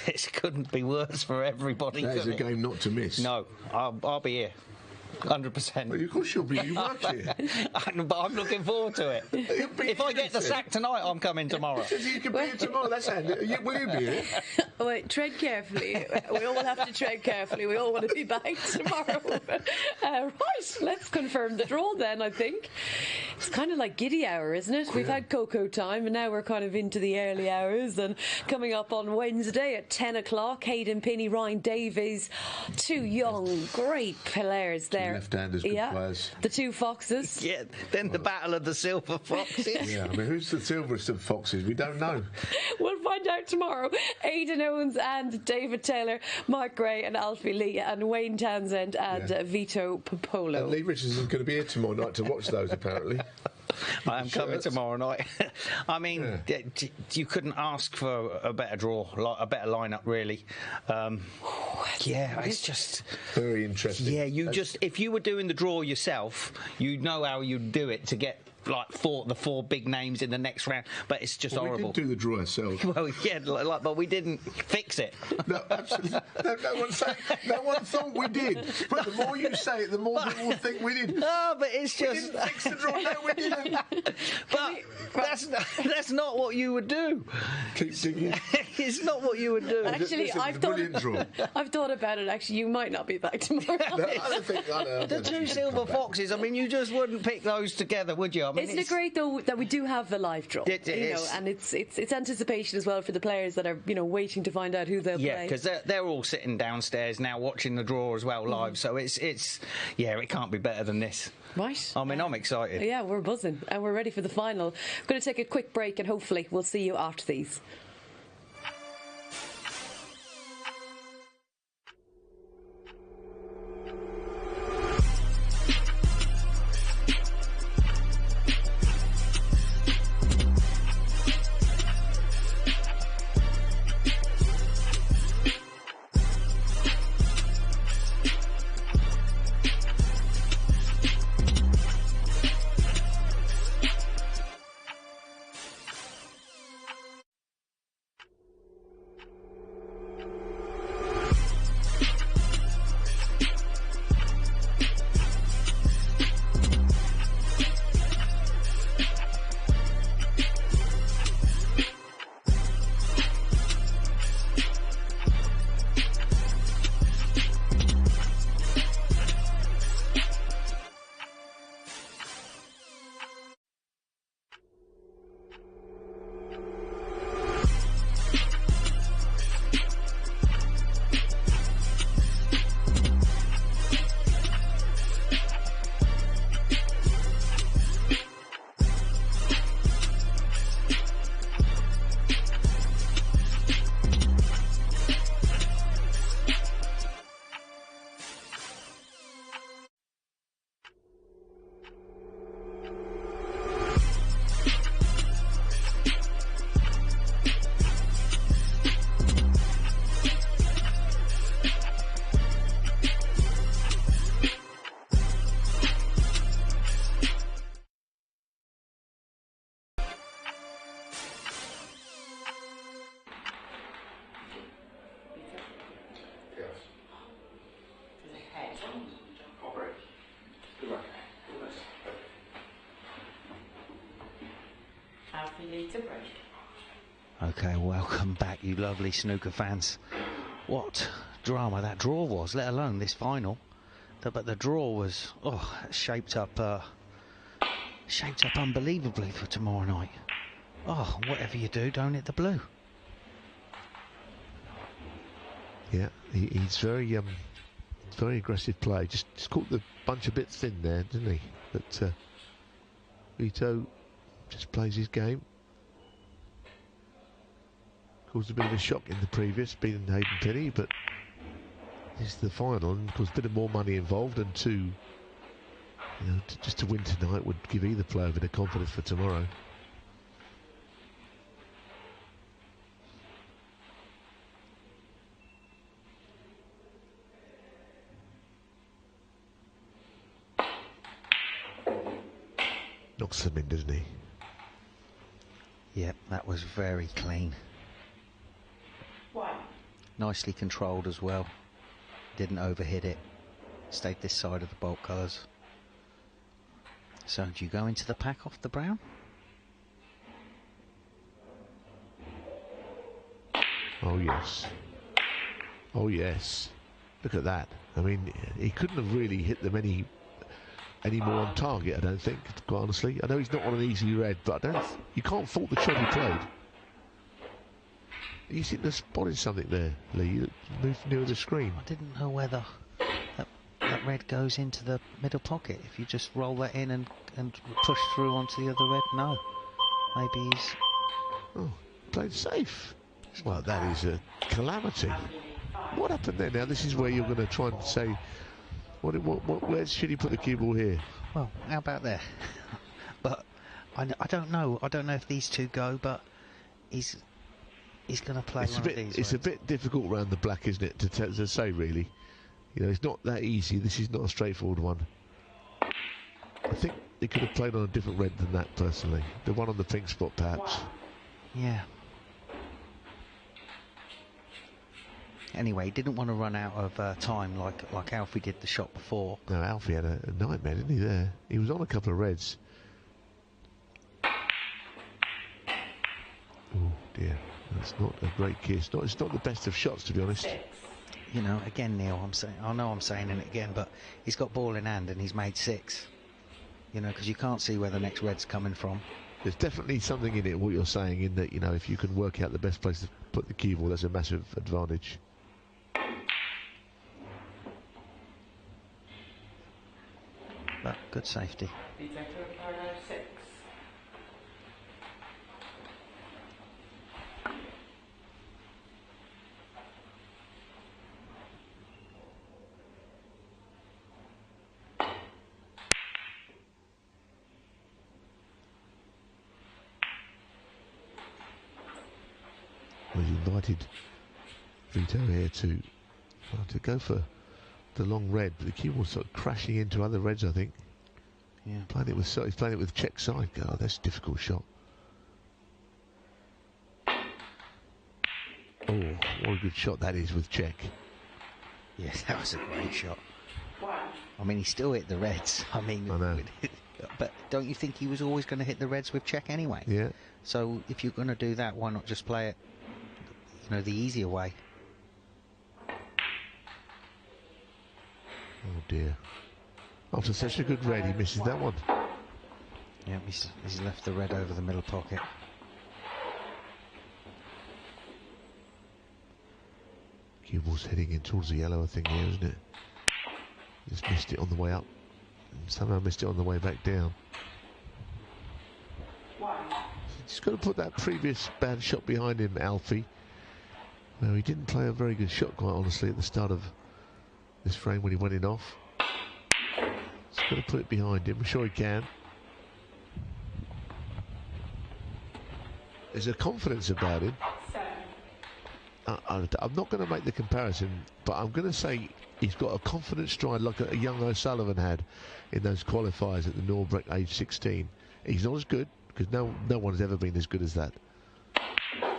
It couldn't be worse for everybody. That is a game not to miss. No, I'll be here. 100%. Well, of course you'll be. You work here. But I'm looking forward to it. If I get the sack tonight, I'm coming tomorrow. You can be here tomorrow. That's handy. Will you be here? Wait, tread carefully. We all have to tread carefully. We all want to be back tomorrow. Right, let's confirm the draw then, I think. It's kind of like giddy hour, isn't it? We've had cocoa time, and now we're kind of into the early hours. And coming up on Wednesday at 10 o'clock, Hayden Pinney, Ryan Davies, 2 young, great players there. there. Left-handers, good players. The two foxes. Yeah, then the battle of the silver foxes. Yeah, I mean, who's the silverest of foxes? We don't know. We'll find out tomorrow. Aidan Owens and David Taylor, Mark Gray and Alfie Lee and Wayne Townsend and Vito Puopolo. Lee Richardson's going to be here tomorrow night to watch those, apparently. I am coming tomorrow night. I mean, you couldn't ask for a better draw, a better lineup, really. It's just very interesting. Yeah, if you were doing the draw yourself, you'd know how you'd do it to get like the four big names in the next round, but it's just horrible. We did do the draw ourselves. Well, yeah, but we didn't fix it. No, absolutely. No one thought we did. But the more you say it, the more people will think we did. No, but it's just... We didn't fix the draw. No, we didn't. But that's not what you would do. Keep digging. It's not what you would do. Actually, I've thought about it. Actually, you might not be back tomorrow. No, I don't think... The two silver foxes, I mean, you just wouldn't pick those together, would you? I mean, Isn't it great though that we do have the live draw? It is. And it's anticipation as well for the players that are waiting to find out who they'll play. Yeah, because they're all sitting downstairs now watching the draw as well live. So it can't be better than this. Right. I mean, I'm excited. Yeah, we're buzzing and we're ready for the final. We're going to take a quick break and hopefully we'll see you after these. Okay, welcome back, you lovely snooker fans. What drama that draw was, let alone this final. But the draw was shaped up unbelievably for tomorrow night. Oh, whatever you do, don't hit the blue. Yeah, he's very aggressive play. Just caught the bunch a bit thin there, didn't he? But Vito just plays his game. Caused a bit of a shock in the previous, being Hayden Penny, but this is the final, and of course a bit of more money involved, and just to win tonight would give either player a bit of confidence for tomorrow. Knocks them in, doesn't he? Yep, that was very clean. Why? Nicely controlled as well. Didn't overhit it. Stayed this side of the bolt colours. So do you go into the pack off the brown? Oh yes. Oh yes. Look at that. I mean, he couldn't have really hit them any more on target, I don't think, quite honestly. I know he's not on an easy red, but you can't fault the shot he played. You seem to have spotted something there, Lee. You moved near the screen. I didn't know whether that red goes into the middle pocket. If you just roll that in and push through onto the other red, no. Maybe he's... Oh, played safe. Well, that is a calamity. What happened there? Now, this is where you're going to try and say, where should he put the cue ball here? Well, how about there? But I don't know. I don't know if these two go, but he's going to play one of these. It's a bit difficult round the black, isn't it, to say, really. You know, it's not that easy. This is not a straightforward one. I think he could have played on a different red than that, personally. The one on the pink spot, perhaps. Yeah. Anyway, he didn't want to run out of time like Alfie did the shot before. No, Alfie had a nightmare, didn't he, there? He was on a couple of reds. Oh, dear. That's not a great kiss. It's not the best of shots, to be honest. You know, again, Neil, I know I'm saying it again, but he's got ball in hand and he's made 6. You know, because you can't see where the next red's coming from. There's definitely something in it, what you're saying, in that, you know, if you can work out the best place to put the cue ball, that's a massive advantage. But good safety. Well, he's invited Vito here to go for the long red, but the cue ball's sort of crashing into other reds, I think. Yeah. He's playing it with check side. Oh, that's a difficult shot. Oh, what a good shot that is with check. Yes, that was a great shot. I mean, he still hit the reds. I mean, I know. But don't you think he was always going to hit the reds with check anyway? Yeah. So if you're going to do that, why not just play it, you know, the easier way? Oh dear. After such a good red, he misses that one. Yeah, he's left the red over the middle pocket. Cue ball's heading in towards the yellow, I think, here, isn't it? Just missed it on the way up. And somehow missed it on the way back down. He's got to put that previous bad shot behind him, Alfie. Well, he didn't play a very good shot, quite honestly, at the start of this frame when he went in off. He's got to put it behind him. I'm sure he can. There's a confidence about him. I'm not going to make the comparison, but I'm going to say he's got a confident stride like a young O'Sullivan had in those qualifiers at the Norbreck age 16. He's not as good, because no one's ever been as good as that.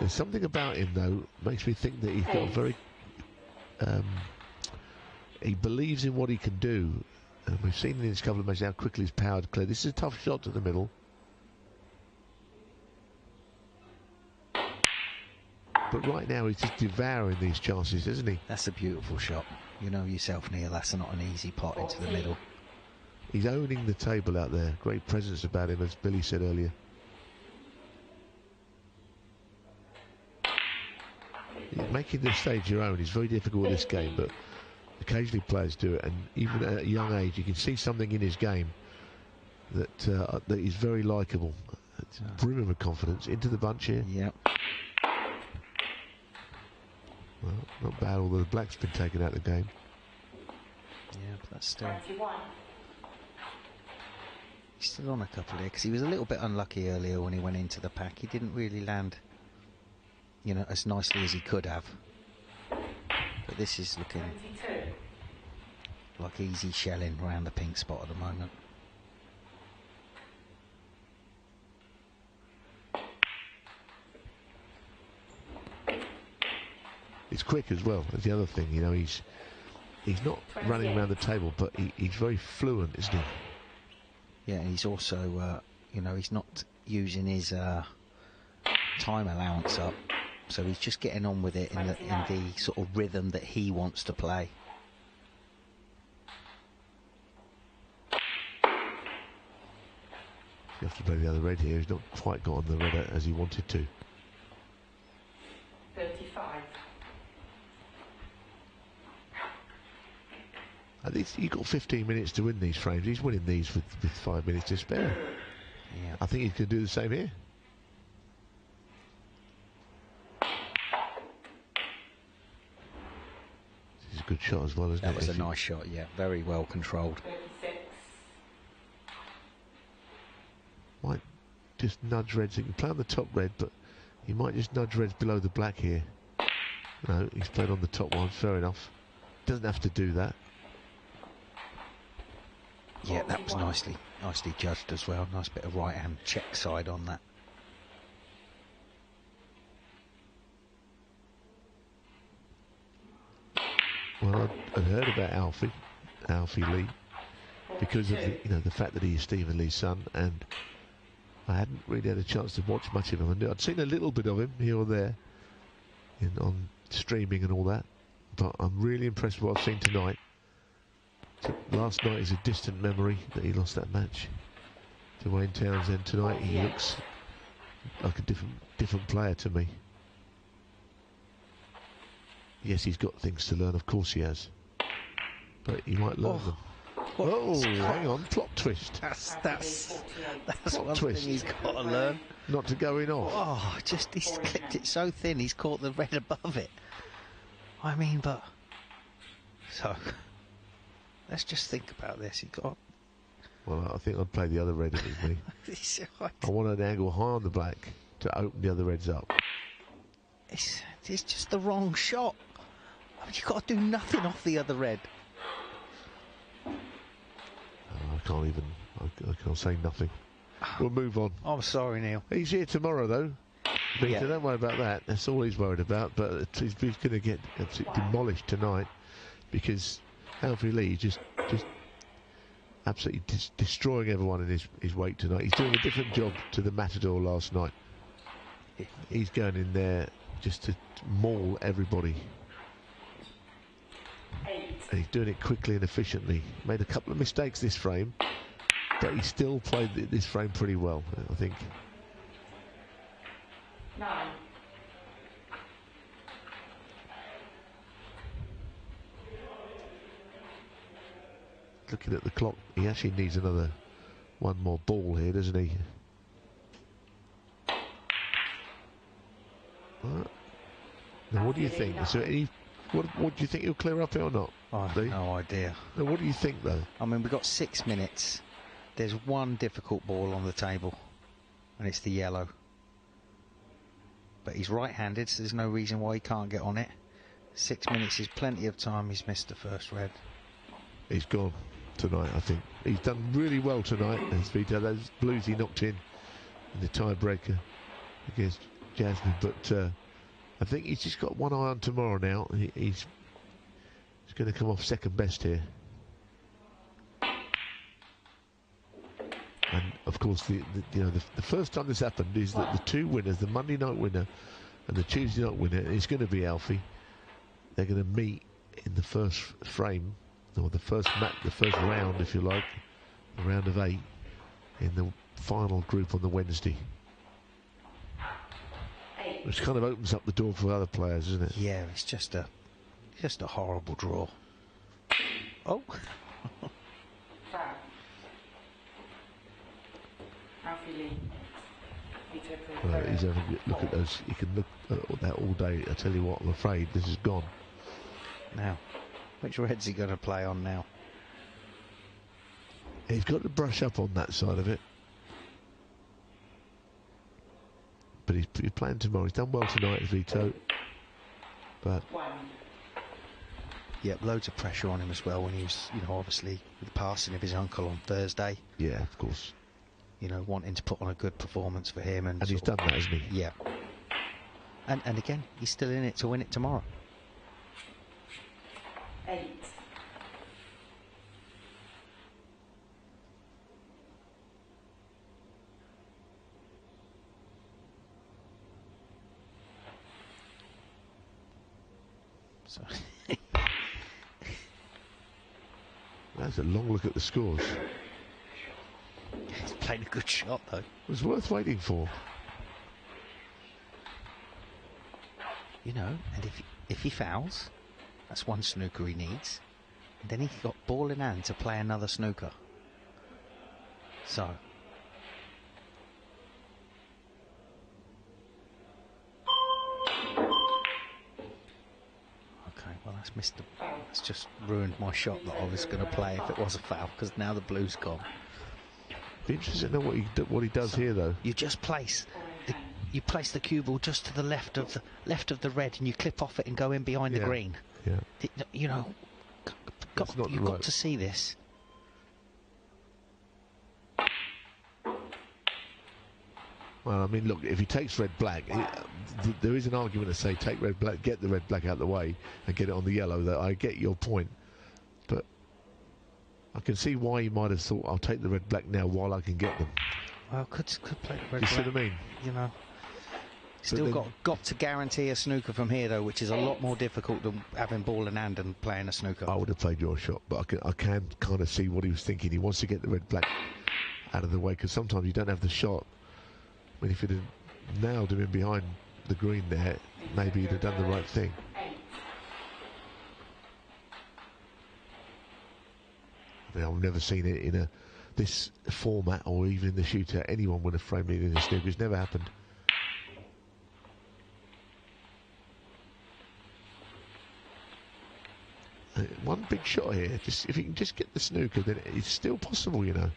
There's something about him, though, makes me think that he's got a very... he believes in what he can do. And we've seen in this couple of matches how quickly he's powered clear. This is a tough shot to the middle. But right now he's just devouring these chances, isn't he? That's a beautiful shot. You know yourself, Neil, that's not an easy pot into the middle. He's owning the table out there. Great presence about him, as Billy said earlier. Making the stage your own is very difficult in this game, but occasionally players do it, and even at a young age you can see something in his game that is very likeable. It's brimming with confidence. Into the bunch here. Yep. Well, not bad, although the black's been taken out of the game. Yeah, but that's still... He's still on a couple here, because he was a little bit unlucky earlier when he went into the pack. He didn't really land, you know, as nicely as he could have. But this is looking like easy shelling around the pink spot at the moment. It's quick as well. That's the other thing, you know. He's not running around the table, but he's very fluent, isn't he? Yeah, and he's also, you know, he's not using his time allowance up, so he's just getting on with it in the sort of rhythm that he wants to play. You have to play the other red here. He's not quite got on the red as he wanted to. 35. I think you've got 15 minutes to win these frames. He's winning these with 5 minutes to spare. Yeah. I think he can do the same here. This is a good shot as well, isn't it? That was a nice shot, yeah. Very well controlled. 36. Might just nudge reds. He can play on the top red, but he might just nudge reds below the black here. No, he's played on the top one. Fair enough. Doesn't have to do that. Yeah, that was nicely judged as well. Nice bit of right-hand check side on that. Well, I'd heard about Alfie Lee, because of the fact that he's Stephen Lee's son, and I hadn't really had a chance to watch much of him. I'd seen a little bit of him here or there on streaming and all that, but I'm really impressed with what I've seen tonight. So last night is a distant memory that he lost that match to Wayne Townsend. Tonight he looks like a different player to me. Yes, he's got things to learn, of course he has, but he might learn them. Oh, hang on, plot twist. That's plot one twist. thing he's got to learn. Not to go in off. Oh, he's clipped it so thin, he's caught the red above it. I mean, but... So, let's just think about this. He got... Well, I think I'd play the other red with me. I want an angle high on the black to open the other reds up. It's just the wrong shot. I mean, you've got to do nothing off the other red. I can't say nothing. We'll move on. I'm sorry, Neil. He's here tomorrow, though. Peter, Yeah. don't worry about that. That's all he's worried about. But he's going to get absolutely demolished tonight, because Alfie Lee just absolutely destroying everyone in his weight tonight. He's doing a different job to the Matador last night. He's going in there just to maul everybody. And he's doing it quickly and efficiently. Made a couple of mistakes this frame, but he still played this frame pretty well, I think. 9. Looking at the clock, he actually needs one more ball here, doesn't he? Now, what do you think? Is there any, what do you think he'll clear up here or not? I have no idea. Now, what do you think, though? I mean, we've got 6 minutes. There's one difficult ball on the table, and it's the yellow. But he's right-handed, so there's no reason why he can't get on it. 6 minutes is plenty of time. He's missed the first red. He's gone tonight, I think. He's done really well tonight, as Vito. Those blues he knocked in the tiebreaker against Jasmine, but I think he's just got one eye on tomorrow now. He's going to come off second best here. And of course, the first time this happened is that the two winners, the Monday night winner and the Tuesday night winner, is going to be Alfie. They're going to meet in the first frame, or the first round, if you like, the round of 8, in the final group on the Wednesday. Which kind of opens up the door for other players, isn't it? Yeah, it's just a horrible draw. Oh. Alfie Lee. Vito He's having a look at those. You can look at that all day. I tell you what, I'm afraid this is gone. Now, which red's he going to play on now? He's got to brush up on that side of it. But he's playing tomorrow. He's done well tonight, Vito. But Yep, loads of pressure on him as well when he was, obviously with the passing of his uncle on Thursday. Yeah, of course. Wanting to put on a good performance for him, and he's done that, hasn't he? Yeah. And again, he's still in it to win it tomorrow. 8. So that's a long look at the scores. He's playing a good shot, though. It was worth waiting for. And if he fouls, that's one snooker he needs. And then he got ball in hand to play another snooker. So. Okay, well that's just ruined my shot that I was going to play if it was a foul, because now the blue's gone. Be interesting to know what he does here, though. You just place the cue ball just to the left of the red, and you clip off it and go in behind the green. Yeah. You know, you've got to see this. Well, I mean, look, if he takes red-black, there is an argument to say take red-black, get the red-black out of the way, and get it on the yellow. That I get your point, but I can see why he might have thought, I'll take the red-black now while I can get them. Well, could play red-black. You see what I mean? You know. Still got to guarantee a snooker from here, though, which is a lot more difficult than having ball in hand and playing a snooker. I would have played your shot, but I can kind of see what he was thinking. He wants to get the red-black out of the way, because sometimes you don't have the shot. I mean, if he'd have nailed him in behind the green there, maybe he'd have done the right thing. I mean, I've never seen it in this format, or even in the shootout. Anyone would have framed it in a snooker. It's never happened. One big shot here. If you can just get the snooker, then it's still possible, you know.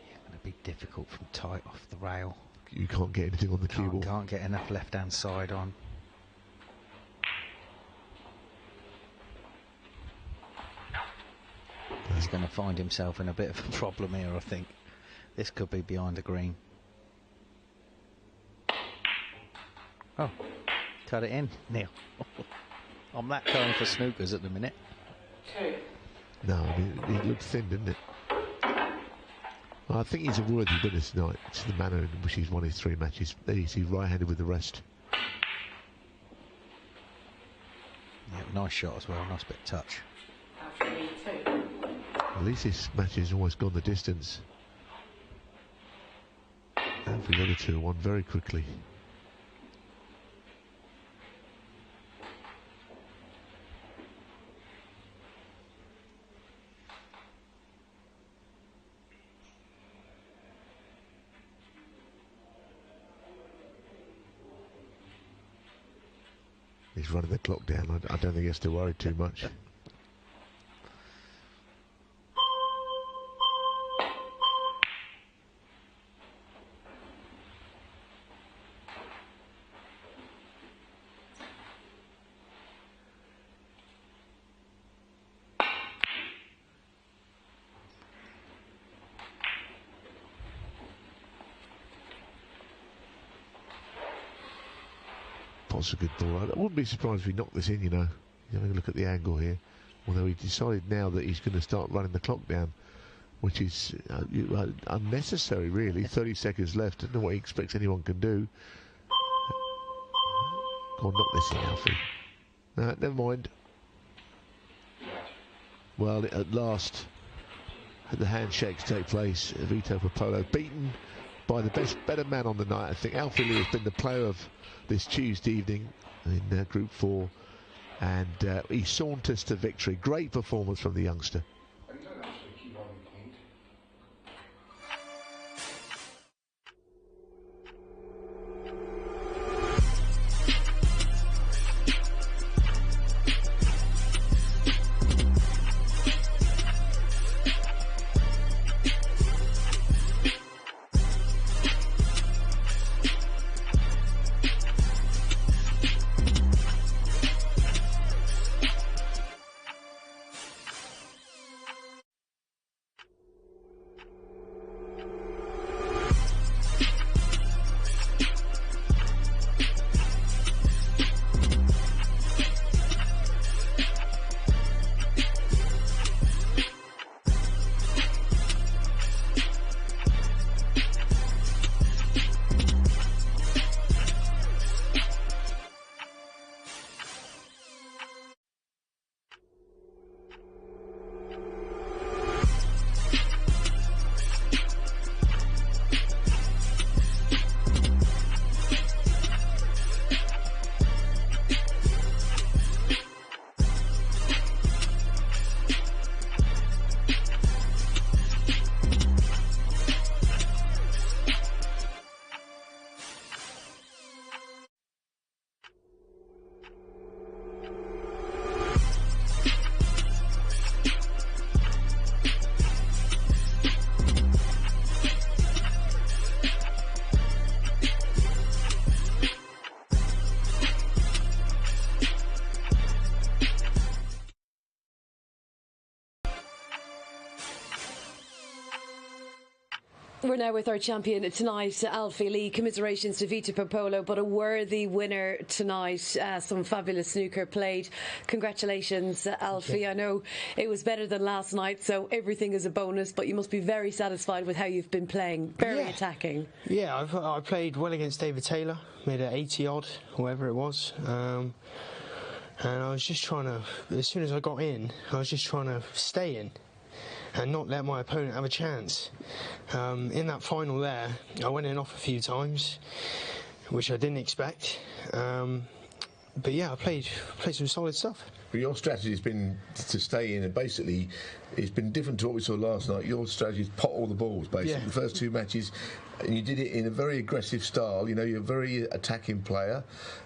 Yeah, going to be difficult from tight off the rail. You can't get anything on the cue ball. Can't get enough left-hand side on. He's going to find himself in a bit of a problem here, I think. This could be behind the green. Oh, cut it in, Neil. I'm that going for snookers at the minute. No, I mean, he looked thin, didn't it? Well, I think he's a worthy winner tonight. It's the manner in which he's won his 3 matches. He's right-handed with the rest. Yeah, nice shot as well. Nice bit of touch. At least this match has almost gone the distance. And for the other two, won very quickly. He's running the clock down. I don't think he has to worry too much. Pot's a good ball. I wouldn't be surprised if he knocked this in, you know. You have a look at the angle here. Although he decided now that he's going to start running the clock down, which is unnecessary, really. 30 seconds left. I don't know what he expects anyone can do. Go on, knock this in, Alfie. Never mind. Well, at last, the handshakes take place. Vito Puopolo beaten by the better man on the night. I think Alfie Lee has been the player of this Tuesday evening in Group 4, and he saunters to victory. Great performance from the youngster. We're now with our champion tonight, Alfie Lee. Commiserations to Vito Puopolo, but a worthy winner tonight. Some fabulous snooker played. Congratulations, Alfie. I know it was better than last night, so everything is a bonus, but you must be very satisfied with how you've been playing. Very attacking. Yeah, I played well against David Taylor, made an 80-odd, whatever it was. And I was just trying to, as soon as I got in, I was just trying to stay in and not let my opponent have a chance. In that final there, I went in off a few times, which I didn't expect. But yeah, I played some solid stuff. But your strategy has been to stay in, and basically it's been different to what we saw last night. Your strategy is pot all the balls, basically. The first two matches, and you did it in a very aggressive style. You know, you're a very attacking player.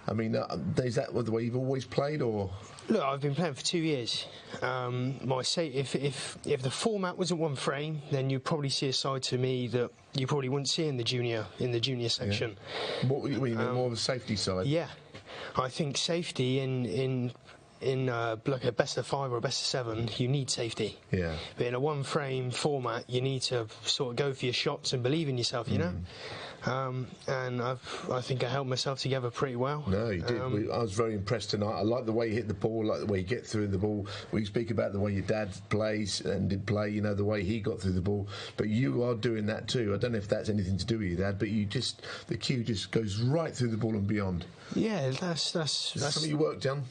I mean, is that the way you've always played, or...? Look, I've been playing for 2 years. If the format wasn't one frame, then you'd probably see a side to me that you probably wouldn't see in the junior section. Yeah. What you mean, more of a safety side? Yeah, I think safety in like a best of 5 or a best of 7, you need safety. Yeah. But in a one frame format, you need to sort of go for your shots and believe in yourself, you know. And I think I held myself together pretty well. No, you did. I was very impressed tonight. I like the way you hit the ball, like the way you get through the ball. We speak about the way your dad plays and did play, you know, the way he got through the ball. But you are doing that too. I don't know if that's anything to do with your dad, but the cue just goes right through the ball and beyond. Yeah, that's something you worked on.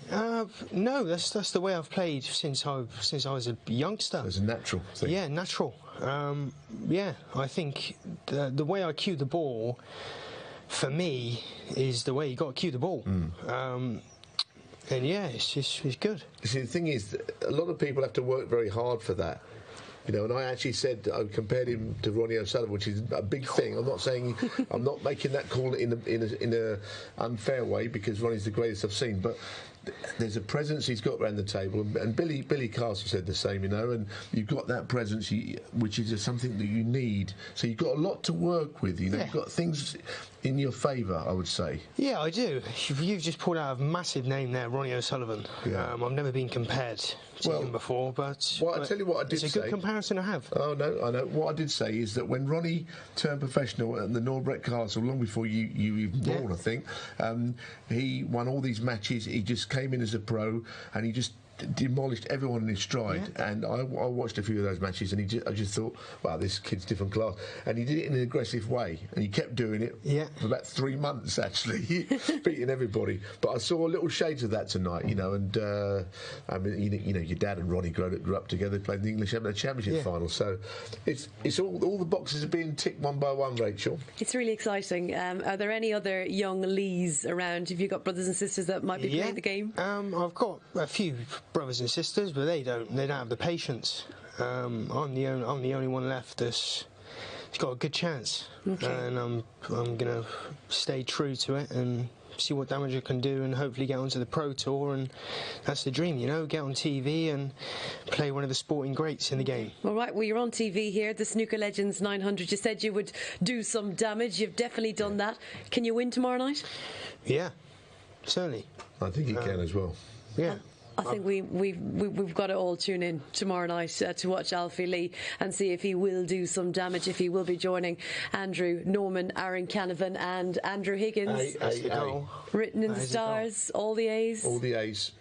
No, that's the way I've played since I was a youngster. It's a natural thing. Yeah, natural. Yeah, I think the way I cue the ball, for me, is the way you got to cue the ball. And yeah, it's good. See, the thing is, a lot of people have to work very hard for that. You know, and I actually said I compared him to Ronnie O'Sullivan, which is a big thing. I'm not saying I'm not making that call in a unfair way, because Ronnie's the greatest I've seen, but there's a presence he's got around the table, and Billy Castle said the same, you know, and you've got that presence, which is just something that you need. So you've got a lot to work with, you know. You've got things in your favour, I would say. Yeah, I do. You've just pulled out a massive name there, Ronnie O'Sullivan. Yeah. I've never been compared to him before, but I tell you what I did say. It's a good comparison to have. Oh no, I know. What I did say is that when Ronnie turned professional at the Norbrecht Castle, long before you even born, I think, he won all these matches. He just came in as a pro, and he just demolished everyone in his stride. And I watched a few of those matches, and I just thought, wow, this kid's different class. And he did it in an aggressive way, and he kept doing it for about 3 months, actually, beating everybody. But I saw little shades of that tonight, you know. And I mean, you know, your dad and Ronnie grew up together, played in the English Championship final. So it's all the boxes are being ticked one by one, Rachel. It's really exciting. Are there any other young Lees around? Have you got brothers and sisters that might be playing the game? I've got a few brothers and sisters, but they don't have the patience. I'm the only one left that's got a good chance, and I'm gonna stay true to it and see what damage I can do, and hopefully get onto the Pro Tour. And that's the dream, you know, get on TV and play one of the sporting greats in the game. All right, well, you're on TV here, the Snooker Legends 900. You said you would do some damage. You've definitely done that. Can you win tomorrow night? Yeah, certainly. I think you can as well. Yeah. I think we've got to all tune in tomorrow night to watch Alfie Lee and see if he will do some damage, if he will be joining Andrew Norman, Aaron Canavan and Andrew Higgins. Written in the stars, all the A's. All the A's.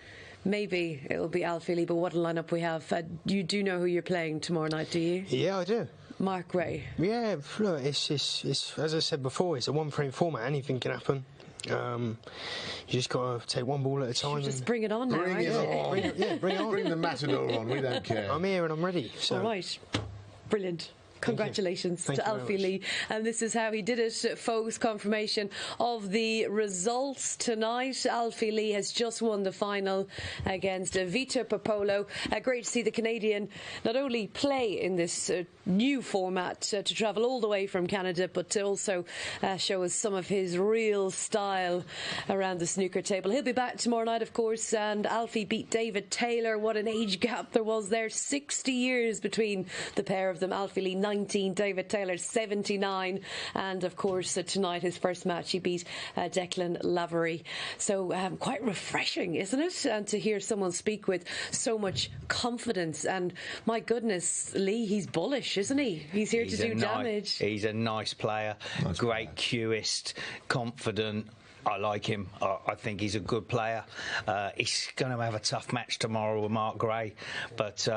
Maybe it'll be Alfie Lee, but what a lineup we have. You do know who you're playing tomorrow night, do you? Yeah, I do. Mark Ray. Yeah, look, it's as I said before, it's a one-frame format. Anything can happen. You just got to take one ball at a time. Just bring it on now, bring it on. Bring it on. Bring the matador on. We don't care. I'm here and I'm ready. So. All right. Brilliant. Congratulations to Alfie Lee. And this is how he did it, folks. Confirmation of the results tonight. Alfie Lee has just won the final against Vito Puopolo. Great to see the Canadian not only play in this new format, to travel all the way from Canada, but to also show us some of his real style around the snooker table. He'll be back tomorrow night, of course, and Alfie beat David Taylor. What an age gap there was there. 60 years between the pair of them. Alfie Lee, 19, David Taylor 79, and of course tonight his first match he beat Declan Lavery. So quite refreshing, isn't it? And to hear someone speak with so much confidence, and my goodness, Lee, he's bullish, isn't he? He's here to do damage. He's a nice player, great cueist, confident. I like him. I think he's a good player. He's going to have a tough match tomorrow with Mark Gray, but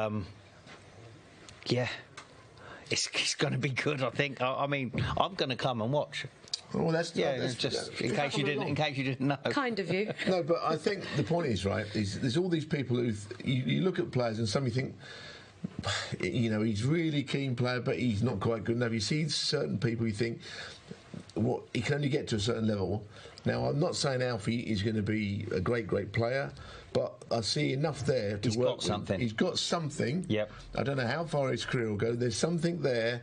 yeah, it's going to be good. I think. I mean, I'm going to come and watch. Well, that's just in case you didn't know. Kind of you. No, but I think the point is right. There's all these people who you look at players and some you think, you know, he's really keen player, but he's not quite good enough. You see certain people, you think, what he can only get to a certain level. Now, I'm not saying Alfie is going to be a great player, but I see enough there to work. He's got something. Yep. I don't know how far his career will go. There's something there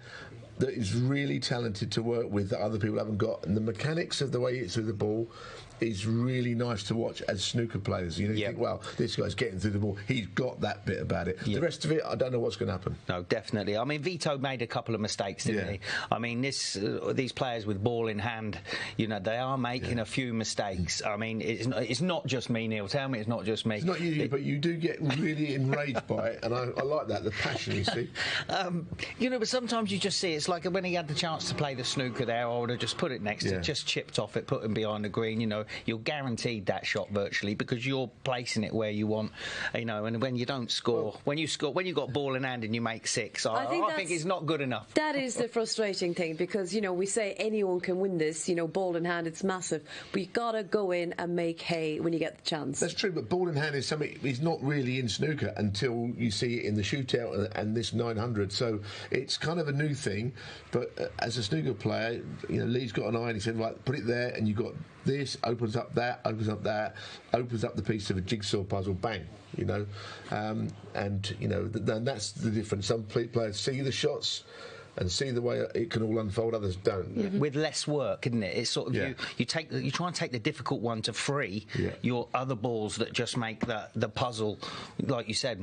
that is really talented to work with that other people haven't got, and the mechanics of the way he hits through the ball is really nice to watch as snooker players. You know, you think, well, this guy's getting through the ball. He's got that bit about it. The rest of it, I don't know what's going to happen. No, definitely. I mean, Vito made a couple of mistakes, didn't he? I mean, these players with ball in hand, you know, they are making a few mistakes. I mean, it's not just me, Neil. Tell me it's not just me. It's not you, but you do get really enraged by it, and I like that, the passion, you see. You know, but sometimes you just see it's like when he had the chance to play the snooker there, I would have just put it next to, just chipped off it, put him behind the green, you know. You're guaranteed that shot virtually because you're placing it where you want, you know. And when you don't score, when you got ball in hand and you make six, I think it's not good enough. That is the frustrating thing, because you know we say anyone can win this, you know, ball in hand, it's massive, but you gotta go in and make hay when you get the chance. That's true, but ball in hand is something is not really in snooker until you see it in the shootout and this 900. So it's kind of a new thing. But as a snooker player, you know, Lee's got an eye and he said, right, put it there, and you got this, opens up that, opens up that, opens up the piece of a jigsaw puzzle, bang, you know. And, you know, then that's the difference. Some players see the shots and see the way it can all unfold, others don't. With less work, isn't it? It's sort of you try and take the difficult one to free your other balls that just make the puzzle, like you said,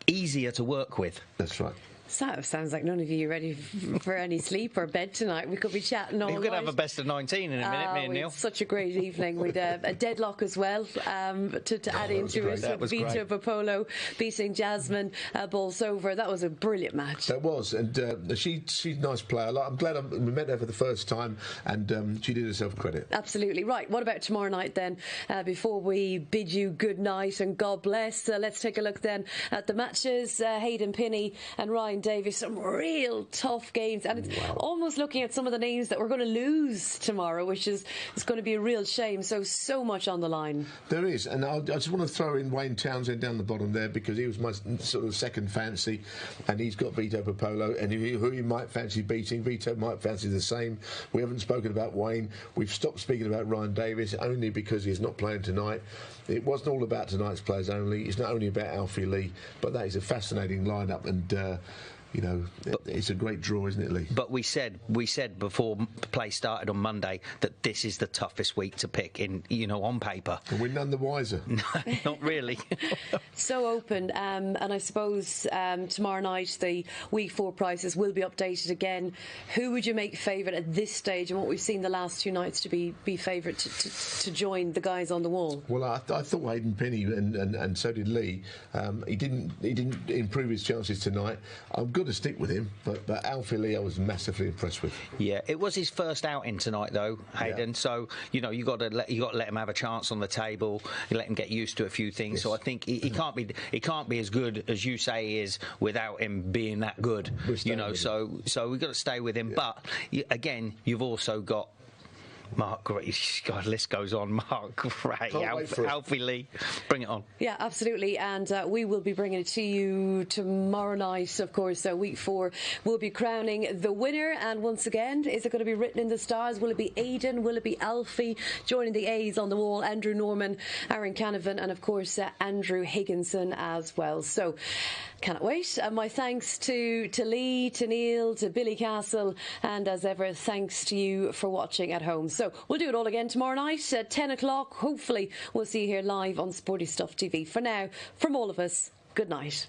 easier to work with. That's right. Sounds like none of you are ready for any sleep or bed tonight. We could be chatting all night. We're going to have a best of 19 in a minute, me and Neil. Such a great evening. We'd a deadlock as well to add into it. That was Vito great. Puopolo beating Jasmine Bolsover. That was a brilliant match. That was, and she's a nice player. I'm glad we met her for the first time, and she did herself credit. Absolutely. Right, what about tomorrow night then? Before we bid you good night and God bless, let's take a look then at the matches. Hayden Pinney and Ryan Davies, some real tough games, and it's almost looking at some of the names that we're going to lose tomorrow, which is going to be a real shame. So much on the line. There is, and I just want to throw in Wayne Townsend down the bottom there, because he was my sort of second fancy, and he's got Vito Puopolo, and who he might fancy beating. Vito might fancy the same. We haven't spoken about Wayne. We've stopped speaking about Ryan Davies only because he's not playing tonight. It wasn't all about tonight's players only. It's not only about Alfie Lee, but that is a fascinating lineup, and you know, it's a great draw, isn't it, Lee? But we said before play started on Monday that this is the toughest week to pick in, you know, on paper. And we're none the wiser. Not really. So open, and I suppose tomorrow night the week 4 prices will be updated again. Who would you make favourite at this stage, and what we've seen the last 2 nights to be favourite to join the guys on the wall? Well, I thought Hayden Pinney and so did Lee. He didn't improve his chances tonight. I'm good to stick with him, but Alfie Lee I was massively impressed with. Yeah, it was his first outing tonight though, Hayden. So you know you got to let him have a chance on the table. You let him get used to a few things. So I think he can't be as good as you say he is without him being that good. You know, so we've got to stay with him. But again, you've also got Mark Gray, God, list goes on. Mark Gray, Alfie Lee, bring it on. Yeah, absolutely, and we will be bringing it to you tomorrow night. Of course, week 4 will be crowning the winner, and once again, is it going to be written in the stars? Will it be Aidan? Will it be Alfie? Joining the A's on the wall, Andrew Norman, Aaron Canavan, and of course Andrew Higginson as well. So cannot wait. And my thanks to Lee, to Neil, to Billy Castle, and as ever, thanks to you for watching at home. So we'll do it all again tomorrow night at 10 o'clock. Hopefully we'll see you here live on Sporty Stuff TV. For now, from all of us, good night.